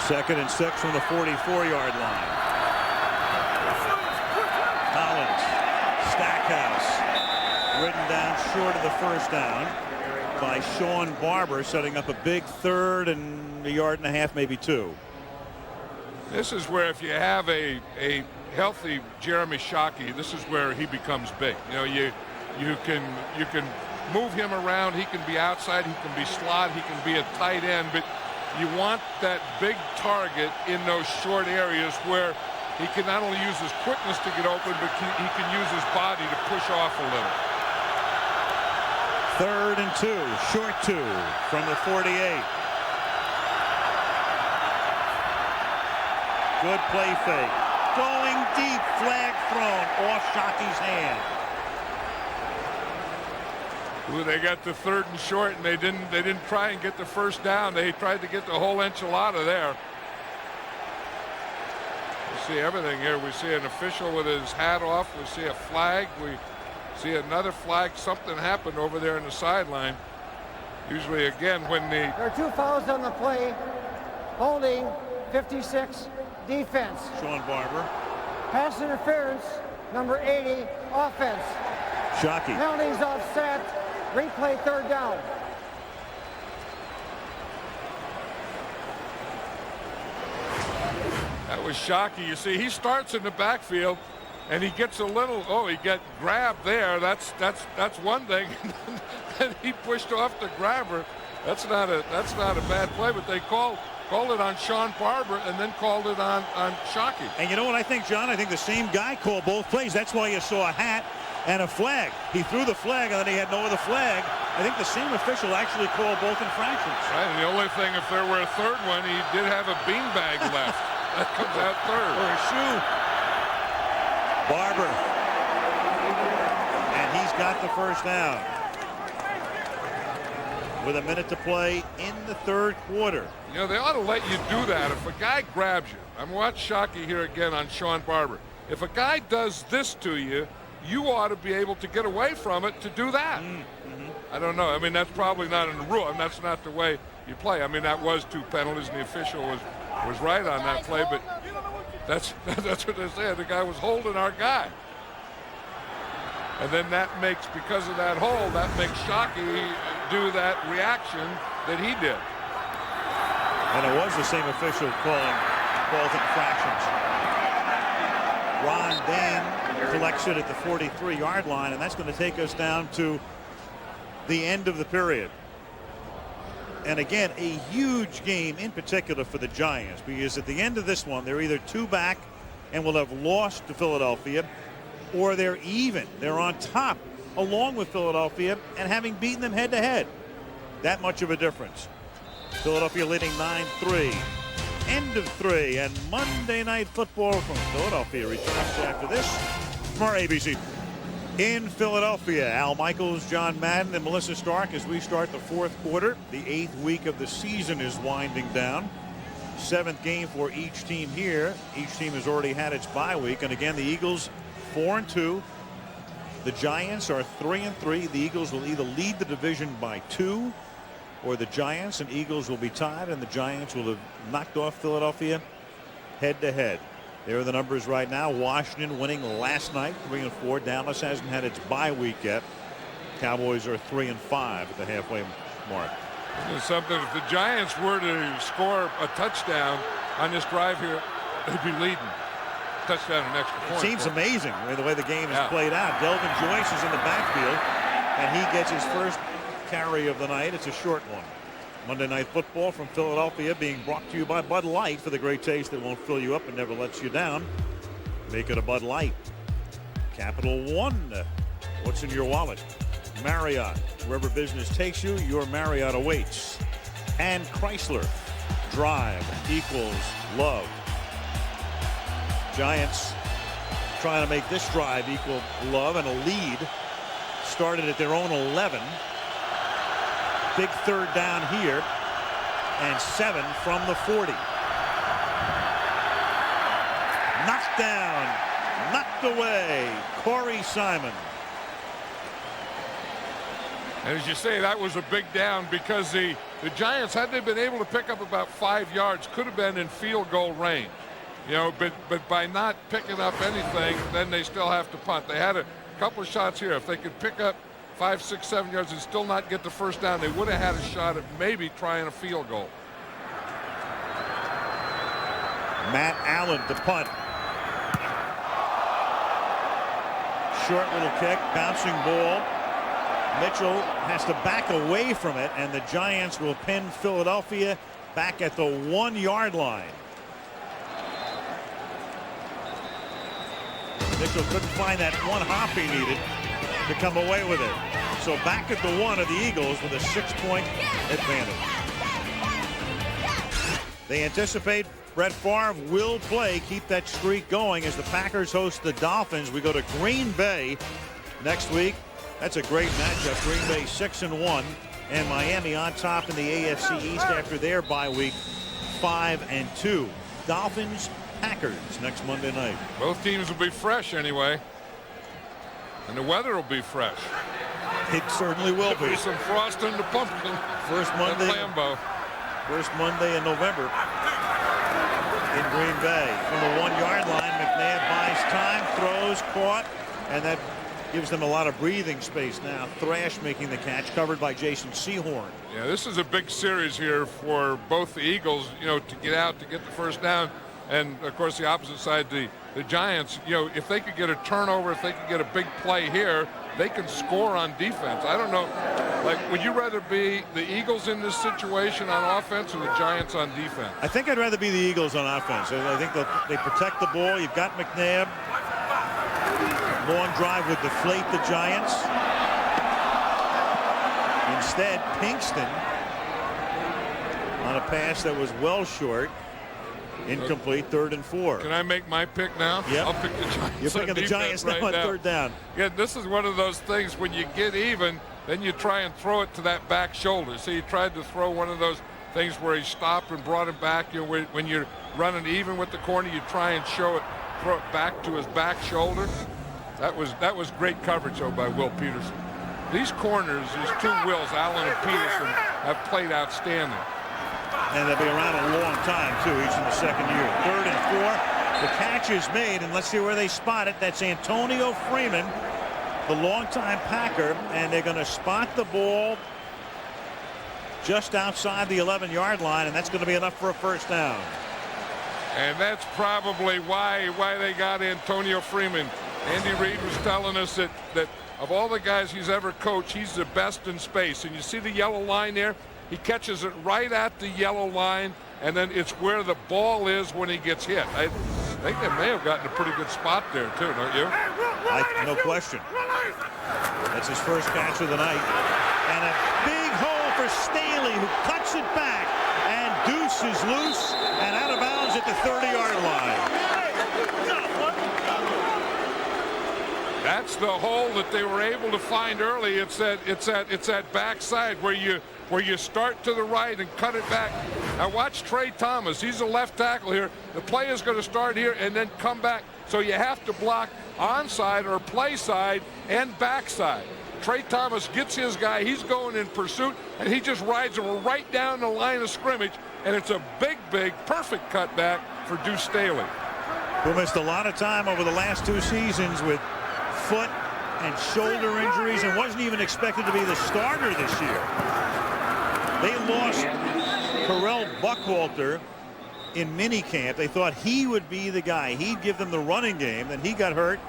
[SPEAKER 17] 2nd and 6 from the 44-yard line. Collins, Stackhouse, ridden down short of the first down by Sean Barber, setting up a big 3rd and a yard and a half, maybe 2.
[SPEAKER 7] This is where if you have a healthy Jeremy Shockey, this is where he becomes big. You know, you can move him around. He can be outside. He can be slot. He can be a tight end. But you want that big target in those short areas where he can not only use his quickness to get open, but he can use his body to push off a little.
[SPEAKER 17] 3rd and 2, short 2 from the 48. Good play fake. Going deep, flag thrown off Shockey's hand.
[SPEAKER 7] Ooh, they got the 3rd and short, and they didn't try and get the first down. They tried to get the whole enchilada there. We see everything here. We see an official with his hat off. We see a flag. We see another flag. Something happened over there in the sideline. Usually, again, when
[SPEAKER 15] There are 2 fouls on the play. Holding, 56, defense.
[SPEAKER 17] Sean Barber.
[SPEAKER 15] Pass interference, number 80, offense.
[SPEAKER 17] Shockey.
[SPEAKER 15] Penalties offset. Replay 3rd down.
[SPEAKER 7] That was Shockey. You see, he starts in the backfield, and he gets a little. Oh, he got grabbed there. That's one thing. And he pushed off the grabber. That's not a bad play. But they called it on Sean Barber and then called it on Shockey.
[SPEAKER 17] And you know what I think, John? I think the same guy called both plays. That's why you saw a hat and a flag. He threw the flag, and then he had no other flag. I think the same official actually called both infractions.
[SPEAKER 7] Right, and the only thing, if there were a 3rd one, he did have a beanbag left. That comes out 3rd.
[SPEAKER 17] Or a shoe. Barber. And he's got the first down. With a minute to play in the 3rd quarter.
[SPEAKER 7] You know, they ought to let you do that. If a guy grabs you, I'm watching Shockey here again on Sean Barber. If a guy does this to you, you ought to be able to get away from it to do that. I don't know. I mean, that's probably not in the rule. I mean, that's not the way you play. I mean, that was 2 penalties, and the official was right on that play. But that's what they said. The guy was holding our guy. And then that makes, because of that hold, that makes Shockey do that reaction that he did.
[SPEAKER 17] And it was the same official calling both infractions. Ron Dane collects it at the 43-yard line, and that's going to take us down to the end of the period. And again, a huge game in particular for the Giants, because at the end of this one, they're either 2 back and will have lost to Philadelphia, or they're even. They're on top along with Philadelphia and having beaten them head-to-head. That much of a difference. Philadelphia leading 9-3. End of 3, and Monday Night Football from Philadelphia returns after this from our ABC. In Philadelphia, Al Michaels, John Madden, and Melissa Stark as we start the 4th quarter. The 8th week of the season is winding down. 7th game for each team here. Each team has already had its bye week, and again, the Eagles 4-2. The Giants are 3-3. The Eagles will either lead the division by 2, or the Giants and Eagles will be tied, and the Giants will have knocked off Philadelphia head-to-head. There are the numbers right now. Washington winning last night, 3-4. Dallas hasn't had its bye week yet. Cowboys are 3-5 at the halfway mark.
[SPEAKER 7] There's something. If the Giants were to score a touchdown on this drive here, they'd be leading. Touchdown and extra point.
[SPEAKER 17] It seems amazing the way the game is played out. Delvin Joyce is in the backfield, and he gets his first carry of the night. It's a short one. Monday Night Football from Philadelphia being brought to you by Bud Light, for the great taste that won't fill you up and never lets you down. Make it a Bud Light. Capital One. What's in your wallet? Marriott. Wherever business takes you, your Marriott awaits. And Chrysler. Drive equals love. Giants trying to make this drive equal love, and a lead started at their own 11. Big third down here, and 7 from the 40. Knocked down, knocked away, Corey Simon.
[SPEAKER 7] And as you say, that was a big down, because the Giants, had they been able to pick up about 5 yards, could have been in field goal range. You know, but by not picking up anything, then they still have to punt. They had a couple of shots here. If they could pick up 5, 6, 7 yards and still not get the first down, they would have had a shot at maybe trying a field goal.
[SPEAKER 17] Matt Allen to punt. Short little kick, bouncing ball. Mitchell has to back away from it, and the Giants will pin Philadelphia back at the 1-yard line. Mitchell couldn't find that one hop he needed to come away with it. So back at the 1 of the Eagles with a 6-point advantage. They anticipate Brett Favre will play, keep that streak going as the Packers host the Dolphins. We go to Green Bay next week. That's a great matchup. Green Bay 6-1, and Miami on top in the AFC East after their bye week, 5-2. Dolphins, Packers next Monday night.
[SPEAKER 7] Both teams will be fresh anyway, and the weather will be fresh.
[SPEAKER 17] It certainly will be.
[SPEAKER 7] Some frost in the pumpkin.
[SPEAKER 17] First Monday.
[SPEAKER 7] Lambeau.
[SPEAKER 17] First Monday in November in Green Bay. From the 1-yard line, McNabb buys time, throws, caught, and that gives them a lot of breathing space now. Thrash making the catch, covered by Jason Sehorn.
[SPEAKER 7] Yeah, this is a big series here for both the Eagles, you know, to get out, to get the first down. And, of course, the opposite side, the Giants, you know, if they could get a turnover, if they could get a big play here, they can score on defense. I don't know, like, would you rather be the Eagles in this situation on offense or the Giants on defense?
[SPEAKER 17] I think I'd rather be the Eagles on offense. I think that they protect the ball. You've got McNabb. Long drive would deflate the Giants. Instead, Pinkston on a pass that was well short. Incomplete, 3rd and 4.
[SPEAKER 7] Can I make my pick now?
[SPEAKER 17] Yep.
[SPEAKER 7] I'll pick the Giants.
[SPEAKER 17] You're picking the Giants now on 3rd down.
[SPEAKER 7] Yeah, this is one of those things when you get even, then you try and throw it to that back shoulder. See, he tried to throw one of those things where he stopped and brought it back. You know, when you're running even with the corner, you try and throw it back to his back shoulder. That was great coverage, though, by Will Peterson. These corners, these two Wills, Allen and Peterson, have played outstanding.
[SPEAKER 17] And they'll be around a long time, too, each in the second year. 3rd and 4. The catch is made, and let's see where they spot it. That's Antonio Freeman, the longtime Packer, and they're going to spot the ball just outside the 11-yard line, and that's going to be enough for a first down.
[SPEAKER 7] And that's probably why they got Antonio Freeman. Andy Reid was telling us that of all the guys he's ever coached, he's the best in space. And you see the yellow line there? He catches it right at the yellow line, and then it's where the ball is when he gets hit. I think they may have gotten a pretty good spot there, too, don't you?
[SPEAKER 17] No question. That's his first catch of the night. And a big hole for Staley, who cuts it back, and Deuce is loose and out of bounds at the 30-yard line.
[SPEAKER 7] That's the hole that they were able to find early. It's that backside where you start to the right and cut it back. Now watch Trey Thomas. He's a left tackle here. The play is going to start here and then come back. So you have to block onside or play side and backside. Trey Thomas gets his guy. He's going in pursuit, and he just rides him right down the line of scrimmage. And it's a big, perfect cutback for Deuce Staley,
[SPEAKER 17] who missed a lot of time over the last 2 seasons with foot and shoulder injuries and wasn't even expected to be the starter this year. They lost Carell Buckwalter in minicamp. They thought he would be the guy. He'd give them the running game. Then he got hurt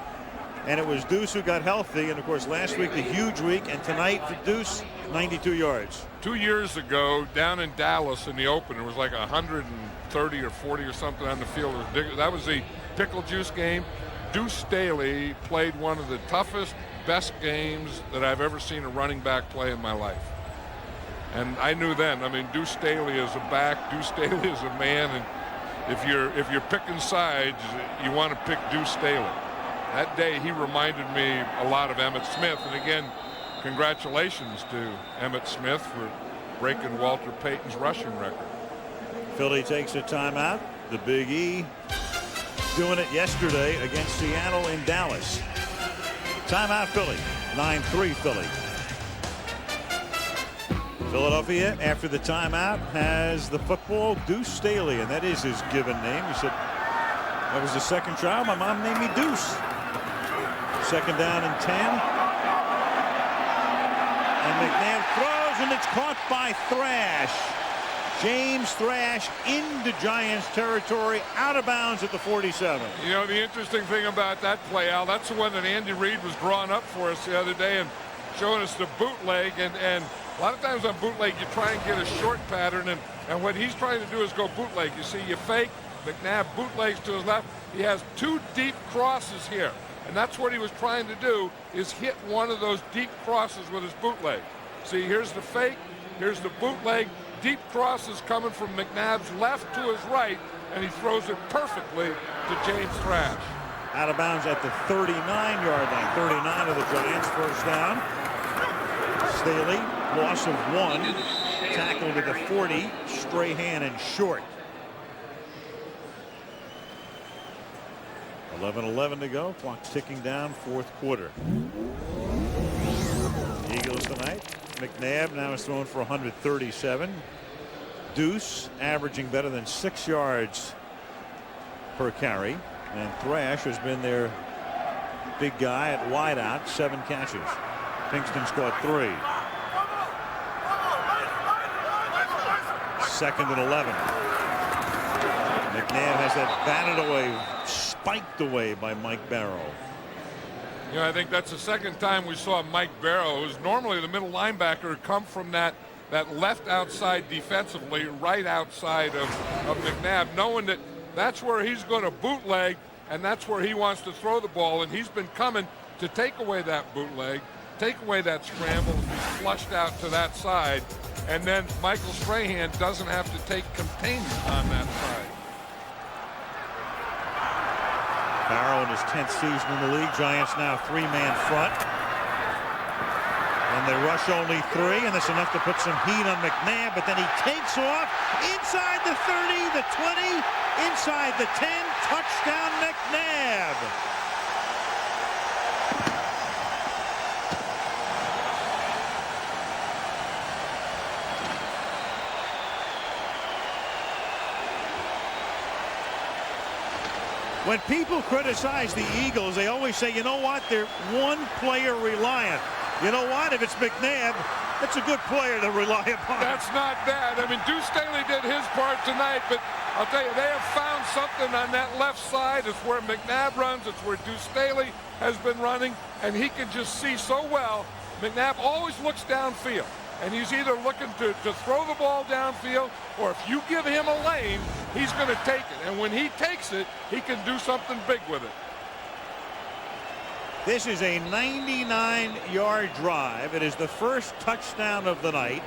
[SPEAKER 17] And it was Deuce who got healthy. And, of course, last week a huge week. And tonight for Deuce, 92 yards.
[SPEAKER 7] 2 years ago, down in Dallas in the open, it was like 130 or 40 or something on the field. That was the pickle juice game. Deuce Staley played one of the toughest, best games that I've ever seen a running back play in my life. And I knew then, I mean, Deuce Staley is a back, Deuce Staley is a man, and if you're picking sides, you want to pick Deuce Staley. That day he reminded me a lot of Emmitt Smith, and again, congratulations to Emmitt Smith for breaking Walter Payton's rushing record.
[SPEAKER 17] Philly takes a timeout. The Big E doing it yesterday against Seattle in Dallas. Timeout Philly. 9-3 Philly. Philadelphia, after the timeout, has the football. Deuce Staley, and that is his given name. He said, that was the second child. My mom named me Deuce. Second down and 10. And McNabb throws, and it's caught by Thrash. James Thrash into Giants territory, out of bounds at the 47.
[SPEAKER 7] You know, the interesting thing about that play, Al, that's the one that Andy Reid was drawing up for us the other day and showing us the bootleg. And a lot of times on bootleg, you try and get a short pattern. And what he's trying to do is go bootleg. You see, you fake, McNabb bootlegs to his left. He has two deep crosses here. And that's what he was trying to do, is hit one of those deep crosses with his bootleg. See, here's the fake, here's the bootleg. Deep crosses coming from McNabb's left to his right, and he throws it perfectly to James Thrash.
[SPEAKER 17] Out of bounds at the 39-yard line. 39 of the Giants, first down. Staley, loss of 1. Tackled at the 40. Strahan and short. 11:11 to go. Clock ticking down, fourth quarter. Eagles tonight. McNabb now is throwing for 137. Deuce averaging better than 6 yards per carry. And Thrash has been their big guy at wideout, 7 catches. Pinkston's caught 3. Second and 11. McNabb has that batted away, spiked away by Mike Barrow.
[SPEAKER 7] You know, I think that's the second time we saw Mike Barrow, who's normally the middle linebacker, come from that left outside defensively, right outside of McNabb, knowing that that's where he's going to bootleg and that's where he wants to throw the ball. And he's been coming to take away that bootleg, take away that scramble, be flushed out to that side. And then Michael Strahan doesn't have to take containment on that side.
[SPEAKER 17] Barrow in his 10th season in the league. Giants now 3-man front. And they rush only 3, and that's enough to put some heat on McNabb, but then he takes off inside the 30, the 20, inside the 10. Touchdown McNabb. When people criticize the Eagles, they always say, you know what, they're one player reliant. You know what, if it's McNabb, that's a good player to rely upon.
[SPEAKER 7] That's not bad. I mean, Deuce Staley did his part tonight, but I'll tell you, they have found something on that left side. It's where McNabb runs. It's where Deuce Staley has been running, and he can just see so well. McNabb always looks downfield, and he's either looking to throw the ball downfield, or if you give him a lane, he's going to take it. And when he takes it, he can do something big with it.
[SPEAKER 17] This is a 99-yard drive. It is the first touchdown of the night.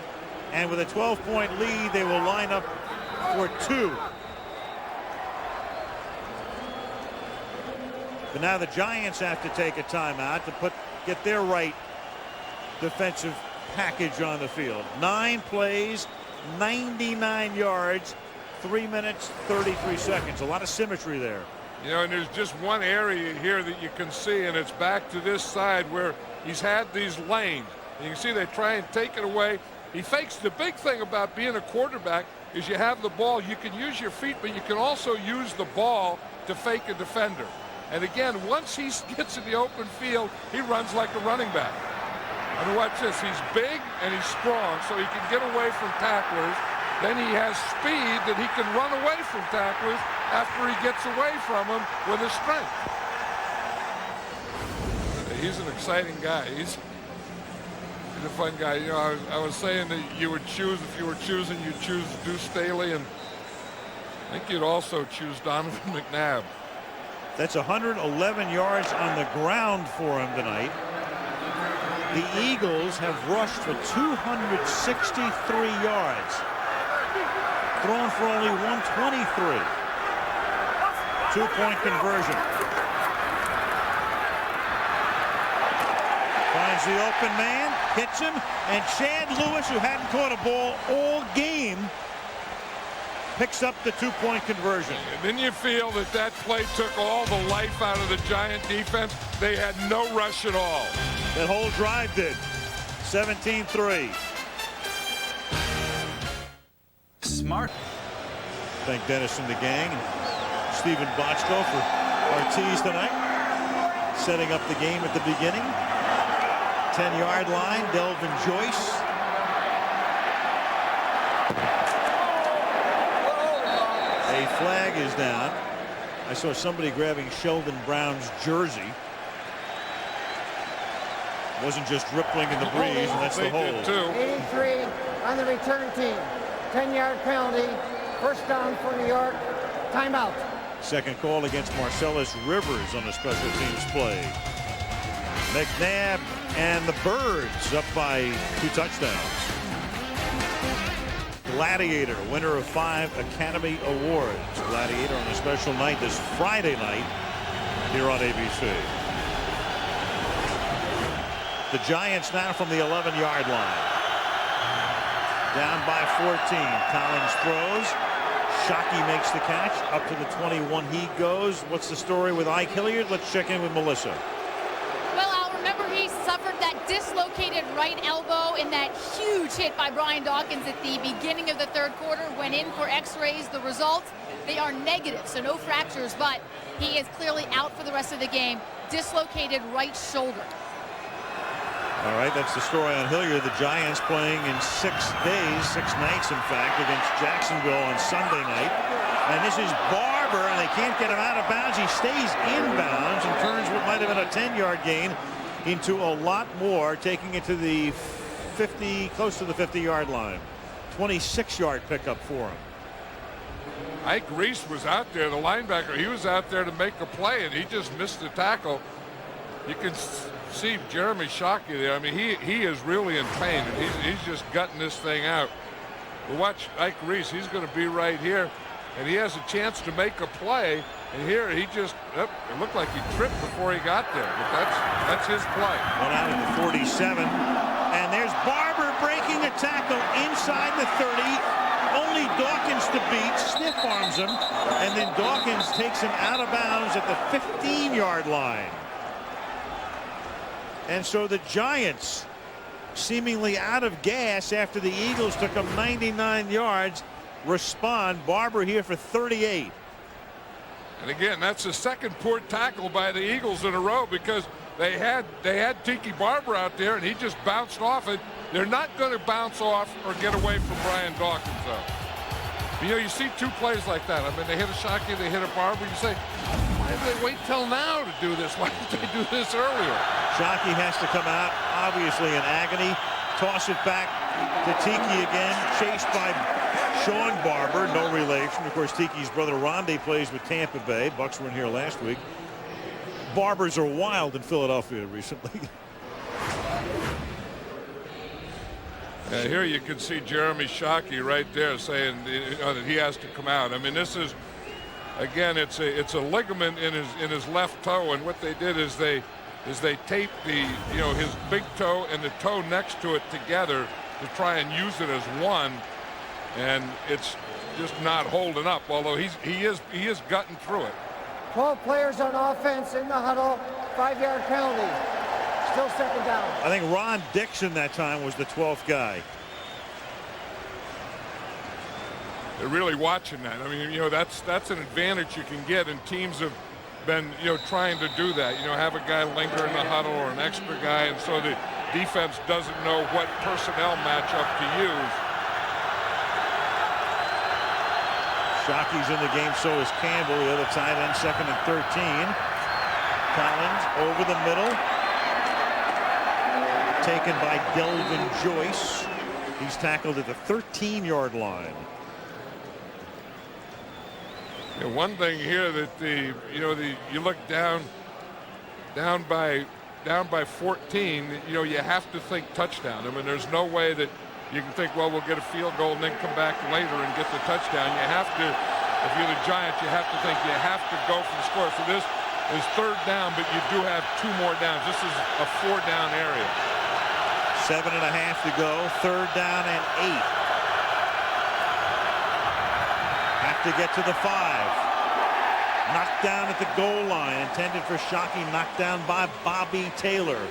[SPEAKER 17] And with a 12-point lead, they will line up for 2. But now the Giants have to take a timeout to get their right defensive package on the field. 9 plays, 99 yards, 3 minutes, 33 seconds. A lot of symmetry there.
[SPEAKER 7] You know, and there's just one area here that you can see, and it's back to this side where he's had these lanes. And you can see they try and take it away. He fakes. The big thing about being a quarterback is you have the ball. You can use your feet, but you can also use the ball to fake a defender. And again, once he gets in the open field, he runs like a running back. I mean, watch this. He's big and he's strong, so he can get away from tacklers. Then he has speed that he can run away from tacklers after he gets away from them with his strength. he's an exciting guy. He's a fun guy. You know, I was saying that you would choose, if you were choosing, you'd choose Deuce Staley, and I think you'd also choose Donovan McNabb.
[SPEAKER 17] That's 111 yards on the ground for him tonight. The Eagles have rushed for 263 yards. Thrown for only 123. 2-point conversion. Finds the open man, hits him, and Chad Lewis, who hadn't caught a ball all game, picks up the 2-point conversion.
[SPEAKER 7] And then you feel that play took all the life out of the Giant defense. They had no rush at all.
[SPEAKER 17] That whole drive did. 17-3.
[SPEAKER 5] Smart.
[SPEAKER 17] Thank Dennis and the gang and Stephen Bochco for our tees tonight. Setting up the game at the beginning. 10-yard line, Delvin Joyce. A flag is down. I saw somebody grabbing Sheldon Brown's jersey. Wasn't just rippling in the breeze, and that's the hold.
[SPEAKER 15] 83 on the return team. 10-yard penalty. First down for New York. Timeout.
[SPEAKER 17] Second call against Marcellus Rivers on a special teams play. McNabb and the Birds up by 2 touchdowns. Gladiator, winner of 5 Academy Awards. Gladiator on a special night this Friday night here on ABC. The Giants now from the 11-yard line. Down by 14. Collins throws. Shockey makes the catch. Up to the 21 he goes. What's the story with Ike Hilliard? Let's check in with Melissa.
[SPEAKER 2] Well, I'll remember he suffered that dislocated right elbow in that huge hit by Brian Dawkins at the beginning of the third quarter. Went in for x-rays. The results, they are negative, so no fractures, but he is clearly out for the rest of the game. Dislocated right shoulder.
[SPEAKER 17] All right, that's the story on Hilliard. The Giants playing in 6 days, 6 nights, in fact, against Jacksonville on Sunday night. And this is Barber, and they can't get him out of bounds. He stays inbounds and turns what might have been a 10-yard gain into a lot more, taking it to the 50, close to the 50-yard line. 26-yard pickup for him.
[SPEAKER 7] Ike Reese was out there, the linebacker. He was out there to make a play, and he just missed the tackle. You can see Jeremy Shockey there. I mean, he is really in pain, and he's just gutting this thing out. But watch Ike Reese. He's going to be right here, and he has a chance to make a play. And here he just, it looked like he tripped before he got there, but that's his play.
[SPEAKER 17] One out of the 47, and there's Barber breaking a tackle inside the 30. Only Dawkins to beat, stiff arms him, and then Dawkins takes him out of bounds at the 15-yard line. And so the Giants, seemingly out of gas after the Eagles took them 99 yards, respond. Barber here for 38.
[SPEAKER 7] And again, that's the second poor tackle by the Eagles in a row, because they had Tiki Barber out there, and he just bounced off it. They're not going to bounce off or get away from Brian Dawkins, though. You know, you see 2 plays like that. I mean, they hit a Shockey, they hit a Barber. You say, why did they wait till now to do this? Why didn't they do this earlier?
[SPEAKER 17] Shockey has to come out, obviously in agony. Toss it back to Tiki again, chased by Sean Barber, no relation. Of course, Tiki's brother Rondé plays with Tampa Bay. Bucks were in here last week. Barbers are wild in Philadelphia recently.
[SPEAKER 7] Here you can see Jeremy Shockey right there saying that he has to come out. I mean, this is, again, it's a ligament in his left toe, and what they did is they taped his big toe and the toe next to it together to try and use it as one, and it's just not holding up. Although he is gutting through it.
[SPEAKER 15] 12 players on offense in the huddle. 5-yard penalty. Still second down.
[SPEAKER 17] I think Ron Dixon that time was the 12th guy.
[SPEAKER 7] They're really watching that. I mean, that's an advantage you can get, and teams have been, trying to do that. Have a guy linger in the huddle or an extra guy, and so the defense doesn't know what personnel matchup to use.
[SPEAKER 17] Shockey's in the game, so is Campbell, the other tight end, 2nd and 13. Collins over the middle. taken by Delvin Joyce. He's tackled at the 13-yard line.
[SPEAKER 7] Yeah, one thing here that you look down by 14, you have to think touchdown. I mean, there's no way that you can think, well, we'll get a field goal and then come back later and get the touchdown. You have to, if you're the Giants, you have to think you have to go for the score. So this is third down, but you do have 2 more downs. This is a 4-down area.
[SPEAKER 17] 7.5 to go. 3rd down and 8. Have to get to the 5. Knocked down at the goal line. Intended for shocking knockdown by Bobby Taylor.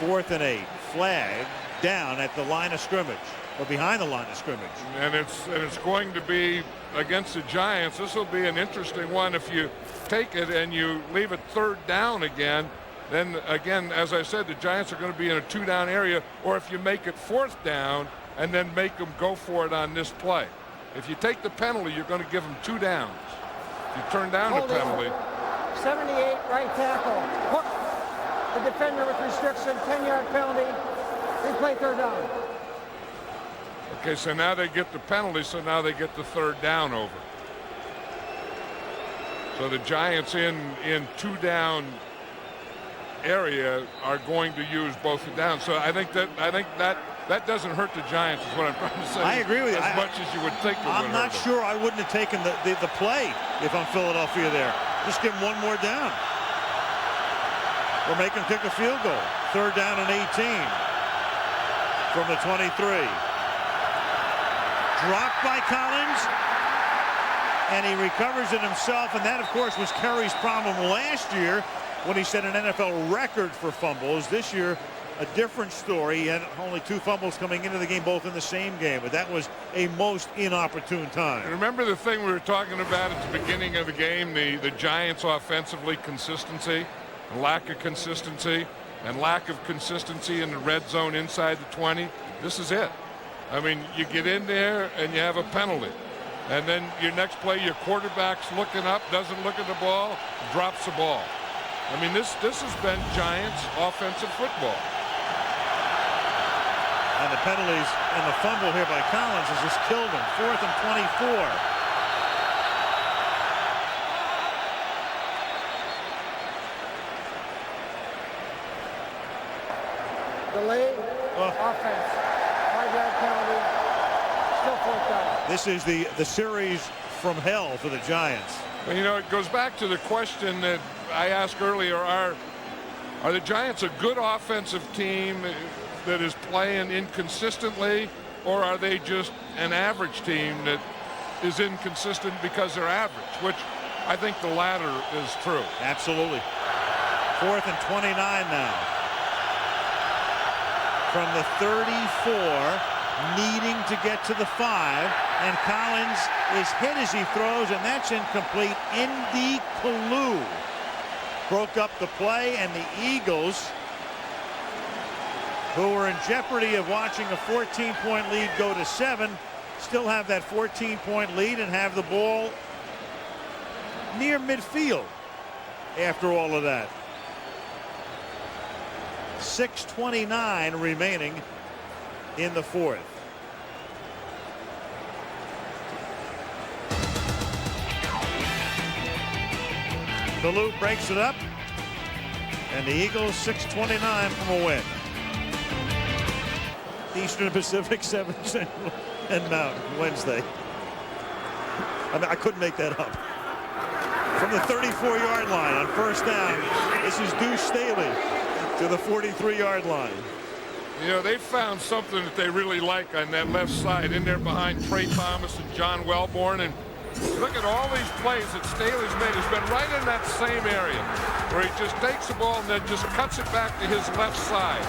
[SPEAKER 17] 4th and 8. Flag down at the line of scrimmage, or behind the line of scrimmage.
[SPEAKER 7] And it's going to be against the Giants. This will be an interesting one. If you take it and you leave it 3rd down again, then again, as I said, the Giants are going to be in a 2-down area. Or if you make it 4th down and then make them go for it on this play. If you take the penalty, you're going to give them 2 downs. If you turn down the penalty.
[SPEAKER 15] 78 right tackle. Hook the defender with restriction, 10-yard penalty. Replay 3rd down.
[SPEAKER 7] Okay, so now they get the penalty, so now they get the 3rd down over. So the Giants in 2-down area are going to use both the downs. So I think that doesn't hurt the Giants, is what I'm trying to say.
[SPEAKER 17] I agree with you.
[SPEAKER 7] As much as you would think it would.
[SPEAKER 17] I'm not sure I wouldn't have taken the play if I'm Philadelphia there. Just give them 1 more down. Or make them kick a field goal. 3rd down and 18 from the 23. Dropped by Collins, and he recovers it himself. And that, of course, was Kerry's problem last year when he set an NFL record for fumbles. This year, a different story. He had only 2 fumbles coming into the game, both in the same game, but that was a most inopportune time.
[SPEAKER 7] Remember the thing we were talking about at the beginning of the game, the Giants offensively, consistency, and lack of consistency, and lack of consistency in the red zone inside the 20. This is it. I mean, you get in there and you have a penalty. And then your next play, your quarterback's looking up, doesn't look at the ball, drops the ball. I mean, this has been Giants offensive football.
[SPEAKER 17] And the penalties and the fumble here by Collins has just killed him. 4th and 24.
[SPEAKER 15] Delayed offense. 5-yard penalty. Still 4th down.
[SPEAKER 17] This is the series from hell for the Giants.
[SPEAKER 7] Well, you know, it goes back to the question that I asked earlier. Are the Giants a good offensive team that is playing inconsistently, or are they just an average team that is inconsistent because they're average, which I think the latter is true.
[SPEAKER 17] Absolutely. 4th and 29 now. From the 34, needing to get to the 5, and Collins is hit as he throws, and that's incomplete. Indy Kalu broke up the play, and the Eagles, who were in jeopardy of watching a 14-point lead go to 7, still have that 14-point lead and have the ball near midfield after all of that. 6:29 remaining in the 4th. Kalu breaks it up, and the Eagles 6:29 from a win. Eastern Pacific, 7 Central, and Mountain Wednesday. I mean, I couldn't make that up. From the 34-yard line on 1st down, this is Deuce Staley to the 43-yard line.
[SPEAKER 7] You know, they found something that they really like on that left side in there behind Trey Thomas and John Welborn. And look at all these plays that Staley's made. He's been right in that same area where he just takes the ball and then just cuts it back to his left side.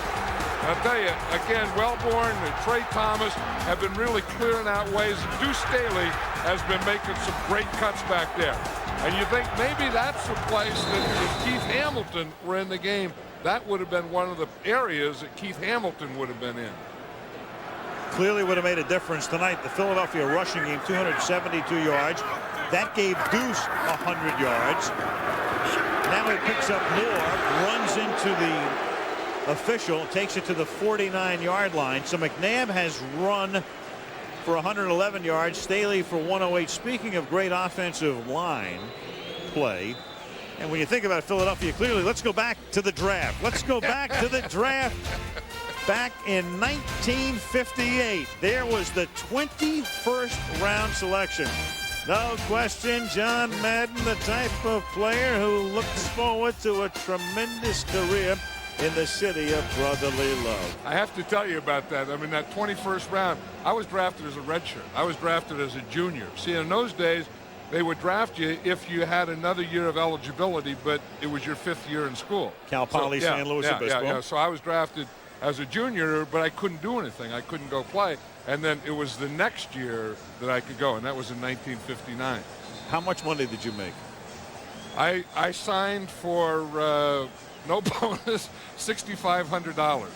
[SPEAKER 7] I'll tell you, again, Welborn and Trey Thomas have been really clearing out ways. Deuce Staley has been making some great cuts back there. And you think maybe that's the place that if Keith Hamilton were in the game, that would have been one of the areas that Keith Hamilton would have been in.
[SPEAKER 17] Clearly would have made a difference tonight. The Philadelphia rushing game, 272 yards. That gave Deuce 100 yards. Now he picks up more, runs into the official takes it to the 49-yard line. So McNabb has run for 111 yards, Staley for 108. Speaking of great offensive line play, and when you think about Philadelphia clearly, let's go back to the draft. Let's go back to the draft. Back in 1958, there was the 21st round selection. No question, John Madden, the type of player who looks forward to a tremendous career in the city of brotherly love.
[SPEAKER 7] I have to tell you about that. I mean, that 21st round, I was drafted as a redshirt. I was drafted as a junior. See, in those days, they would draft you if you had another year of eligibility, but it was your 5th year in school.
[SPEAKER 17] Cal Poly San Luis Obispo.
[SPEAKER 7] So I was drafted as a junior, but I couldn't do anything. I couldn't go play. And then it was the next year that I could go, and that was in 1959.
[SPEAKER 17] How much money did you make?
[SPEAKER 7] I signed for no bonus, $6,500.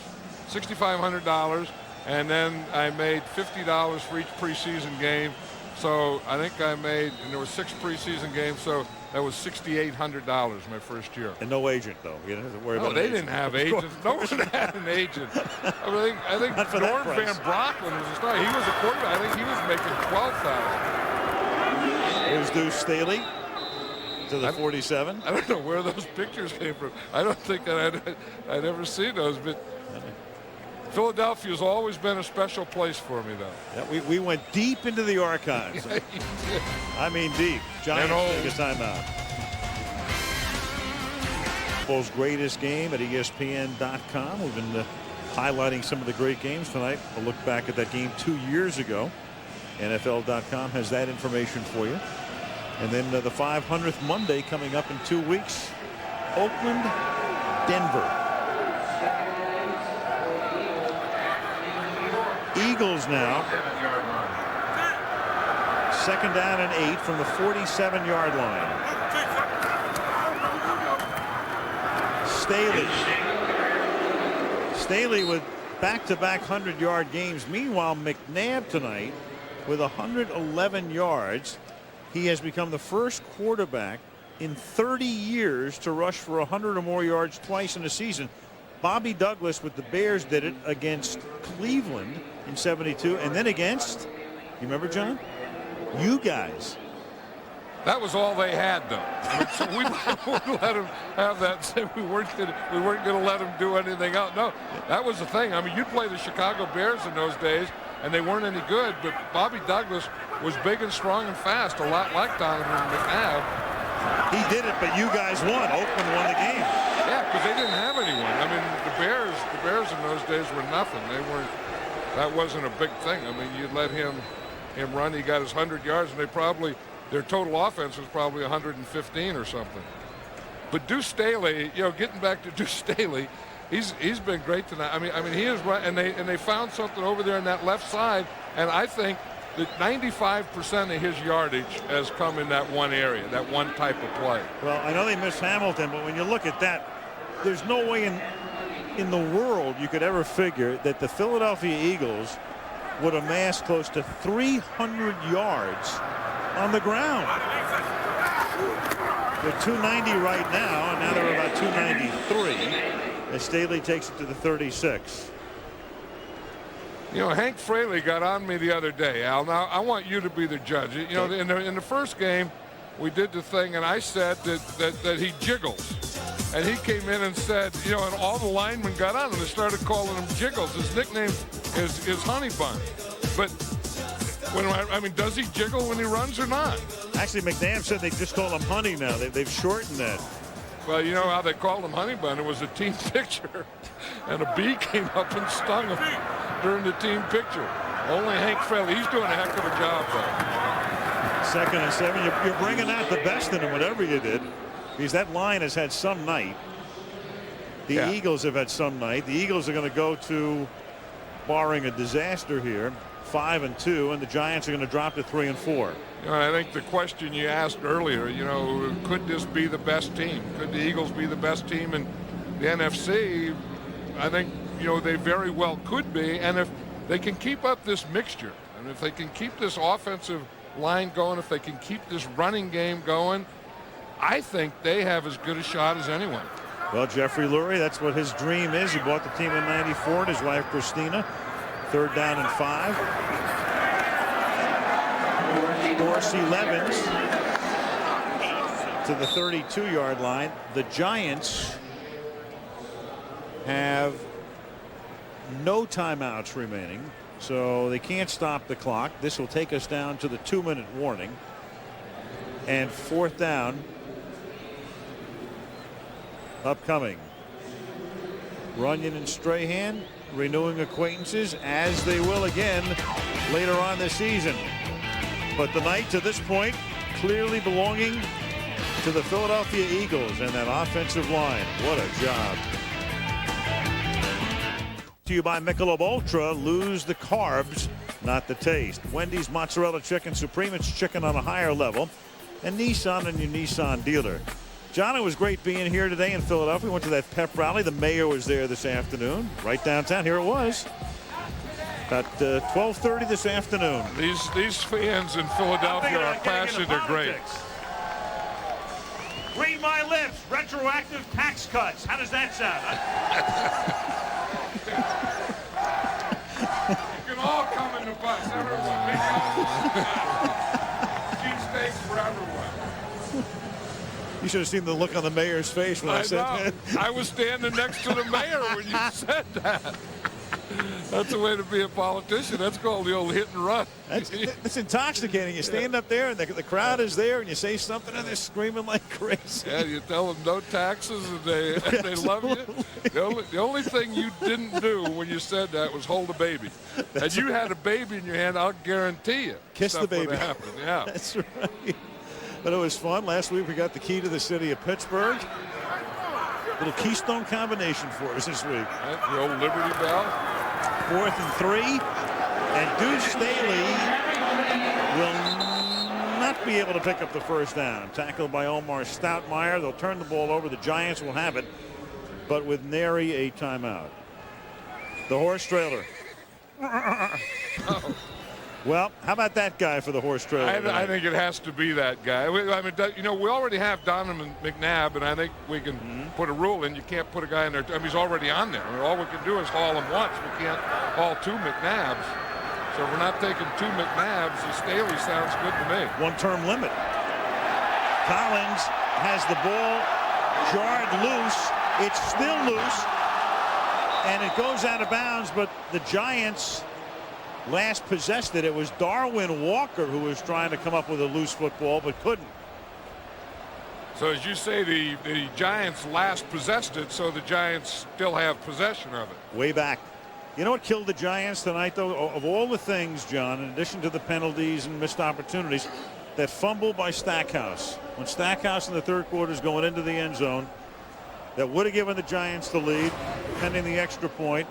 [SPEAKER 7] $6,500, and then I made $50 for each preseason game. So I think I made, and there were 6 preseason games, so that was $6,800 my first year.
[SPEAKER 17] And no agent, though. You didn't have to worry about
[SPEAKER 7] they
[SPEAKER 17] an
[SPEAKER 7] didn't
[SPEAKER 17] agent.
[SPEAKER 7] have agents. No one had an agent. I think Norm Van Brocklin was a star. He was a quarterback. I think he was making $12,000.
[SPEAKER 17] Here's Deuce Staley to the 47.
[SPEAKER 7] I don't know where those pictures came from. I don't think that I'd ever seen those, but Philadelphia's always been a special place for me, though.
[SPEAKER 17] Yeah, we went deep into the archives. I mean deep. Giants take a timeout. Football's greatest game at ESPN.com. We've been highlighting some of the great games tonight. We'll look back at that game 2 years ago. NFL.com has that information for you. And then the 500th Monday coming up in 2 weeks. Oakland, Denver. Eagles now. 2nd down and 8 from the 47-yard line. Staley with back-to-back 100-yard games. Meanwhile, McNabb tonight with 111 yards. He has become the first quarterback in 30 years to rush for 100 or more yards twice in a season. Bobby Douglas with the Bears did it against Cleveland in '72, and then against, you remember, John? You guys.
[SPEAKER 7] That was all they had, though. I mean, so we wouldn't let him have that. Say we weren't going to let him do anything else. No, that was the thing. I mean, you'd play the Chicago Bears in those days, and they weren't any good. But Bobby Douglas was big and strong and fast, a lot like Donovan McNabb.
[SPEAKER 17] He did it, but you guys won. Oakland won the game.
[SPEAKER 7] Yeah, because they didn't have anyone. I mean, the Bears in those days were nothing. They weren't. That wasn't a big thing. I mean, you'd let him run. He got his 100 yards, and their total offense was probably 115 or something. But Deuce Staley, getting back to Deuce Staley, he's been great tonight. I mean he is right, and they found something over there on that left side, and I think that 95% of his yardage has come in that one area, that one type of play.
[SPEAKER 17] Well, I know they missed Hamilton, but when you look at that, there's no way in the world you could ever figure that the Philadelphia Eagles would amass close to 300 yards on the ground. They're 290 right now, and now they're about 293 as Staley takes it to the 36.
[SPEAKER 7] Hank Fraley got on me the other day, Al. Now, I want you to be the judge. In the first game, we did the thing, and I said that he jiggles. And he came in and said, and all the linemen got on and they started calling him Jiggles. His nickname is Honey Bun. But does he jiggle when he runs or not?
[SPEAKER 17] Actually, McNabb said they just call him Honey now. They've shortened that.
[SPEAKER 7] Well, you know how they called him Honey Bun? It was a team picture, and a bee came up and stung him during the team picture. Only Hank Fraley. He's doing a heck of a job, though.
[SPEAKER 17] 2nd and 7. You're bringing out the best in him, whatever you did. Because that line has had some night. The Eagles have had some night. The Eagles are going to go to, barring a disaster here, 5-2, and the Giants are going to drop to 3-4.
[SPEAKER 7] I think the question you asked earlier, could this be the best team? Could the Eagles be the best team in the NFC? I think, they very well could be. And if they can keep up this mixture, and if they can keep this offensive line going, if they can keep this running game going, I think they have as good a shot as anyone.
[SPEAKER 17] Well, Jeffrey Lurie, that's what his dream is. He bought the team in '94 and his wife Christina. 3rd down and 5. Dorsey Levens to the 32-yard line. The Giants have no timeouts remaining, so they can't stop the clock. This will take us down to the 2-minute warning. And 4th down upcoming. Runyon and Strahan renewing acquaintances, as they will again later on this season. But the night to this point clearly belonging to the Philadelphia Eagles and that offensive line. What a job. To you by Michelob Ultra. Lose the carbs, not the taste. Wendy's Mozzarella Chicken Supreme. It's chicken on a higher level. And Nissan and your Nissan dealer. John, it was great being here today in Philadelphia. We went to that pep rally. The mayor was there this afternoon, right downtown. Here it was. About 12:30 this afternoon.
[SPEAKER 7] These fans in Philadelphia are passionate. They're great.
[SPEAKER 17] Read my lips. Retroactive tax cuts. How does that sound?
[SPEAKER 7] You can all come in the bus. Everyone. Cheesesteaks for everyone.
[SPEAKER 17] You should have seen the look on the mayor's face when I said that.
[SPEAKER 7] I was standing next to the mayor when you said that. That's the way to be a politician. That's called the old hit and run.
[SPEAKER 17] That's intoxicating. You stand up there and the crowd is there and you say something and they're screaming like crazy.
[SPEAKER 7] Yeah, you tell them no taxes and they love you. The only thing you didn't do when you said that was hold a baby. And you had a baby in your hand, I'll guarantee you.
[SPEAKER 17] Kiss the baby.
[SPEAKER 7] Happen. Yeah.
[SPEAKER 17] That's right. But it was fun. Last week we got the key to the city of Pittsburgh. Little Keystone combination for us this week.
[SPEAKER 7] The old Liberty Bell.
[SPEAKER 17] 4th and 3. And Deuce Staley will not be able to pick up the first down. Tackled by Omar Stoutmeyer. They'll turn the ball over. The Giants will have it, but with nary a timeout. The horse trailer. Well, how about that guy for the horse trailer?
[SPEAKER 7] I think it has to be that guy. I mean, you know, we already have Donovan McNabb, and I think we can put a rule in. You can't put a guy in there. I mean, he's already on there. I mean, all we can do is haul him once. We can't haul 2 McNabbs. So if we're not taking 2 McNabbs, the Staley sounds good to me.
[SPEAKER 17] 1-term limit. Collins has the ball jarred loose. It's still loose, and it goes out of bounds, but the Giants last possessed it. It was Darwin Walker who was trying to come up with a loose football but couldn't.
[SPEAKER 7] So as you say, the Giants last possessed it, so the Giants still have possession of it.
[SPEAKER 17] Way back. You know what killed the Giants tonight, though? Of all the things, John, in addition to the penalties and missed opportunities, that fumble by Stackhouse. When Stackhouse in the 3rd quarter is going into the end zone, that would have given the Giants the lead, pending the extra point.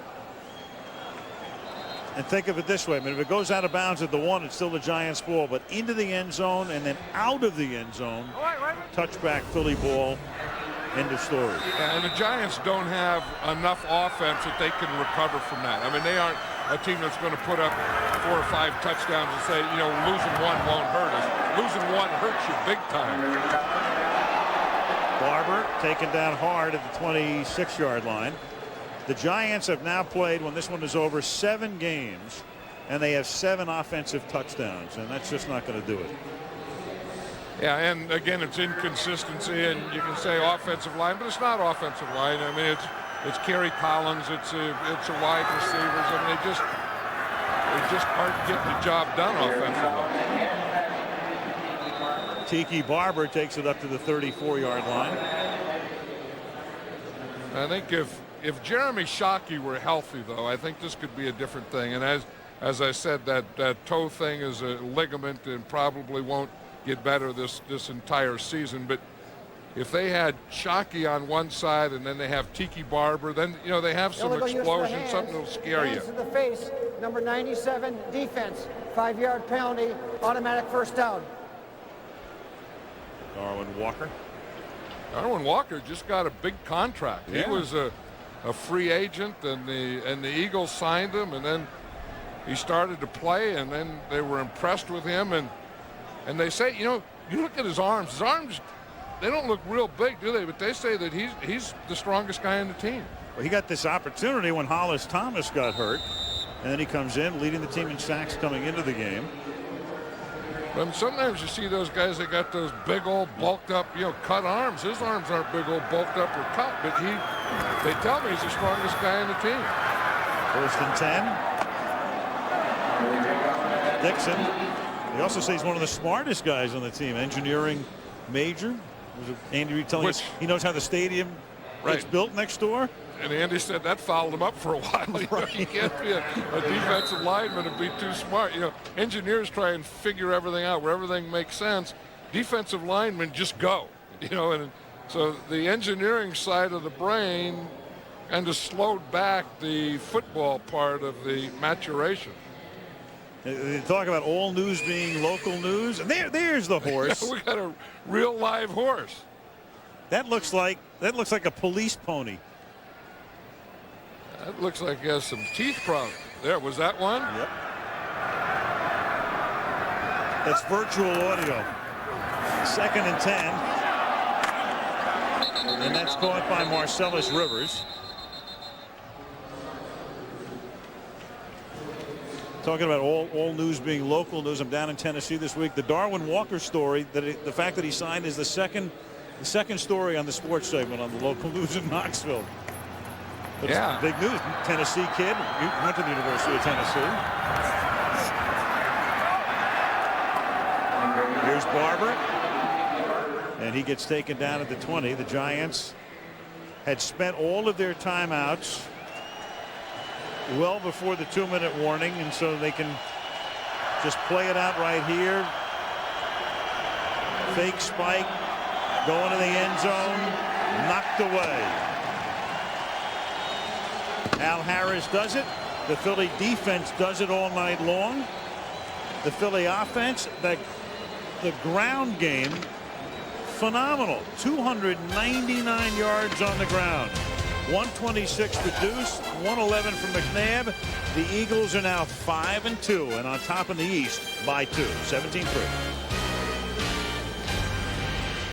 [SPEAKER 17] And think of it this way. I mean, if it goes out of bounds at the 1, it's still the Giants' ball. But into the end zone and then out of the end zone, touchback Philly ball, end of story.
[SPEAKER 7] Yeah, and the Giants don't have enough offense that they can recover from that. I mean, they aren't a team that's going to put up 4 or 5 touchdowns and say, you know, losing 1 won't hurt us. Losing 1 hurts you big time.
[SPEAKER 17] Barber taken down hard at the 26-yard line. The Giants have now played, when this one is over, 7 games, and they have 7 offensive touchdowns, and that's just not going to do it.
[SPEAKER 7] Yeah, and again, it's inconsistency, and you can say offensive line, but it's not offensive line. I mean, it's Kerry Collins, it's a wide receivers. I mean, they just aren't getting the job done offensively.
[SPEAKER 17] Tiki Barber takes it up to the 34-yard line.
[SPEAKER 7] I think if Jeremy Shockey were healthy, though, I think this could be a different thing. And as I said, that toe thing is a ligament and probably won't get better this entire season. But if they had Shockey on one side and then they have Tiki Barber, then, you know, they have some explosion, something that'll scare you.
[SPEAKER 15] Hands to the face, number 97, defense, 5-yard penalty, automatic first down.
[SPEAKER 17] Darwin Walker.
[SPEAKER 7] Darwin Walker just got a big contract.
[SPEAKER 17] Yeah.
[SPEAKER 7] He was a free agent, and the Eagles signed him, and then he started to play, and then they were impressed with him, and they say, you know, you look at his arms don't look real big, do they? But they say that he's the strongest guy on the team.
[SPEAKER 17] Well, he got this opportunity when Hollis Thomas got hurt, and then he comes in leading the team in sacks coming into the game.
[SPEAKER 7] But sometimes you see those guys that got those big old bulked up, cut arms. His arms aren't big old bulked up or cut, but they tell me he's the strongest guy on the team.
[SPEAKER 17] 1st and 10. Dixon. They also say he's one of the smartest guys on the team. Engineering major. Andy Reid telling us he knows how the stadium gets built next door.
[SPEAKER 7] And Andy said that fouled him up for a while. You can't be a defensive lineman and be too smart. Engineers try and figure everything out where everything makes sense. Defensive linemen just go. And so the engineering side of the brain kind of slowed back the football part of the maturation.
[SPEAKER 17] They talk about all news being local news, and there's the horse.
[SPEAKER 7] We got a real live horse.
[SPEAKER 17] That looks like a police pony.
[SPEAKER 7] That looks like he has some teeth problems. There, was that one?
[SPEAKER 17] Yep. That's virtual audio. 2nd and 10. And that's caught by Marcellus Rivers. Talking about all news being local news. I'm down in Tennessee this week. The Darwin Walker story, the fact that he signed is the second story on the sports segment on the local news in Knoxville. But it's big news. Tennessee kid. You went to the University of Tennessee. Here's Barber. And he gets taken down at the 20. The Giants had spent all of their timeouts well before the 2-minute warning, and so they can just play it out right here. Fake spike. Going to the end zone. Knocked away. Al Harris does it. The Philly defense does it all night long. The Philly offense, the ground game, phenomenal. 299 yards on the ground. 126 to Deuce, 111 from McNabb. The Eagles are now 5-2 and on top in the East by 2, 17-3.